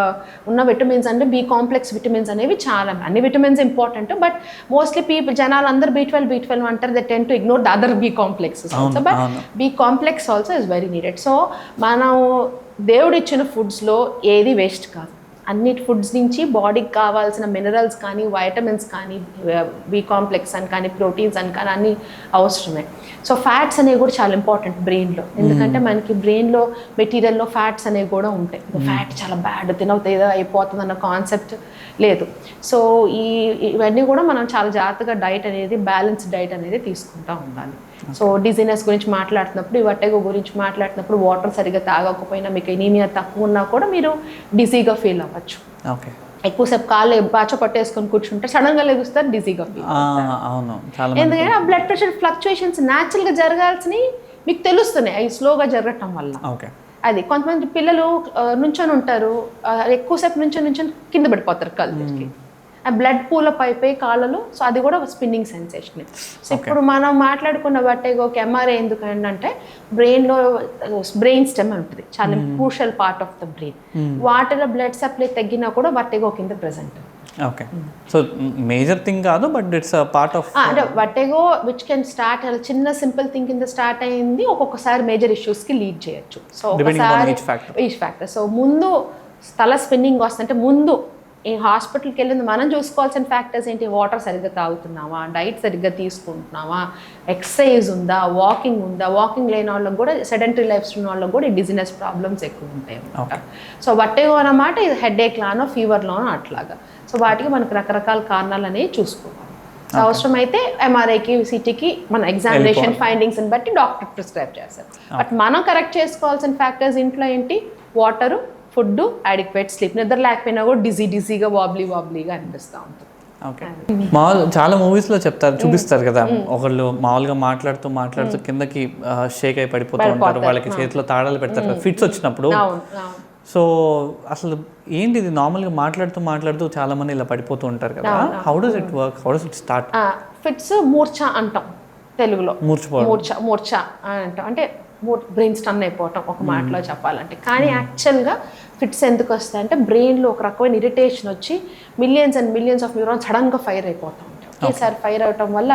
ఉన్న విటమిన్స్ అంటే బి కాంప్లెక్స్ విటమిన్స్ అనేవి చాలా, అన్ని విటమిన్స్ ఇంపార్టెంట్, బట్ మోస్ట్లీ జనాలు అందరూ B12 అంటారు. They tend to ignore the other B complexes also, but B complex also is very needed. So మనం దేవుడు ఇచ్చిన ఫుడ్స్లో ఏది వేస్ట్ కాదు. అన్నిటి ఫుడ్స్ నుంచి బాడీకి కావాల్సిన మినరల్స్ కానీ, వైటమిన్స్ కానీ, బి కాంప్లెక్స్ అని కానీ, ప్రోటీన్స్ అని కానీ అన్నీ అవసరమే. సో ఫ్యాట్స్ అనేవి కూడా చాలా ఇంపార్టెంట్ బ్రెయిన్లో, ఎందుకంటే మనకి బ్రెయిన్లో మెటీరియల్లో ఫ్యాట్స్ అనేవి కూడా ఉంటాయి. ఫ్యాట్ చాలా బ్యాడ్, తినవుతుంది ఏదో అయిపోతుంది అన్న కాన్సెప్ట్ లేదు. సో ఇవన్నీ కూడా మనం చాలా జాగ్రత్తగా డైట్ అనేది, బ్యాలెన్స్డ్ డైట్ అనేది తీసుకుంటూ ఉండాలి. సో డిజీనెస్ గురించి మాట్లాడుతున్నప్పుడు, ఈ వర్టిగో గురించి మాట్లాడుతున్నప్పుడు, వాటర్ సరిగ్గా తాగకపోయినా, మీకు ఎనీమియా తక్కువ ఉన్నా కూడా మీరు డిజీగా ఫీల్ అవ్వచ్చు. ఎక్కువసేపు కాళ్ళు బాచ పట్టేసుకొని కూర్చుంటే సడన్గా లెగుస్తారు, డిజీగా ఫీల్ అవుతారు. ఎందుకంటే ఆ బ్లడ్ ప్రెషర్ ఫ్లక్చుయేషన్స్ న్యాచురల్గా జరగాల్సినవి మీకు తెలుస్తున్నాయి, అవి స్లోగా జరగటం వల్ల. అది కొంతమంది పిల్లలు నుంచొని ఉంటారు, ఎక్కువసేపు నుంచొని కింద పడిపోతారు కళ్ళకి, ఆ బ్లడ్ పూలప్ అయిపోయి కాళ్ళలో. సో అది కూడా స్పిన్నింగ్ సెన్సేషన్. సో ఇప్పుడు మనం మాట్లాడుకున్న వర్టిగోకి ఎంఆర్ఐ ఎందుకు అంటే, బ్రెయిన్ స్టెమ్ ఉంటుంది, చాలా crucial part of the brain. వాటిలో బ్లడ్ సప్లై తగ్గినా కూడా వర్టిగో కింద ప్రెసెంట్. సో మేజర్ థింగ్ కాదు, బట్ ఇట్స్ పార్ట్ ఆఫ్ అంటే వర్టిగో విచ్ కెన్ స్టార్ట్ చిన్న సింపుల్ థింగ్ కింద స్టార్ట్ అయింది, ఒక్కొక్కసారి మేజర్ ఇష్యూస్కి లీడ్ చేయొచ్చు. సో ఒకసారి ఈచ్ ఫ్యాక్టర్. సో ముందు తల స్పిన్నింగ్ వస్తుంటే ముందు ఈ హాస్పిటల్కి వెళ్ళింది మనం చూసుకోవాల్సిన ఫ్యాక్టర్స్ ఏంటి? వాటర్ సరిగ్గా తాగుతున్నావా, డైట్ సరిగ్గా తీసుకుంటున్నావా, ఎక్సర్సైజ్ ఉందా, వాకింగ్ ఉందా. వాకింగ్ లేని వాళ్ళకి కూడా, సెడెంటరీ లైఫ్ స్టైల్ వాళ్ళకి కూడా ఈ డిజినెస్ ప్రాబ్లమ్స్ ఎక్కువ ఉంటాయి అన్నమాట. సో వర్టిగో అన్నమాట ఇది హెడేక్లానో ఫీవర్లోనో అట్లాగా. సో వాటికి మనకు రకరకాల కారణాలు అనేవి చూసుకోవాలి. సో అవసరమైతే ఎంఆర్ఐకి, సిటీకి మన ఎగ్జామినేషన్ ఫైండింగ్స్ని బట్టి డాక్టర్ ప్రిస్క్రైబ్ చేస్తారు. బట్ మనం కరెక్ట్ చేసుకోవాల్సిన ఫ్యాక్టర్స్ ఇంట్లో ఏంటి? Water, food, adequate sleep. నిద్ర లేకపోయినా కూడా డిజీగా వాబ్లీగా అనిపిస్తూ ఉంటుంది. మామూలు చాలా మూవీస్లో చూపిస్తారు కదా, ఒకళ్ళు మామూలుగా మాట్లాడుతూ కిందకి షేక్ అయి పడిపోతూ ఉంటారు, వాళ్ళకి చేతిలో తాళాలు పెడతారు కదా ఫిట్స్ వచ్చినప్పుడు. సో అసలు ఏంటి ఇది? నార్మల్గా మాట్లాడుతూ చాలా మంది ఇలా పడిపోతూ ఉంటారు కదా, how does it work, how does it start? Fits మూర్ఛ అంటాం తెలుగులో, మూర్ఛ అంటాం. అంటే బ్రెయిన్ స్టన్ అయిపోవటం ఒక మాటలో చెప్పాలంటే. కానీ యాక్చువల్గా ఫిట్స్ ఎందుకు వస్తాయి అంటే, బ్రెయిన్లో ఒక రకమైన ఇరిటేషన్ వచ్చి millions and millions of neurons సడన్గా ఫైర్ అయిపోతూ ఉంటాయి. ఒకేసారి ఫైర్ అవటం వల్ల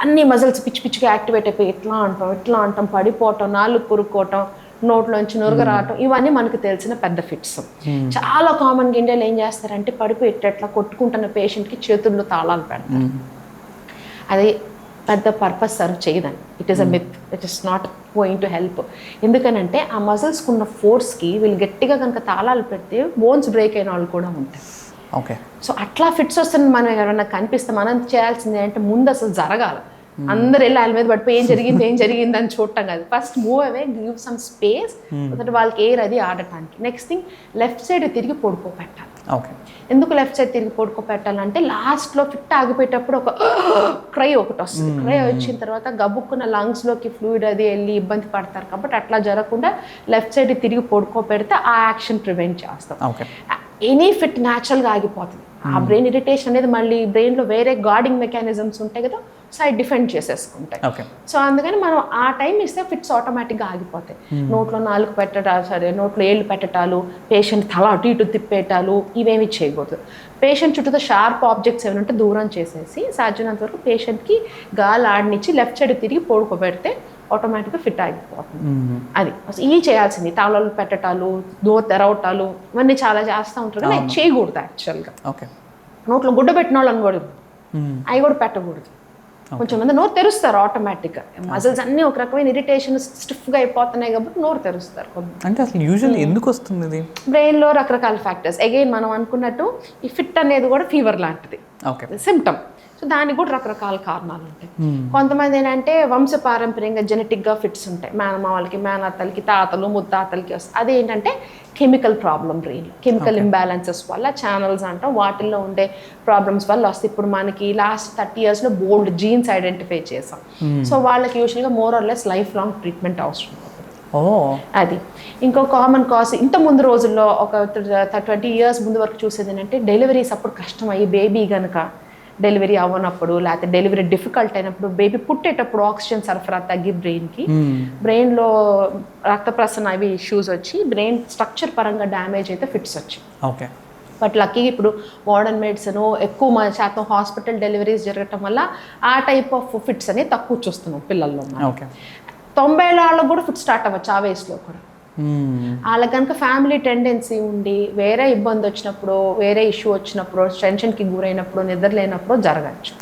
అన్ని మజిల్స్ పిచ్చిగా యాక్టివేట్ అయిపోయి ఇట్లా అంటాం, పడిపోవటం, నాలుగు కురుక్కోవటం, నోట్లోంచి నురుగ రావటం, ఇవన్నీ మనకు తెలిసిన పెద్ద ఫిట్స్. చాలా కామన్గా ఇండియాలో ఏం చేస్తారంటే, పడిపోయి ఎట్లా కొట్టుకుంటున్న పేషెంట్కి చేతుల్లో తాళాలు పెడతారు. అది పెద్ద పర్పస్ సర్వ్ చేయదని. It is a myth, it is not going to help. ఎందుకనంటే ఆ మజిల్స్కి ఉన్న ఫోర్స్కి వీళ్ళు గట్టిగా కనుక తాళాలు పెడితే బోన్స్ బ్రేక్ అయిన వాళ్ళు కూడా ఉంటాయి. ఓకే. సో అట్లా ఫిట్స్ వస్తుంది మనం ఎవరైనా కనిపిస్తే మనం చేయాల్సింది అంటే ముందు అసలు జరగాలి. అందరు వెళ్ళి వాళ్ళ మీద పడిపోయి ఏం జరిగింది అని చూడటం కాదు. First move away, give some space, వాళ్ళకి ఎయిర్ అది ఆడటానికి. నెక్స్ట్ థింగ్, లెఫ్ట్ సైడ్ తిరిగి పడుకోపెట్టాలి. ఓకే. ఎందుకు లెఫ్ట్ సైడ్ తిరిగి పడుకోపెట్టాలంటే లాస్ట్లో ఫిట్ ఆగిపోయేటప్పుడు ఒక క్రై ఒకటి వస్తుంది. క్రై వచ్చిన తర్వాత గబుక్కున్న లంగ్స్లోకి ఫ్లూయిడ్ అది వెళ్ళి ఇబ్బంది పడతారు. కాబట్టి అట్లా జరగకుండా లెఫ్ట్ సైడ్ తిరిగి పడుకోపెడితే ఆ యాక్షన్ ప్రివెంట్ చేస్తాం. ఎనీ ఫిట్ న్యాచురల్గా ఆగిపోతుంది. ఆ బ్రెయిన్ ఇరిటేషన్ అనేది మళ్ళీ బ్రెయిన్లో వేరే గార్డింగ్ మెకానిజమ్స్ ఉంటాయి కదా, సైడ్ డిఫెండ్ చేసేసుకుంటాయి. సో అందుకని మనం ఆ టైం ఇస్తే ఫిట్స్ ఆటోమేటిక్గా ఆగిపోతాయి. నోట్లో నాలుగు పెట్టడాలు, నోట్లో ఏళ్ళు పెట్టడాలు, పేషెంట్ తల అటు ఇటు తిప్పేటాలు ఇవేమి చేయకూడదు. పేషెంట్ చుట్టూ షార్ప్ ఆబ్జెక్ట్స్ ఏమైనా ఉంటే దూరం చేసేసి సాధ్యమైనంత వరకు పేషెంట్కి గాలి ఆడనిచ్చి లెఫ్ట్ సైడ్ తిరిగి పడుకోబెడితే ఆటోమేటిక్గా ఫిట్ ఆగిపోతుంది. అది ఇవి చేయాల్సింది. తాళాలు పెట్టటాలు, డోర్ తెరవటాలు ఇవన్నీ చాలా చేస్తూ ఉంటారు కానీ అది చేయకూడదు యాక్చువల్గా. నోట్లో గుడ్డ పెట్టిన వాళ్ళు అనకూడదు, అవి కూడా పెట్టకూడదు. కొంచెం మంది నోరు తెరుస్తారు ఆటోమేటిక్గా. మజిల్స్ అన్నీ ఒక రకమైన ఇరిటేషన్ స్టిఫ్గా అయిపోతున్నాయి కాబట్టి నోరు తెరుస్తారు. అంటే అసలు యూజువల్లీ ఎందుకు వస్తుంది? బ్రెయిన్లో రకరకాల ఫ్యాక్టర్స్. అగైన్ మనం అనుకున్నట్టు ఈ ఫిట్ అనేది కూడా ఫీవర్ లాంటిది, సిమ్టమ్. సో దానికి కూడా రకరకాల కారణాలు ఉంటాయి. కొంతమంది ఏంటంటే వంశపారంపర్యంగా జెనెటిక్గా ఫిట్స్ ఉంటాయి. మేనమామలకి, మేనత్తలకి, తాతలు, ముత్తాతలకి వస్తాయి. అదేంటంటే కెమికల్ ప్రాబ్లం, బ్రెయిన్లో కెమికల్ ఇంబ్యాలెన్సెస్ వల్ల, ఛానల్స్ అంటాం వాటిల్లో ఉండే ప్రాబ్లమ్స్ వల్ల వస్తాయి. ఇప్పుడు మనకి లాస్ట్ 30 yearsలో బోల్డ్ జీన్స్ ఐడెంటిఫై చేసాం. సో వాళ్ళకి యూజువల్గా more or less life long treatment అవసరం. అది ఇంకో కామన్ కాజ్. ఇంత ముందు రోజుల్లో ఒక 20 years ముందు వరకు చూసేది ఏంటంటే డెలివరీస్ అప్పుడు కష్టం అయ్యి బేబీ కనుక డెలివరీ అవ్వనప్పుడు, లేకపోతే డెలివరీ డిఫికల్ట్ అయినప్పుడు, బేబీ పుట్టేటప్పుడు ఆక్సిజన్ సరఫరా తగ్గి బ్రెయిన్కి, బ్రెయిన్లో రక్త ప్రసరణ అవి ఇష్యూస్ వచ్చి బ్రెయిన్ స్ట్రక్చర్ పరంగా డ్యామేజ్ అయితే ఫిట్స్ వచ్చి. ఓకే. బట్ లక్కీగా ఇప్పుడు మోడర్న్ మెడిసిన్ ఎక్కువ శాతం హాస్పిటల్ డెలివరీస్ జరగటం వల్ల ఆ టైప్ ఆఫ్ ఫిట్స్ అనేవి తక్కువ చూస్తున్నాం పిల్లల్లో. 90 ఏళ్ళ వాళ్ళకు కూడా ఫిట్ స్టార్ట్ అవ్వచ్చు ఆ వయసులో కూడా. వాళ్ళకి కనుక ఫ్యామిలీ టెండెన్సీ ఉండి వేరే ఇబ్బంది వచ్చినప్పుడు, వేరే ఇష్యూ వచ్చినప్పుడు, టెన్షన్కి గురైనప్పుడు, నిద్ర లేనప్పుడు జరగచ్చు.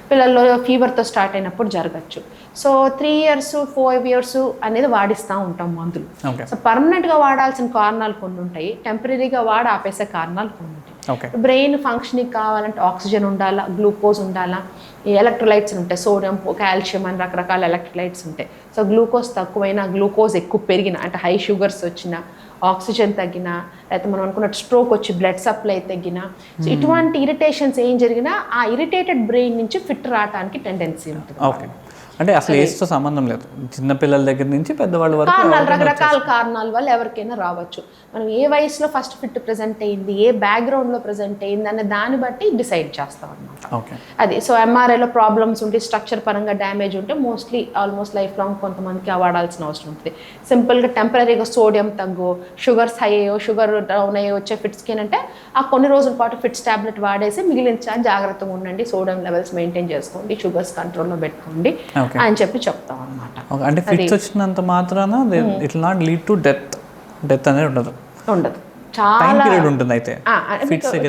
పిల్లల్లో ఫీవర్తో స్టార్ట్ అయినప్పుడు జరగచ్చు. సో 3 years 4 years అనేది వాడిస్తూ ఉంటాం మందులు. సో పర్మనెంట్గా వాడాల్సిన కారణాలు కొన్ని ఉంటాయి, టెంపరీగా వాడి ఆపేసే కారణాలు కొన్ని ఉంటాయి. బ్రెయిన్ ఫంక్షనింగ్ కావాలంటే ఆక్సిజన్ ఉండాలా, గ్లూకోజ్ ఉండాలా, ఈ ఎలక్ట్రోలైట్స్ ఉంటాయి, సోడియం, కాల్షియం అని రకరకాల ఎలక్ట్రోలైట్స్ ఉంటాయి. సో గ్లూకోజ్ తక్కువైనా, గ్లూకోజ్ ఎక్కువ పెరిగిన అంటే హై షుగర్స్ వచ్చినా, ఆక్సిజన్ తగ్గినా, లేకపోతే మనం అనుకున్నట్టు స్ట్రోక్ వచ్చి బ్లడ్ సప్లై తగ్గినా, సో ఇటువంటి ఇరిటేషన్స్ ఏం జరిగినా ఆ ఇరిటేటెడ్ బ్రెయిన్ నుంచి ఫిట్ రావడానికి టెండెన్సీ ఉంటుంది. అంటే అసలు ఏజ్తో సంబంధం లేదు, చిన్నపిల్లల దగ్గర నుంచి పెద్దవాళ్ళ వరకు కారణాలు, రకరకాల కారణాల వల్ల ఎవరికైనా రావచ్చు. మనం ఏ వయసులో ఫస్ట్ ఫిట్ ప్రజెంట్ అయ్యింది, ఏ బ్యాక్గ్రౌండ్లో ప్రజెంట్ అయ్యింది అనే దాన్ని బట్టి డిసైడ్ చేస్తాం అన్నమాట. అది సో ఎంఆర్ఐలో ప్రాబ్లమ్స్ ఉంటే, స్ట్రక్చర్ పరంగా డ్యామేజ్ ఉంటే మోస్ట్లీ ఆల్మోస్ట్ లైఫ్ లాంగ్ కొంతమందికి వాడాల్సిన అవసరం ఉంటుంది. సింపుల్గా టెంపరీగా సోడియం తగ్గు, షుగర్స్ హై అయ్యో, షుగర్ డౌన్ అయ్యో వచ్చే ఫిట్స్కి ఏంటంటే ఆ కొన్ని రోజుల పాటు ఫిట్స్ టాబ్లెట్ వాడేసి మిగిలిన జాగ్రత్తగా ఉండండి, సోడియం లెవెల్స్ మెయింటైన్ చేసుకోండి, షుగర్స్ కంట్రోల్లో పెట్టుకోండి అని చెప్పి చెప్తాం అన్నమాట. అంటే ఫిట్స్ వచ్చినంత మాత్రాన it will not lead to death అనేది ఉండదు. చాలా ఉంటుంది. అయితే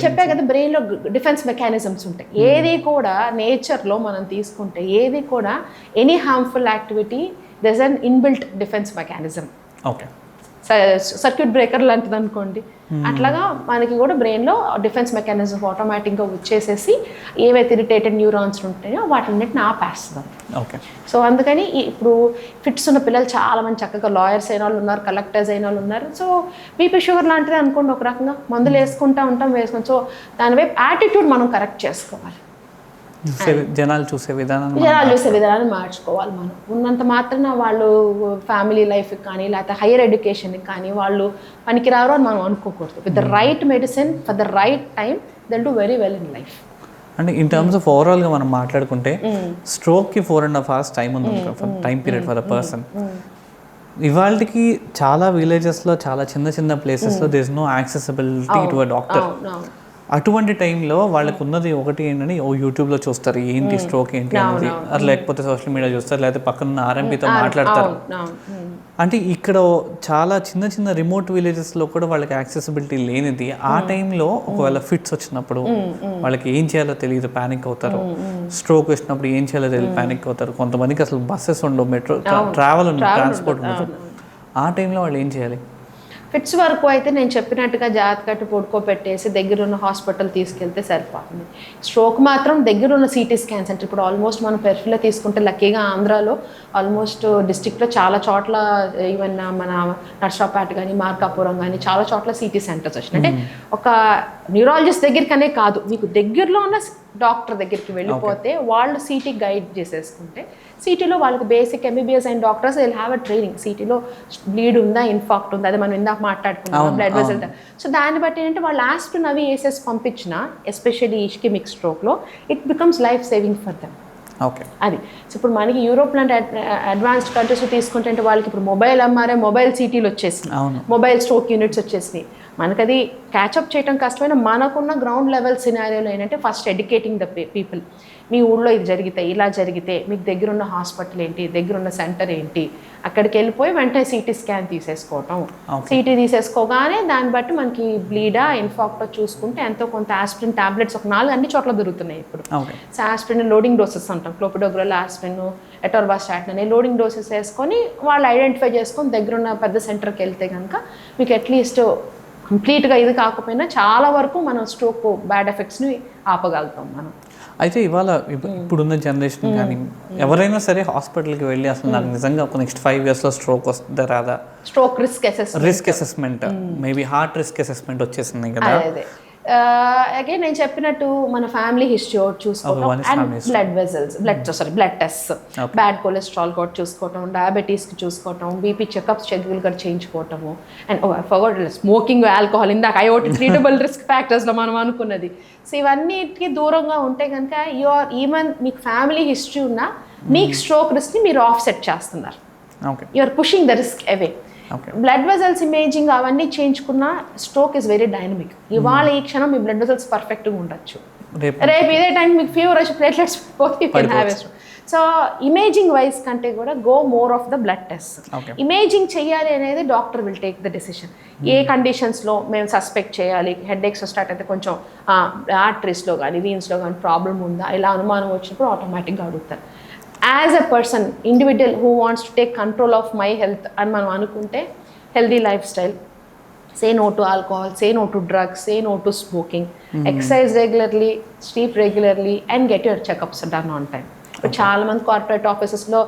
చెప్పే కదా బ్రెయిన్లో డిఫెన్స్ మెకానిజమ్స్ ఉంటాయి. ఏది కూడా నేచర్లో మనం తీసుకుంటే ఏది కూడా any harmful activity there is an inbuilt defence mechanism. Circuit breaker లాంటిది అనుకోండి. అట్లాగా మనకి కూడా బ్రెయిన్లో డిఫెన్స్ మెకానిజం ఆటోమేటిక్గా వచ్చేసేసి ఏవైతే ఇరిటేటెడ్ న్యూరాన్స్ ఉంటాయో వాటిన్నిటిని ఆపేస్తుంది. సో అందుకని ఇప్పుడు ఫిట్స్ ఉన్న పిల్లలు చాలామంది చక్కగా లాయర్స్ అయిన వాళ్ళు ఉన్నారు, కలెక్టర్స్ అయిన వాళ్ళు ఉన్నారు. సో బీపీ షుగర్ లాంటిది అనుకోండి, ఒక రకంగా మందులు వేసుకుంటూ ఉంటాం, వేసుకుంటాం. సో దాని వైపు యాటిట్యూడ్ మనం కరెక్ట్ చేసుకోవాలి. జనాలు చూసే విధానాన్ని మార్చుకోవాలి. మనం ఉన్నంత మాత్రాన వాళ్ళు ఫ్యామిలీ లైఫ్కి కానీ లేకపోతే హైయర్ ఎడ్యుకేషన్కి కానీ వాళ్ళు పనికిరారు అని మనం అనుకోకూడదు. With the right medicine for the right time they do very well in life. అంటే ఇన్ టర్మ్స్ ఆఫ్ ఓవరాల్గా మనం మాట్లాడుకుంటే స్ట్రోక్కి 4.5 hours టైం ఉంది, time period for a person. ఇవాళకి చాలా విలేజెస్లో, చాలా చిన్న చిన్న ప్లేసెస్లో there is no accessibility to a doctor. అటువంటి టైంలో వాళ్ళకు ఉన్నది ఒకటి ఏంటంటే యూట్యూబ్లో చూస్తారు ఏంటి స్ట్రోక్ ఏంటి అనేది, అది లేకపోతే సోషల్ మీడియా చూస్తారు, లేకపోతే పక్కన ఆర్ఎంపీతో మాట్లాడతారు. అంటే ఇక్కడ చాలా చిన్న చిన్న రిమోట్ విలేజెస్లో కూడా వాళ్ళకి యాక్సెసిబిలిటీ లేనిది, ఆ టైంలో ఒకవేళ ఫిట్స్ వచ్చినప్పుడు వాళ్ళకి ఏం చేయాలో తెలియదు, ప్యానిక్ అవుతారు. స్ట్రోక్ వచ్చినప్పుడు ఏం చేయాలో తెలియదు, ప్యానిక్ అవుతారు. కొంతమందికి అసలు బస్సెస్ ఉండవు, మెట్రో ట్రావెల్ ఉండదు, ట్రాన్స్పోర్ట్ ఉండదు. ఆ టైంలో వాళ్ళు ఏం చేయాలి? ఫిట్స్ వరకు అయితే నేను చెప్పినట్టుగా జాగ్రత్తగా పడుకోబెట్టేసి దగ్గర ఉన్న హాస్పిటల్ తీసుకెళ్తే సరిపోతుంది. స్ట్రోక్ మాత్రం దగ్గర ఉన్న సిటీ స్కాన్స్ అంటే ఇప్పుడు ఆల్మోస్ట్ మనం పెర్ఫ్యూలో తీసుకుంటే లక్కీగా ఆంధ్రాలో ఆల్మోస్ట్ డిస్ట్రిక్ట్లో చాలా చోట్ల, ఈవెన్ మన నర్సరావుపేట కానీ మార్కాపురం కానీ చాలా చోట్ల సిటీ సెంటర్స్ వచ్చినాయి. అంటే ఒక న్యూరాలజిస్ట్ దగ్గరికనే కాదు, మీకు దగ్గరలో ఉన్న డాక్టర్ దగ్గరికి వెళ్ళిపోతే వాళ్ళు సిటీ గైడ్ చేసేసుకుంటే, సిటీలో వాళ్ళకి బేసిక్ ఎంబీబీఎస్ అయిన doctors will have a training. సిటీలో బ్లీడ్ ఉందా, ఇన్ఫాక్ట్ ఉందా, అది మనం ఇందాక మాట్లాడుకున్నాం, బ్లడ్ వెసల్. సో దాన్ని బట్టి ఏంటంటే వాళ్ళు ఆస్పిరిన్ అవి వేసేసి పంపించిన, ఎస్పెషల్లీ ఇష్కిమిక్ స్ట్రోక్లో it becomes life saving for them. Okay, అది. సో ఇప్పుడు మనకి యూరోప్ లాంటి అడ్వాన్స్డ్ కంట్రీస్ తీసుకుంటే వాళ్ళకి ఇప్పుడు మొబైల్ ఎంఆర్ఐ, మొబైల్ సిటీలు వచ్చేసినాయి, మొబైల్ స్ట్రోక్ యూనిట్స్ వచ్చేసినాయి. మనకు అది క్యాచప్ చేయడం కష్టమైన, మనకున్న గ్రౌండ్ లెవెల్ సినారియోలో ఏంటంటే ఫస్ట్ ఎడ్యుకేటింగ్ ద పీపుల్. మీ ఊళ్ళో ఇది జరిగితే, ఇలా జరిగితే మీకు దగ్గరున్న హాస్పిటల్ ఏంటి, దగ్గరున్న సెంటర్ ఏంటి, అక్కడికి వెళ్ళిపోయి వెంటనే సిటీ స్కాన్ తీసేసుకోవటం. సిటీ తీసేసుకోగానే దాన్ని బట్టి మనకి బ్లీడా, ఇన్ఫాక్టో చూసుకుంటే ఎంతో కొంత ఆస్పిరిన్ టాబ్లెట్స్ ఒక 4 అన్ని చోట్ల దొరుకుతున్నాయి ఇప్పుడు. సో ఆస్పిరిన్ లోడింగ్ డోసెస్ అంటాం, క్లోపిడోగ్రల్, ఆస్పిరిన్, ఎటోర్వాస్టాటిన్ అనే లోడింగ్ డోసెస్ వేసుకొని వాళ్ళు ఐడెంటిఫై చేసుకొని దగ్గరున్న పెద్ద సెంటర్కి వెళ్తే కనుక మీకు అట్లీస్ట్ కంప్లీట్గా ఇది కాకపోయినా చాలా వరకు మనం స్ట్రోక్ బ్యాడ్ ఎఫెక్ట్స్ని ఆపగలుగుతాం మనం. అయితే ఇవాళ ఇప్పుడున్న జనరేషన్ కానీ ఎవరైనా సరే హాస్పిటల్కి వెళ్ళి అసలు నాకు నిజంగా ఒక నెక్స్ట్ 5 yearsలో స్ట్రోక్ వస్తుందా రాదా, stroke risk assessment maybe heart risk assessment వచ్చేసింది కదా. అగైన్ నేను చెప్పినట్టు మన ఫ్యామిలీ హిస్టరీ ఒకటి చూసుకోవటం, and blood test, bad cholesterol కూడా చూసుకోవటం, డయాబెటీస్కి చూసుకోవటం, బీపీ చెకప్స్ రెగ్యులర్గా చేయించుకోవటము, అండ్ ఫర్గట్ స్మోకింగ్, ఆల్కహాల్, ఇందాక IoT రిస్క్ ఫ్యాక్టర్స్లో మనం అనుకున్నది. సో ఇవన్నిటికీ దూరంగా ఉంటే కనుక ఈవెన్ మీకు ఫ్యామిలీ హిస్టరీ ఉన్నా మీకు స్ట్రోక్ రిస్క్ని మీరు ఆఫ్సెట్ చేస్తున్నారు, you're pushing the risk away. Blood vessels imaging అవన్నీ చేయించుకున్న స్ట్రోక్ ఇస్ వెరీ డైనమిక్. ఇవాళ ఈ క్షణం మీ బ్లడ్ వెజల్స్ పర్ఫెక్ట్గా ఉండొచ్చు, రేపు ఇదే టైం మీకు ఫీవర్ వచ్చి ప్లేట్లెట్స్ పోతే. సో ఇమేజింగ్ వైజ్ కంటే కూడా go more of the blood test. Imaging చేయాలి అనేది doctor will take the decision. ఏ కండిషన్స్లో మేము సస్పెక్ట్ చేయాలి, హెడేక్స్ స్టార్ట్ అయితే కొంచెం ఆర్టరీస్లో కానీ వీన్స్లో కానీ ప్రాబ్లం ఉందా, ఇలా అనుమానం వచ్చినప్పుడు ఆటోమేటిక్గా అడుగుతారు. As a person, individual who wants to take control of my health అని మనం అనుకుంటే, healthy lifestyle, say no to alcohol, say no to drugs, say no to smoking, exercise regularly, sleep regularly, and get your checkups done on time. ఇప్పుడు చాలా మంది corporate ఆఫీసెస్లో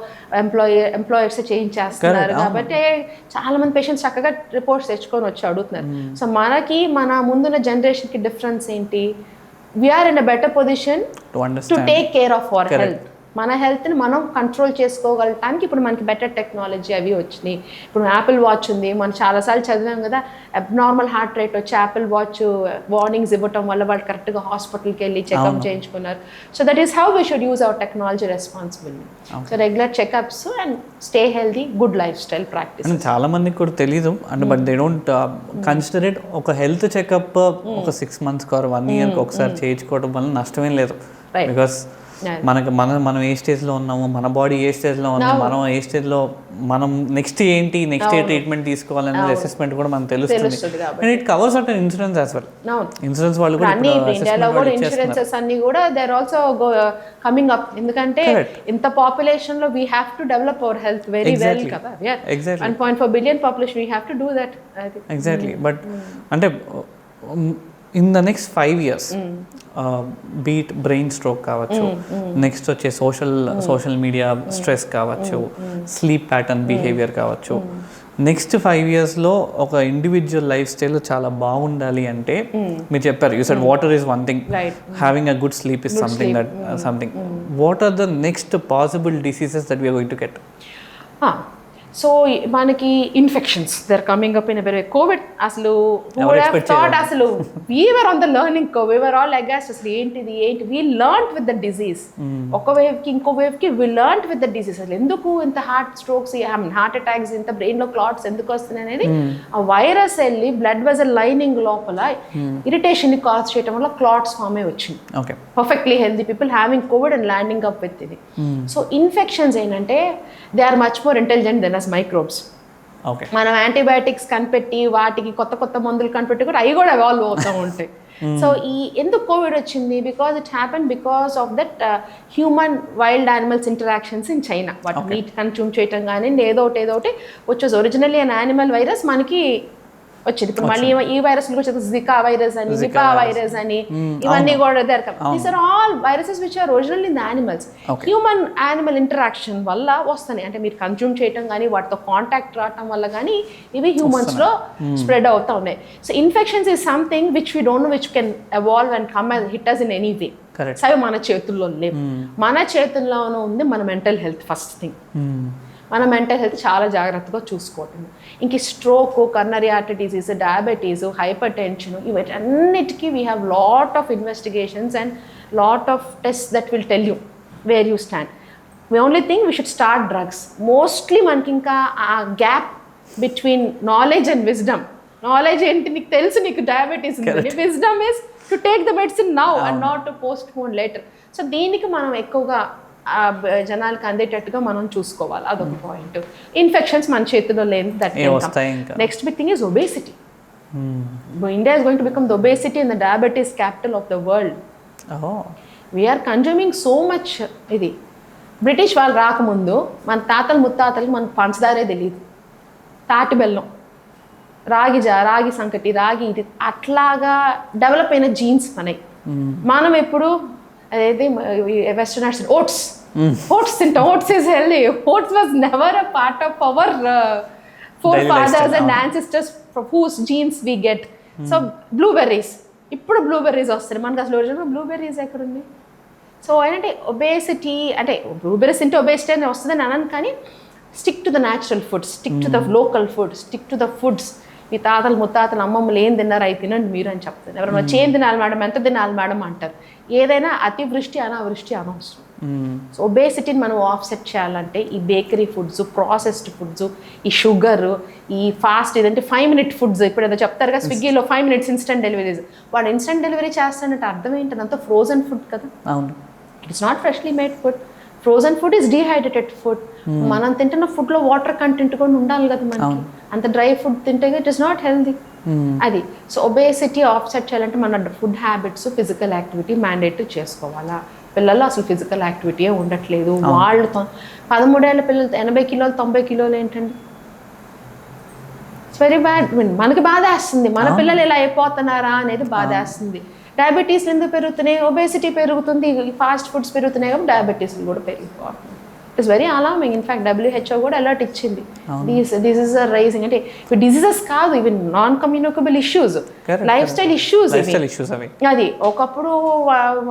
employers చేయించేస్తున్నారు కాబట్టి చాలా మంది patients చక్కగా రిపోర్ట్స్ తెచ్చుకొని వచ్చి అడుగుతున్నారు. సో మనకి మన ముందున్న జనరేషన్కి డిఫరెన్స్ ఏంటి, we're in a better position to take care of our health. మన హెల్త్ని మనం కంట్రోల్ చేసుకోగలటానికి ఇప్పుడు మనకి బెటర్ టెక్నాలజీ అవి వచ్చినాయి. ఇప్పుడు యాపిల్ వాచ్ ఉంది, మనం చాలాసార్లు చదివాం కదా, అబ్నార్మల్ హార్ట్ రేట్ వచ్చి యాపిల్ వాచ్ వార్నింగ్స్ ఇవ్వటం వల్ల వాళ్ళు కరెక్ట్గా హాస్పిటల్కి వెళ్ళి చెకప్ చేయించుకున్నారు. So that is how we should use our technology responsibility. So regular checkups and stay healthy, good life style practice. చాలా మందికి కూడా తెలీదు అంటే, but they don't consider it. ఒక హెల్త్ చెకప్ ఒక 6 months or 1 year ఒకసారి చేయించుకోవడం వల్ల నష్టమేం లేదు. బికాస్ మనం ఏ స్టేజ్లో ఉన్నాము, మన బాడీ ఏ స్టేజ్లో ఉంది, మనం ఏ స్టేజ్లో మనం నెక్స్ట్ ఏంటి, నెక్స్ట్ ఏ ట్రీట్మెంట్ తీసుకోవాలనే అసెస్మెంట్ కూడా మనకు తెలుస్తుంది. And it covers at insurance as well. Insurance వాళ్ళు కూడా ఇన్సూరెన్సెస్ అన్ని కూడా they are also coming up. ఎందుకంటే ఇంత పాపులేషన్ లో we have to develop our health very well కదా. 1.4 billion population, we have to do that. Exactly. But అంటే in the next 5 years బీట్ బ్రెయిన్ స్ట్రోక్ కావచ్చు, నెక్స్ట్ వచ్చే సోషల్ మీడియా స్ట్రెస్ కావచ్చు, sleep pattern behaviour కావచ్చు, next 5 yearsలో ఒక individual life style చాలా బాగుండాలి అంటే మీరు చెప్పారు, you said water is one thing, having a good sleep is something. What are the next possible diseases that we are going to get? So మనకి infections they're coming up in very covid అసలు thought అసలు we are on the learning we are all aghast అసలు ఏంటి we learn with the disease ఒక వేవ్కి ఇంకో వేవ్కి we learn with the disease అసలు ఎందుకు ఇంత హార్ట్ స్ట్రోక్స్ హార్ట్ అటాక్స్ ఇంత బ్రెయిన్లో క్లాట్స్ ఎందుకు వస్తున్నాయి అనేది ఆ వైరస్ వెళ్ళి బ్లడ్ వెజల్ లైనింగ్ లోపల ఇరిటేషన్ ని కాజ్ చేయడం వల్ల క్లాట్స్ ఫామ్ అయి వచ్చింది. Perfectly healthy people having covid and landing up with ఇది. సో ఇన్ఫెక్షన్స్ ఏంటంటే they are much more intelligent than microbes. మనం యాంటీబయాటిక్స్ కనిపెట్టి వాటికి కొత్త మందులు కనిపెట్టి కూడా అవి కూడా ఎవాల్వ్ అవుతూ ఉంటాయి. సో ఈ ఎందుకు కోవిడ్ వచ్చింది? Because it happen because of that human wild animals interactions in China. వాటి మీట్ కన్స్యూమ్ చేయటం కానీ ఏదో ఒకటి which was originally an animal virus మనకి వచ్చింది. ఇప్పుడు మళ్ళీ ఈ వైరస్ వచ్చేది జికా వైరస్ అని, నిపా వైరస్ అని, ఇవన్నీ కూడా these are all viruses which are original in the animals. Human animal interaction వల్ల వస్తున్నాయి. అంటే మీరు కన్జ్యూమ్ చేయటం కానీ వాటితో కాంటాక్ట్ రావటం వల్ల కానీ ఇవి హ్యూమన్స్ లో స్ప్రెడ్ అవుతా ఉన్నాయి. So infections is something which we don't know which can evolve and come and hit us in any way. అవి మన చేతుల్లో లేవు. మన చేతుల్లోనే ఉంది మన మెంటల్ హెల్త్. ఫస్ట్ థింగ్ మన మెంటల్ హెల్త్ చాలా జాగ్రత్తగా చూసుకోవటం. ఇంక stroke, coronary artery disease, diabetes, hypertension, ఇవన్నిటికీ we have lot of investigations and lot of test that will tell you where you stand. The only thing we should start drugs. Mostly మనకి ఇంకా ఆ gap between knowledge and wisdom. Knowledge ఏంటి, నీకు తెలుసు నీకు diabetes ఉంది. Wisdom is to take the medicine now and not to post phone later. So దీనికి మనం ఎక్కువగా జనాలకు అందేటట్టుగా మనం చూసుకోవాలి. అదొక పాయింట్. ఇన్ఫెక్షన్స్ మన చేతిలో లేదు. That next big thing is obesity. India is going to become the obesity and the diabetes capital of the world. We're consuming so much. ఇది బ్రిటిష్ వాళ్ళు రాకముందు మన తాతలు ముత్తాతలకి మనకు పంచదారే తెలియదు. తాటి బెల్లం, రాగి సంకటి, రాగి ఇది అట్లాగా డెవలప్ అయిన జీన్స్ మనకి. మనం ఎప్పుడు అదేది వెస్టర్న్ ఓట్స్ తింటాం. Oats is healthy. Oats was never a part of our forefathers and ancestors whose genes we get. So blueberries, ఇప్పుడు బ్లూబెర్రీస్ వస్తాయి మనకు. అసలు ఒరిజినల్ బ్లూబెర్రీస్ ఎక్కడుంది? సో ఏంటంటే ఒబేసిటీ అంటే బ్లూబెర్రీస్ తింటే ఒబేసిటీ అని వస్తుందని అనను, కానీ stick to the natural foods, stick to the local food, stick to the foods. మీ తాతలు ముత్తాతలు అమ్మమ్మలు ఏం తిన్నారు అవి తినండి మీరు అని చెప్తారు. ఎవరైనా చేం తినాలి మేడం, ఎంత తినాలి మేడం అంటారు. ఏదైనా అతివృష్టి అనావృష్టి అనవసరం. సో ఒబేసిటీని మనం ఆఫ్సెట్ చేయాలంటే ఈ బేకరీ ఫుడ్స్, ప్రాసెస్డ్ ఫుడ్స్, ఈ షుగర్, ఈ ఫాస్ట్ ఇదంటే 5 minute ఫుడ్స్. ఇప్పుడు ఏదో చెప్తారు కదా స్విగ్గీలో 5 minutes ఇన్స్టెంట్ డెలివరీస్. వాడు ఇన్స్టెంట్ డెలివరీ చేస్తానంటే అర్థం ఏంటి? అంతా ఫ్రోజన్ ఫుడ్ కదా. అవును, it's not freshly made food. Frozen food is dehydrated food. మనం తింటున్న ఫుడ్లో వాటర్ కంటెంట్ కూడా ఉండాలి కదా మనకి. అంత డ్రై ఫుడ్ తింటే ఇట్ ఇస్ నాట్ హెల్దీ. అది సో ఒబేసిటీ ఆఫ్సెట్ చేయాలంటే మన food habits, physical activity mandatory చేసుకోవాలా. పిల్లల్లో అసలు ఫిజికల్ యాక్టివిటీయే ఉండట్లేదు. వాళ్ళు 13 ఏళ్ళ పిల్లలు 80 కిలోలు 90 కిలోలు ఏంటండి? It's very bad. మనకి బాధ వేస్తుంది, మన పిల్లలు ఇలా అయిపోతున్నారా అనేది బాధ వేస్తుంది. డయాబెటీస్ ఎందుకు పెరుగుతున్నాయి? ఒబేసిటీ పెరుగుతుంది, ఫాస్ట్ ఫుడ్స్ పెరుగుతున్నాయి కాబట్టి డయాబెటీస్లు కూడా పెరిగిపోతుంది. It is very alarming. In fact WHO కూడా అలర్ట్ ఇచ్చింది. Diseases are rising. అంటే డిసీజెస్ కాదు, ఇవి non communicable issues, lifestyle issues. అది ఒకప్పుడు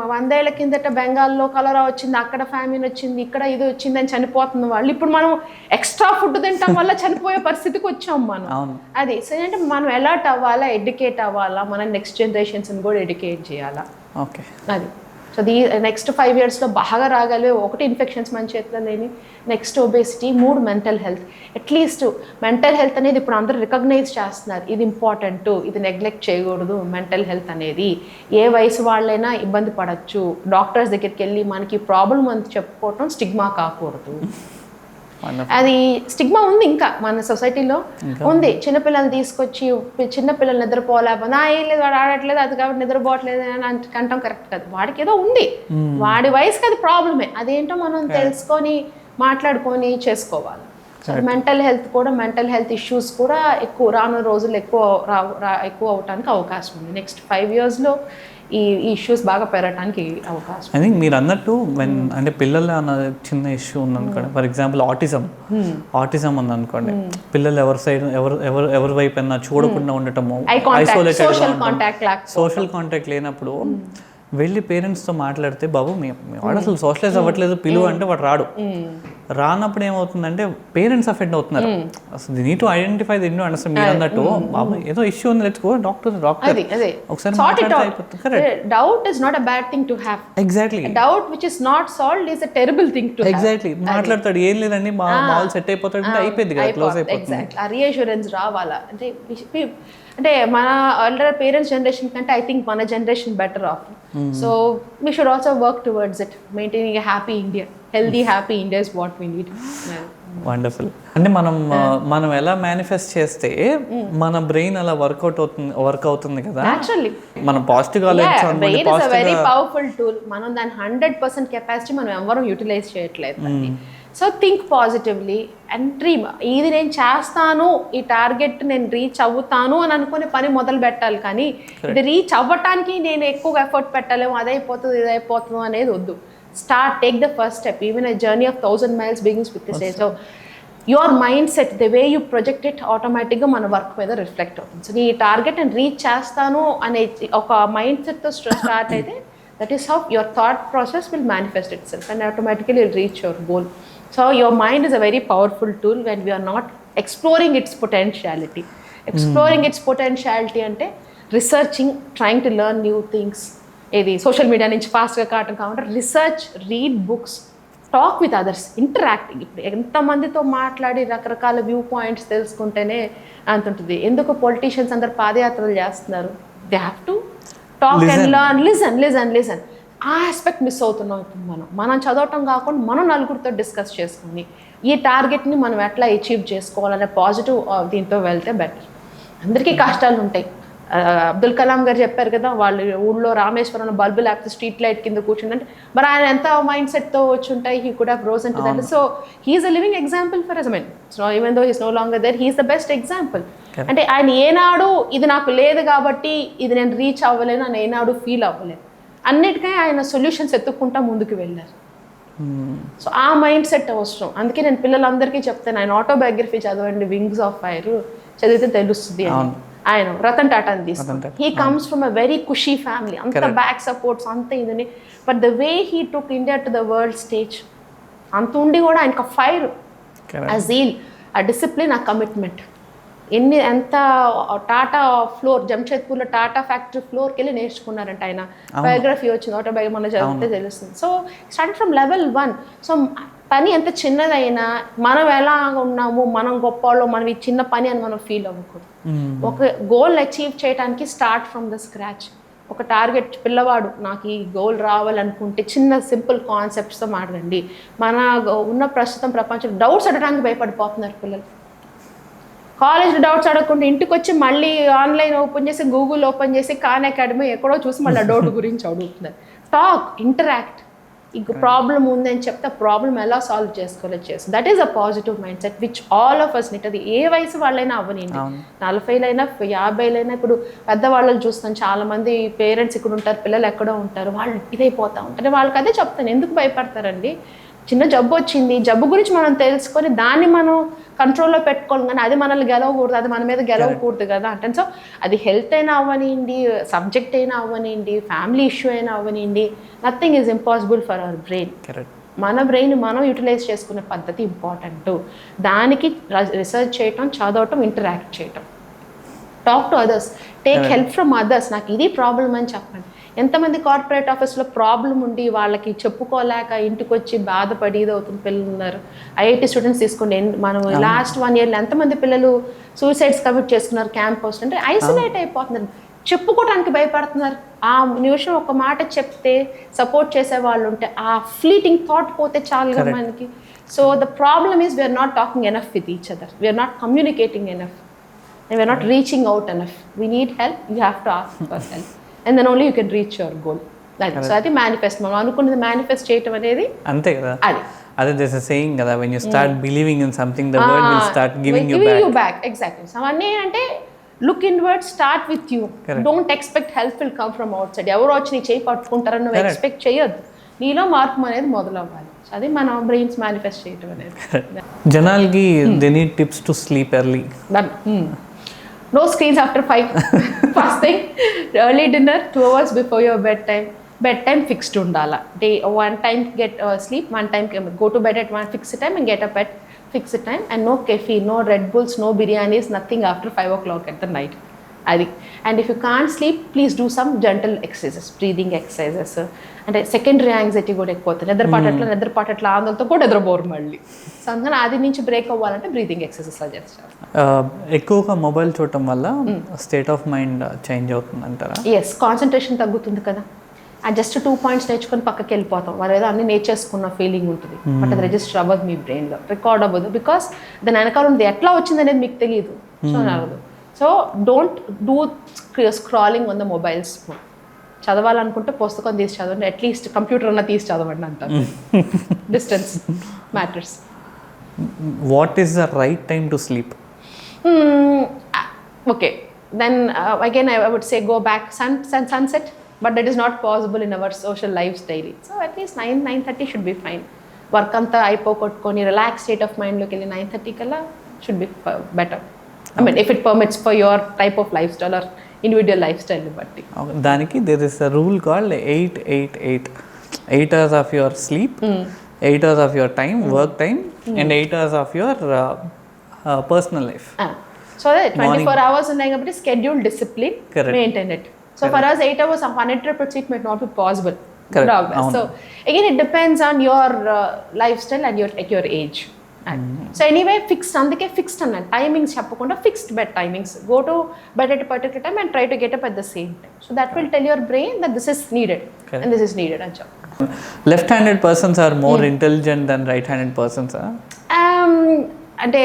100 ఏళ్ల కిందట బెంగాల్లో కలరా వచ్చింది, అక్కడ ఫ్యామిన్ వచ్చింది, ఇక్కడ ఇది వచ్చింది అని చనిపోతుంది వాళ్ళు. ఇప్పుడు మనం ఎక్స్ట్రా ఫుడ్ తింటాం వల్ల చనిపోయే పరిస్థితికి వచ్చాం మనం. అది సో అంటే మనం అలర్ట్ అవ్వాలా, ఎడ్యుకేట్ అవ్వాలా, మన నెక్స్ట్ జనరేషన్స్ని కూడా ఎడ్యుకేట్ చేయాలా. ఓకే, అది సో నెక్స్ట్ 5 yearsలో బాగా రాగలిగే ఒకటి ఇన్ఫెక్షన్స్ మన చేతిలో లేని, next obesity, 3 mental health. At least mental health అనేది ఇప్పుడు అందరూ రికగ్నైజ్ చేస్తున్నారు. ఇది ఇంపార్టెంట్, ఇది నెగ్లెక్ట్ చేయకూడదు. మెంటల్ హెల్త్ అనేది ఏ వయసు వాళ్ళైనా ఇబ్బంది పడవచ్చు. డాక్టర్స్ దగ్గరికి వెళ్ళి మనకి ప్రాబ్లం అని చెప్పుకోవటం స్టిగ్మా కాకూడదు. అది స్టిగ్మా ఉంది ఇంకా మన సొసైటీలో ఉంది. చిన్నపిల్లలు తీసుకొచ్చి చిన్నపిల్లలు నిద్రపోలేకపోతే ఏం లేదు వాడు ఆడట్లేదు అది కాబట్టి నిద్రపోవట్లేదు అని అంటాం. కరెక్ట్ కాదు. వాడికి ఏదో ఉంది, వాడి వయసుకి అది ప్రాబ్లమే. అదేంటో మనం తెలుసుకొని మాట్లాడుకొని చేసుకోవాలి. మెంటల్ హెల్త్ కూడా, మెంటల్ హెల్త్ ఇష్యూస్ కూడా ఎక్కువ రానున్న రోజులు ఎక్కువ అవడానికి అవకాశం ఉంది. నెక్స్ట్ 5 yearsలో ఈ ఇష్యూస్ బాగా పెరగడానికి అవకాశం. ఐ థింక్ మీరు అన్నట్టు అంటే పిల్లలు అన్న చిన్న ఇష్యూ ఉందనుకోండి, ఫర్ ఎగ్జాంపుల్ ఆటిజం ఉందనుకోండి, పిల్లలు ఎవరి వైపు అయినా చూడకుండా ఉండటము, ఐసోలేటెడ్, సోషల్ కాంటాక్ట్ లేనప్పుడు వెళ్ళి పేరెంట్స్తో మాట్లాడితే, బాబు మీ వాడు అసలు సోషలైజ్ అవ్వట్లేదు పిలువు అంటే వాడు రాడు. రానప్పుడు ఏమవుతుందంటే పేరెంట్స్ అఫెక్ట్ అవుతున్నారు. అసలు the need to identify, the need to understand. మీరు అన్నట్టు బాబు ఏదో ఇష్యూ ఉంది, లెట్స్ గో డాక్టర్ ఒకసారి మాట్లాడితే అయిపోతుంది. Correct. Doubt is not a bad thing to have. Exactly. Doubt which is not solved is a terrible thing to have. Exactly. మాట్లాడతాడు, ఏం లేదండి మాల్ సెట్ అయిపోతాడు అంటే అయిపోయింది కదా, క్లోజ్ అయిపోతుంది. ఎగ్జాక్ట్లీ. ఆ రీఅష్యూరెన్స్ రావాలా అంటే మన ఆల్రెడీ పేరెంట్స్ జనరేషన్ కంటే ఐ థింక్ మన generation better of. So we should also work towards it, maintaining a happy India. Healthy happy India is what we need. Wonderful. అంటే మనం ఎలా మేనిఫెస్ట్ చేస్తే మన బ్రెయిన్ అలా వర్క్ అవుతుంది కదా. యాక్చువల్లీ మనం positive brain is a very powerful tool. మనం దాని 100% కెపాసిటీ మనం ఎవరు యూటిలైజ్ చేయట్లేదు. So think positively and dream. ఇది నేను చేస్తాను, ఈ టార్గెట్ నేను రీచ్ అవుతాను అని అనుకునే పని మొదలు పెట్టాలి. కానీ ఇది రీచ్ అవ్వటానికి నేను ఎక్కువగా ఎఫర్ట్ పెట్టలేము, అదైపోతుంది ఇదైపోతుంది అనేది వద్దు. Start, take the first step. Even a journey of 1,000 miles begins with this. So your mindset, the way you project it, ఆటోమేటిక్గా మన వర్క్ మీద రిఫ్లెక్ట్ అవుతుంది. సో నీ టార్గెట్ నేను రీచ్ చేస్తాను అనే ఒక మైండ్ సెట్తో స్టార్ట్ అయితే that is how your thought process will manifest itself and automatically you'll reach your goal. So your mind is a very powerful tool when we are not exploring its potentiality. Exploring its potentiality అంటే researching, trying to learn new things. ఇది social media నుంచి ఫాస్ట్గా కావటం కాకుండా research, read books, talk with others, interacting. ఇప్పుడు ఎంతమందితో మాట్లాడి రకరకాల view points తెలుసుకుంటేనే అంత ఉంటుంది. ఎందుకు పొలిటీషియన్స్ అందరు పాదయాత్రలు చేస్తున్నారు? They have to talk and learn, listen. ఆ ఆస్పెక్ట్ మిస్ అవుతున్నాం ఇప్పుడు. మనం చదవటం కాకుండా మనం నలుగురితో డిస్కస్ చేసుకుని ఈ టార్గెట్ని మనం ఎట్లా అచీవ్ చేసుకోవాలనే పాజిటివ్ దీంతో వెళ్తే బెటర్. అందరికీ కష్టాలు ఉంటాయి. అబ్దుల్ కలాం గారు చెప్పారు కదా, వాళ్ళు ఊళ్ళో రామేశ్వరం బల్బు లేకపోతే స్ట్రీట్ లైట్ కింద కూర్చుంటే మరి ఆయన ఎంత మైండ్ సెట్తో వచ్చి ఉంటాయి. He could have risen to that. So he's a living example for us. So even though he's no longer there, he's the best example. అంటే ఆయన ఏనాడు ఇది నాకు లేదు కాబట్టి ఇది నేను రీచ్ అవ్వలేను అని ఏనాడు ఫీల్ అవ్వలేదు. అన్నిటికీ ఆయన సొల్యూషన్స్ ఎత్తుక్కుంటా ముందుకు వెళ్ళారు. సో ఆ మైండ్ సెట్ అవసరం. అందుకే నేను పిల్లలందరికీ చెప్తాను, ఆయన ఆటోబయోగ్రఫీ చదవండి, వింగ్స్ ఆఫ్ ఫైర్ చదివితే తెలుస్తుంది. ఆయన రతన్ టాటాని తీసుకుంటారు. He comes from a very ఖుషీ ఫ్యామిలీ, అంత బ్యాక్ సపోర్ట్స్ అంత ఇదని, but the way he took India to the world stage అంత ఉండి కూడా ఆయనకు ఫైర్, ఆ జీల్, ఆ డిసిప్లిన్, ఆ కమిట్మెంట్. ఎంత టాటా ఫ్లోర్, జంషెద్పూర్లో టాటా ఫ్యాక్టరీ ఫ్లోర్కి వెళ్ళి నేర్చుకున్నారంట ఆయన. బయోగ్రఫీ వచ్చింది, ఆటోబయోగ్రఫీ మన చదివితే తెలుస్తుంది. So start from level 1. So పని ఎంత చిన్నదైనా మనం ఎలా ఉన్నాము, మనం గొప్పవాళ్ళు, మనం ఈ చిన్న పని అని మనం ఫీల్ అవ్వకూడదు. ఒక గోల్ అచీవ్ చేయడానికి స్టార్ట్ ఫ్రమ్ ద స్క్రాచ్. ఒక టార్గెట్, పిల్లవాడు నాకు ఈ గోల్ రావాలనుకుంటే చిన్న సింపుల్ కాన్సెప్ట్స్తో మాట్లాడండి. మన ఉన్న ప్రస్తుతం ప్రపంచం డౌట్స్ అడగడానికి భయపడిపోతున్నారు పిల్లలు. కాలేజ్లో డౌట్స్ అడగకుండా ఇంటికి వచ్చి మళ్ళీ ఆన్లైన్ ఓపెన్ చేసి, గూగుల్ ఓపెన్ చేసి, ఖాన్ అకాడమీ ఎక్కడో చూసి మళ్ళీ డౌట్ గురించి అడుగుతున్నారు. Talk, interact. ఈ ప్రాబ్లం ఉందని చెప్తే ప్రాబ్లం ఎలా సాల్వ్ చేసుకోలేదు చేసి, that is a positive mindset which all of us need. అది ఏ వయసు వాళ్ళైనా అవ్వనండి, 40లైనా 50లైనా. ఇప్పుడు పెద్దవాళ్ళని చూస్తాను, చాలామంది పేరెంట్స్ ఇక్కడ ఉంటారు, పిల్లలు ఎక్కడో ఉంటారు, వాళ్ళు ఇదైపోతా ఉంటారు. వాళ్ళకి అదే చెప్తాను, ఎందుకు భయపడతారండి? చిన్న జబ్బు వచ్చింది, జబ్బు గురించి మనం తెలుసుకొని దాన్ని మనం కంట్రోల్లో పెట్టుకోవాలి. కానీ అది మనల్ని గెలవకూడదు, అది మన మీద గెలవకూడదు కదా అంటే. సో అది హెల్త్ అయినా అవ్వనివ్వండి, సబ్జెక్ట్ అయినా అవ్వనివ్వండి, ఫ్యామిలీ ఇష్యూ అయినా అవ్వనివ్వండి, nothing is impossible for our brain. మన బ్రెయిన్ మనం యూటిలైజ్ చేసుకునే పద్ధతి ఇంపార్టెంట్. దానికి రీసెర్చ్ చేయటం, చదవటం, ఇంటరాక్ట్ చేయటం, talk to others, take help from others. నాకు ఇది ప్రాబ్లం అని చెప్పండి. ఎంతమంది కార్పొరేట్ ఆఫీస్లో ప్రాబ్లం ఉండి వాళ్ళకి చెప్పుకోలేక ఇంటికి వచ్చి బాధపడి అవుతున్న పిల్లలు ఉన్నారు. ఐఐటి స్టూడెంట్స్ తీసుకోండి, మనం లాస్ట్ 1 yearలో ఎంతమంది పిల్లలు సూసైడ్స్ కమిట్ చేసుకున్నారు క్యాంపస్. అంటే ఐసోలేట్ అయిపోతున్నారు, చెప్పుకోవడానికి భయపడుతున్నారు. ఆ నిమిషం ఒక మాట చెప్తే సపోర్ట్ చేసే వాళ్ళు ఉంటే ఆ ఫ్లీటింగ్ థాట్ పోతే చాలుగా మనకి. So the problem is we're not talking enough with each other, we're not communicating enough, we're not reaching out enough. We need help, you have to ask for help. And then only you can reach your goal. So I think manifest, మనం అనుకున్నది manifest చేయటం అనేది అంతే కదా. అదే there's a saying కదా, when you start believing in something the world will start giving you back. Exactly. So అన్నీ అంటే look inward, start with you. Don't expect help will come from outside. ఎవరో వచ్చి నీ చేయి పట్టుకుంటారని నువ్వు ఎక్స్పెక్ట్ చేయొద్దు. నీలో మార్పు అనేది మొదలవ్వాలి. అది మన బ్రెయిన్స్ మేనిఫెస్ట్ చేయటం అనేది. జనాలకి they need tips to sleep early. No screens after 5. First thing, early dinner 2 hours before your bedtime. Bed time fixed ఉండాలా. Day 1 time get sleep, 1 time go to bed at 1 fixed time and get up at fixed time, and no caffeine, no Red Bulls, no biryanis, nothing after 5 o'clock at the night. అది. And if you can't sleep, please do some gentle exercises, breathing exercises. అంటే secondary anxiety కూడా ఎక్కువ నిద్రపాటట్లా ఆందోళనతో కూడా నిద్రపోరు మళ్ళీ. So అందుకని అది నుంచి బ్రేక్ అవ్వాలంటే బ్రీతింగ్ ఎక్సర్సైజ్ సజెస్ట్ చేస్తాను. ఎక్కువగా మొబైల్ చూడటం వల్ల స్టేట్ ఆఫ్ మైండ్ చేంజ్ అవుతుంది అంటారా? ఎస్, కాన్సన్ట్రేషన్ తగ్గుతుంది కదా. ఆ జస్ట్ 2 points నేర్చుకొని పక్కకి వెళ్ళిపోతాం. వాళ్ళు ఏదో అన్ని నేర్చేసుకున్న ఫీలింగ్ ఉంటుంది, బట్ అది రిజిస్టర్ అవ్వదు మీ బ్రెయిన్లో, రికార్డ్ అవ్వదు. బికాస్ దాని వెనకాల ఉంది ఎట్లా వచ్చింది అనేది మీకు తెలియదు. సో అవ్వదు. So don't do scrolling on the mobiles. చదవాలనుకుంటే పుస్తకం తీసి చదవండి, అట్లీస్ట్ కంప్యూటర్ అన్న తీసి చదవండి అంటారు. Distance matters. What is the right time to sleep? Okay, then again I would say go back sunset, but that is not possible in our social lives daily. So at least 9:30 should be fine. Work అంతా అయిపోగొట్టుకొని relax state of మైండ్లోకి వెళ్ళి 9:30 కల్లా should be better. I mean, if it permits for your type of lifestyle or individual lifestyle బట్టి. దానికి there is a rule called 8-8-8. 8 hours of your sleep, 8 hours of your time, work time, and 8 hours of your personal life. So that 24 hours ఉన్నాయి కాబట్టి schedule discipline, maintain it. So for us 8 hours of uninterrupted sleep might not be possible. Correct. So again it depends on your lifestyle and your age. So anyway, fixed అందుకే fixed అన్న timings చెప్పకుండా fixed bed timings. Go to bed at particular time and try to get up at the same time. So that will tell your brain that this is needed and this is needed అని చెప్పి. Left handed persons are more intelligent then right handed persons? అంటే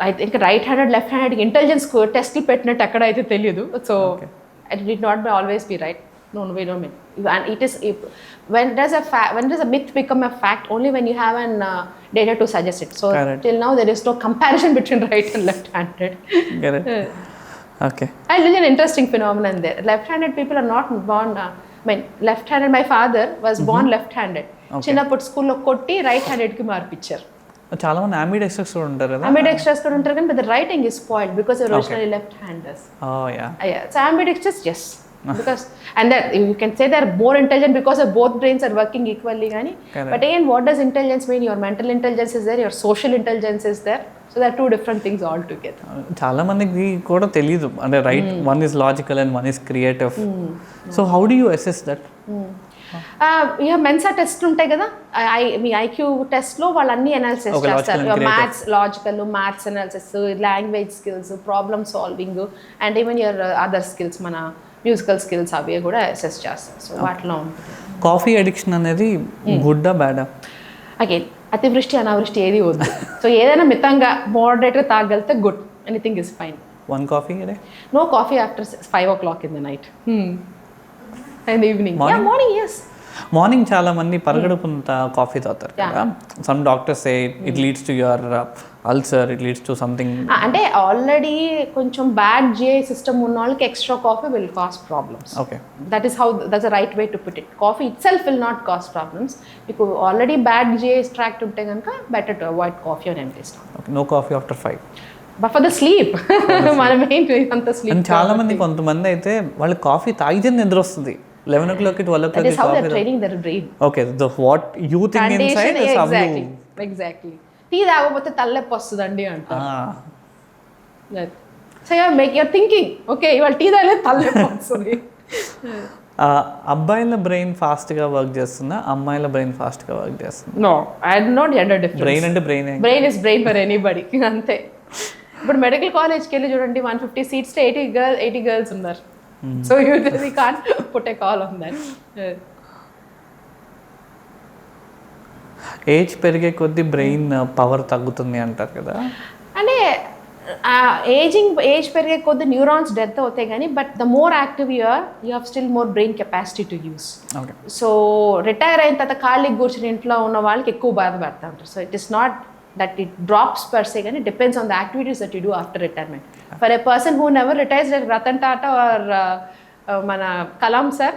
I think right handed left handed intelligence టెస్ట్లు పెట్టినట్టు ఎక్కడైతే తెలియదు. So it did not be always be right. No, we don't mean. And it is when does a myth become a fact? Only when you have an data to suggest it. So till now there is no comparison between right and left-handed. Get it? Okay. And there's an interesting phenomenon there. Left-handed people are not born. Left-handed. My father was born left-handed. చిన్నప్పుడు స్కూల్లో కొట్టి రైట్-handed కి మార్పిచ్చారు. చాలా మంది ambidextrous కూడా ఉంటారు కదా. Ambidextrous కూడా ఉంటారు, కానీ the writing is spoiled because they were originally left-handers. Oh yeah. Yeah. So ambidextrous, yes. Because and that you can say they're more intelligent because of both brains are working equally gani. But again, what does intelligence mean? Your mental intelligence is there, your social intelligence is there, so there are two different things altogether. చాలా మందికి కూడా తెలియదు అంటే right one is logical and one is creative. So how do you assess that? ఇక Mensa test ఉంటాయి కదా, మీ IQ టెస్ట్లో వాళ్ళు అన్ని అనాలిసిస్ చేస్తారు. Maths logical, maths analysis, language skills, problem solving, and even your other skills, మన musical skills అవి కూడా అసెస్ చేస్తారు. సో వాటిలో ఉంటుంది. కాఫీ అడిక్షన్ అనేది గుడ్డా బ్యాడా? అగైన్ అతివృష్టి అనావృష్టి ఏది వద్దు. సో ఏదైనా మితంగా మోడరేట్గా తాగలిగితే good, anything is fine. One coffee a day? No coffee after 5 o'clock in the night. And evening. Yeah, morning, yes. Morning చాలా మంది పరగడుపుంత కాఫీ తాగుతారు కదా. Some doctors say it leads to your ulcer, it leads to something. అంటే already కొంచెం bad GI system ఉన్న వాళ్ళకి extra coffee will cause problems. Okay, that is how that's the right way to put it. Coffee itself will not cause problems. మీకు already bad GI tract ఉంటే కనుక better to avoid coffee on empty stomach. Okay, no coffee after 5. But for the sleep మన main అంత sleep. చాలా మంది కొంతమంది అయితే వాళ్ళు కాఫీ తాగితే నిద్ర వస్తుంది. 11 o'clock, 12 o'clock. That is how they're training their brain. Okay, the what you think inside is how you... Exactly. Tea తాగకపోతే తలనొప్పి వస్తుందండి అంటారు. సో you're thinking, okay, ఇవాళ టీ తాగలే తలనొప్పి వస్తుంది. అబ్బాయిల బ్రెయిన్ ఫాస్ట్గా వర్క్ చేస్తుందా, అమ్మాయిల బ్రెయిన్ ఫాస్ట్గా వర్క్ చేస్తుందా? No, I do not gender difference. Brain అంటే brain. Brain is brain for anybody. అంతే. ఇప్పుడు మెడికల్ కాలేజ్కి వెళ్ళి చూడండి, 150 seats 80 girls ఉన్నారు. So you really can't put a call on that. Age పెరిగే కొద్దీ బ్రెయిన్ పవర్ తగ్గుతుంది అంటారు కదా. అంటే ఏజ్ పెరిగే కొద్దీ న్యూరాన్స్ డెత్ అవుతాయి కానీ, but the more active you have still more brain capacity to use. So retire అయిన తర్వాత ఖాళీ కూర్చుని ఇంట్లో ఉన్న వాళ్ళకి ఎక్కువ బాధపడతా ఉంటారు. So it is not that it drops per se, and it depends on the activities that you do after retirement. For a person who never retires, like Ratan Tata or mana Kalam sir,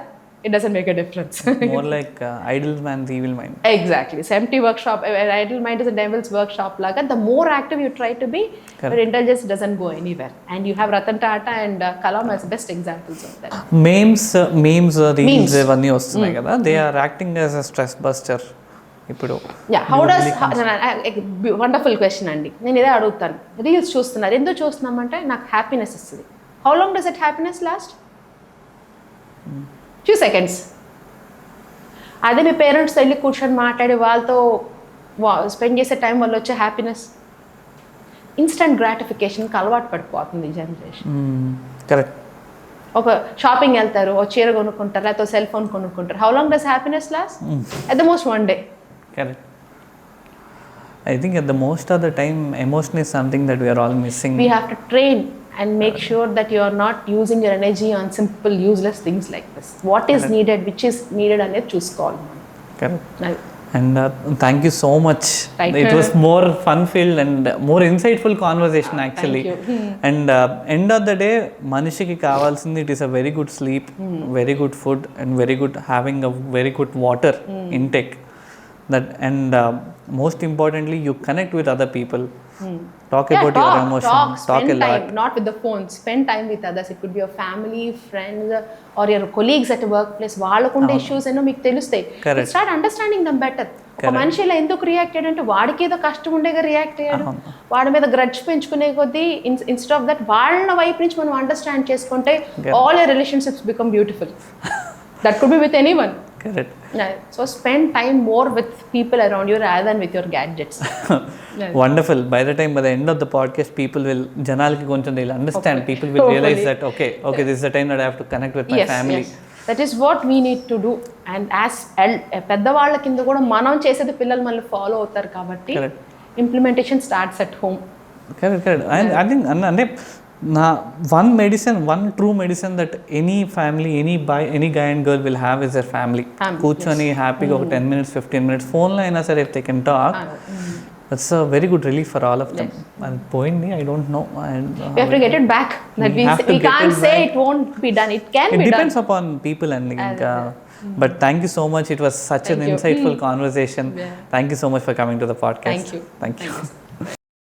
it doesn't make a difference. More like idle man's evil mind. Exactly. So empty workshop, idle mind is a devil's workshop laga. The more active you try to be, your intelligence doesn't go anywhere. And you have Ratan Tata and Kalam as best examples of that. Memes, reels ఇవన్నీ వస్తున్నాయి కదా, they are acting as a stress buster ఇప్పుడు. Yeah, how does wonderful question అండి. నేను ఇదే అడుగుతాను. Reels చూస్తున్నారు, ఎందుకు చూస్తున్నామంటే నాకు హ్యాపీనెస్ ఇస్తుంది. How long does that happiness last? Few seconds. అదే మీ పేరెంట్స్తో వెళ్ళి కూర్చొని మాట్లాడి వాళ్ళతో స్పెండ్ చేసే టైం వల్ల వచ్చే హ్యాపీనెస్ ఇన్స్టంట్ గ్రాటిఫికేషన్కి అలవాటు పడిపోతుంది ఈ జనరేషన్. కరెక్ట్. ఒక షాపింగ్ వెళ్తారు, ఒక చీర కొనుక్కుంటారు, లేకపోతే సెల్ ఫోన్ కొనుక్కుంటారు. How long does happiness last? At the most 1 day. Correct. I think at the most of the time, emotion is something that we are all missing. We have to train and make sure that you are not using your energy on simple useless things like this. What is needed, which is needed అనేది చూసుకోవాలి. Correct. And thank you so much. Right. It was more fun-filled and more insightful conversation actually. Thank you. And end of the day, manishiki kavalsindi, it is a very good sleep, very good food, and very good having a very good water intake. That and most importantly, you connect with other people. Talk about your emotions. Talk a lot. Time, not with the phone. Spend time with others. It could be your family, friends, or your colleagues at a workplace. వాళ్ళకుండే issues ఏమో మీకు తెలుస్తాయి. Start understanding them better. ఒక మనిషి ఇలా ఎందుకు react అయ్యాడంటే వాడికి ఏదో కష్టం ఉండేగా రియాక్ట్ అయ్యాడు. వాడి మీద గ్రడ్జ్ పెంచుకునే కొద్దీ ఇన్స్టెడ్ ఆఫ్ దట్ వాళ్ళ వైపు నుంచి మనం అండర్స్టాండ్ చేసుకుంటే all your relationships become beautiful. That could be with anyone. Correct. Yeah. So spend time more with people around you rather than with your gadgets. Wonderful. By the end of the podcast, people will janaliki koncham they'll understand. Okay. People will realize that okay, this is the time that I have to connect with my family. Yes. That is what we need to do. And as పెద్దవాళ్ళ కింద కూడా మనం చేసేది పిల్లలు మళ్ళీ follow అవుతారు కాబట్టి implementation starts at home. Correct. I think అంటే one true medicine that any family, any guy and girl will have is their family. కూర్చొని హ్యాపీగా ఒక 10 minutes 15 minutes ఫోన్లో అయినా సరే if they can talk, that's a very good relief for all of them. And పోయింది, I don't know. We have to get it back. We can't say it won't be done. It can be done. It depends upon people and but thank you so much. It was such an insightful conversation. Thank you so much for coming to the podcast. Thank you.